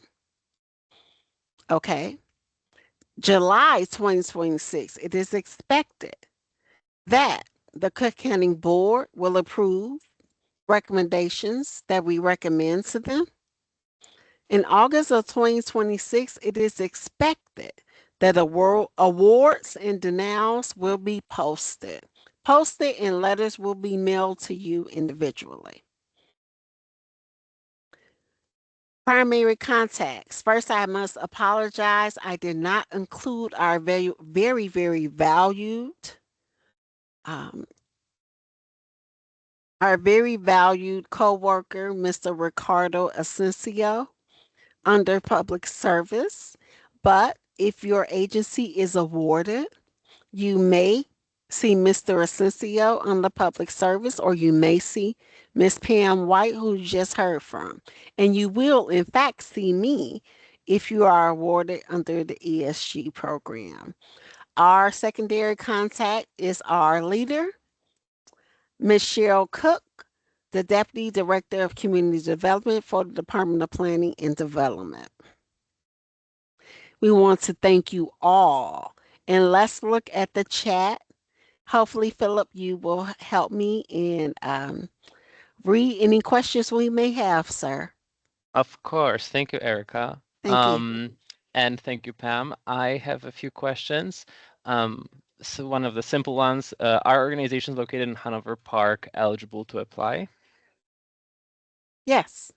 Okay. July 2026, it is expected that the Cook County Board will approve recommendations that we recommend to them. In August of 2026, it is expected that awards and denials will be posted. Posted and letters will be mailed to you individually. Primary contacts. First, I must apologize. I did not include our very, very valued um, coworker, Mr. Ricardo Asensio, under public service. But if your agency is awarded, you may see Mr. Asensio under public service, or you may see Miss Pam White, who you just heard from. And you will, in fact, see me if you are awarded under the ESG program. Our secondary contact is our leader, Michelle Cook, the Deputy Director of Community Development for the Department of Planning and Development. We want to thank you all. And let's look at the chat. Hopefully, Philip, you will help me and read any questions we may have, sir. Of course. Thank you, Erica. Thank you. And thank you, Pam. I have a few questions. So one of the simple ones, are organizations located in Hanover Park eligible to apply? Yes.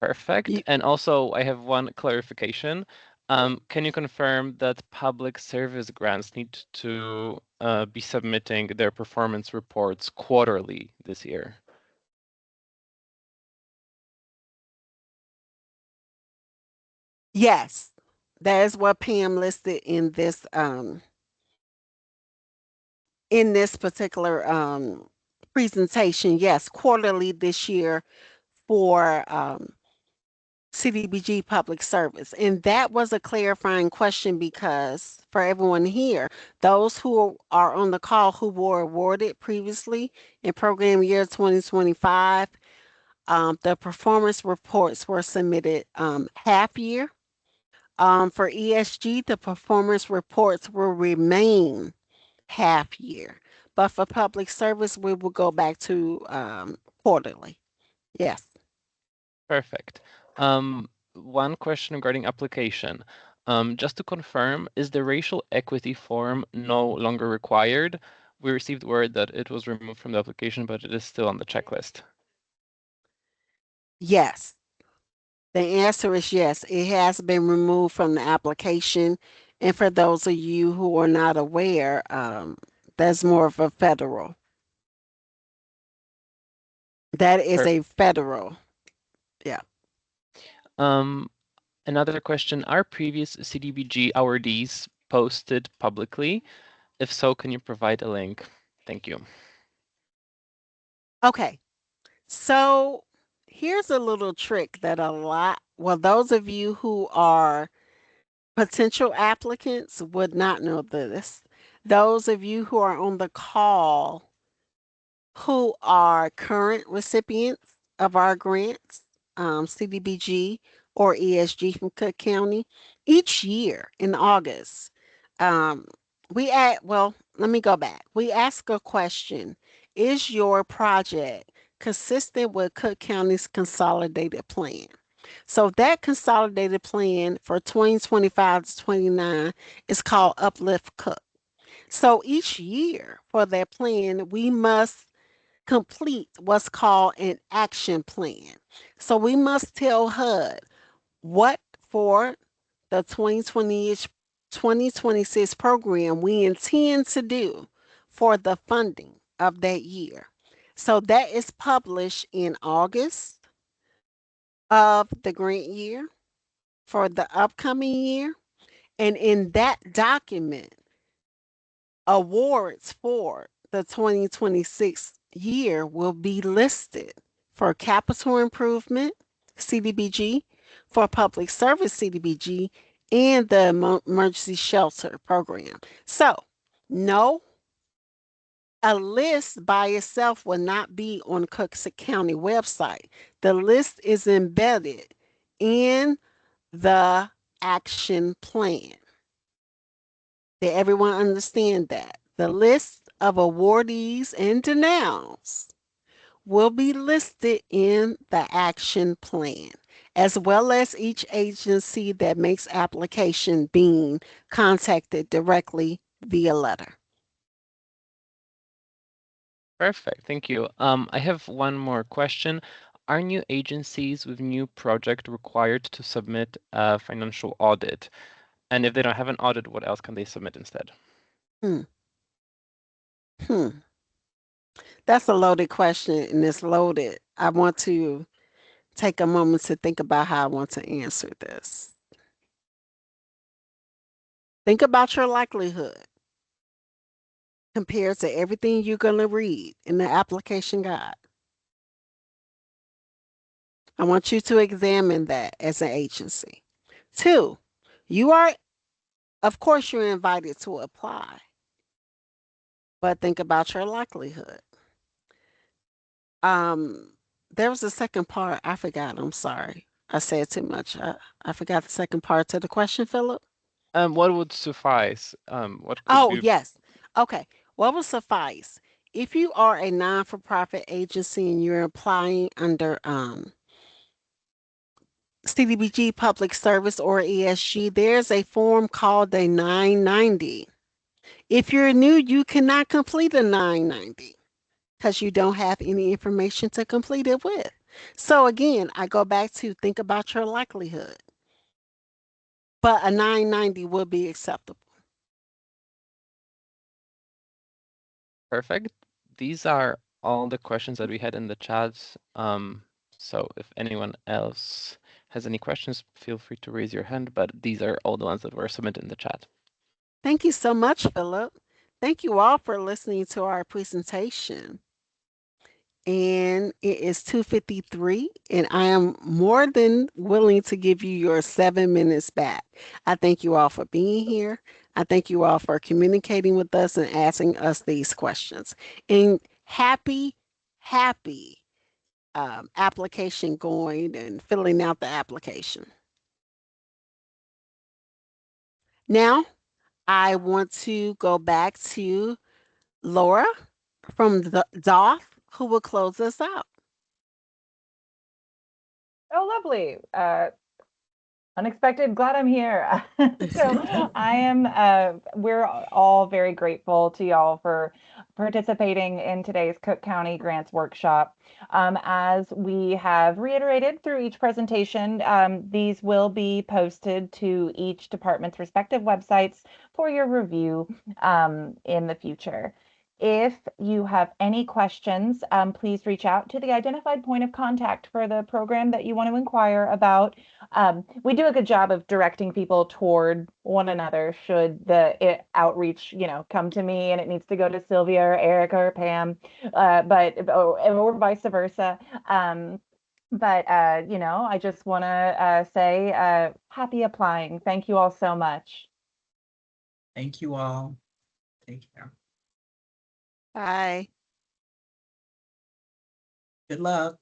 Perfect. And also, I have one clarification. Can you confirm that public service grants need to be submitting their performance reports quarterly this year? Yes. That is what Pam listed in this particular presentation. Yes, quarterly this year for CDBG public service. And that was a clarifying question because for everyone here, those who are on the call who were awarded previously in program year 2025, the performance reports were submitted half year. For ESG, the performance reports will remain half year. But for public service, we will go back to quarterly. Yes. Perfect. One question regarding application. Just to confirm, is the racial equity form no longer required? We received word that it was removed from the application, but it is still on the checklist. Yes. The answer is yes. It has been removed from the application. And for those of you who are not aware, that's more of a federal. That is a federal. Yeah. Another question, are previous CDBG awardees posted publicly? If so, can you provide a link? Thank you. Okay. So here's a little trick that those of you who are potential applicants would not know this. Those of you who are on the call who are current recipients of our grants, CDBG or ESG from Cook County, each year in August, um, let me go back. We ask a question. Is your project consistent with Cook County's consolidated plan? So that consolidated plan for 2025 to 29 is called Uplift Cook. So each year for that plan, we must complete what's called an action plan. So we must tell HUD what for the 2026 program we intend to do for the funding of that year. So that is published in August of the grant year for the upcoming year. And in that document, awards for the 2026 year will be listed for capital improvement, CDBG, for public service, CDBG, and the emergency shelter program. So, no, a list by itself will not be on Cook County website. The list is embedded in the action plan. Did everyone understand that? The list of awardees and denials will be listed in the action plan, as well as each agency that makes application being contacted directly via letter. Perfect, thank you. I have one more question. Are new agencies with new project required to submit a financial audit? And if they don't have an audit, what else can they submit instead? Hmm. That's a loaded question, and it's loaded. I want to take a moment to think about how I want to answer this. Think about your likelihood compared to everything you're going to read in the application guide. I want you to examine that as an agency. 2, of course, you're invited to apply, but think about your likelihood. There was a second part. I forgot. I'm sorry. I said too much. I forgot the second part to the question, Philip. What would suffice? What could Oh, be? yes. Okay. What will suffice? If you are a non-for-profit agency and you're applying under CDBG Public Service or ESG, there's a form called a 990. If you're new, you cannot complete a 990 because you don't have any information to complete it with. So again, I go back to think about your likelihood. But a 990 will be acceptable. Perfect. These are all the questions that we had in the chat. So if anyone else has any questions, feel free to raise your hand, but these are all the ones that were submitted in the chat. Thank you so much, Philip. Thank you all for listening to our presentation. And it is 2:53, and I am more than willing to give you your 7 minutes back. I thank you all for being here. I thank you all for communicating with us and asking us these questions. And happy application going and filling out the application. Now, I want to go back to Laura from the DOF, who will close us out. Oh, lovely. Unexpected, glad I'm here. So we're all very grateful to y'all for participating in today's Cook County Grants Workshop. As we have reiterated through each presentation, these will be posted to each department's respective websites for your review in the future. If you have any questions, please reach out to the identified point of contact for the program that you want to inquire about. We do a good job of directing people toward one another should the outreach, come to me and it needs to go to Sylvia or Erica or Pam, or vice versa. I just want to say happy applying. Thank you all so much. Thank you all. Take care. Bye. Good luck.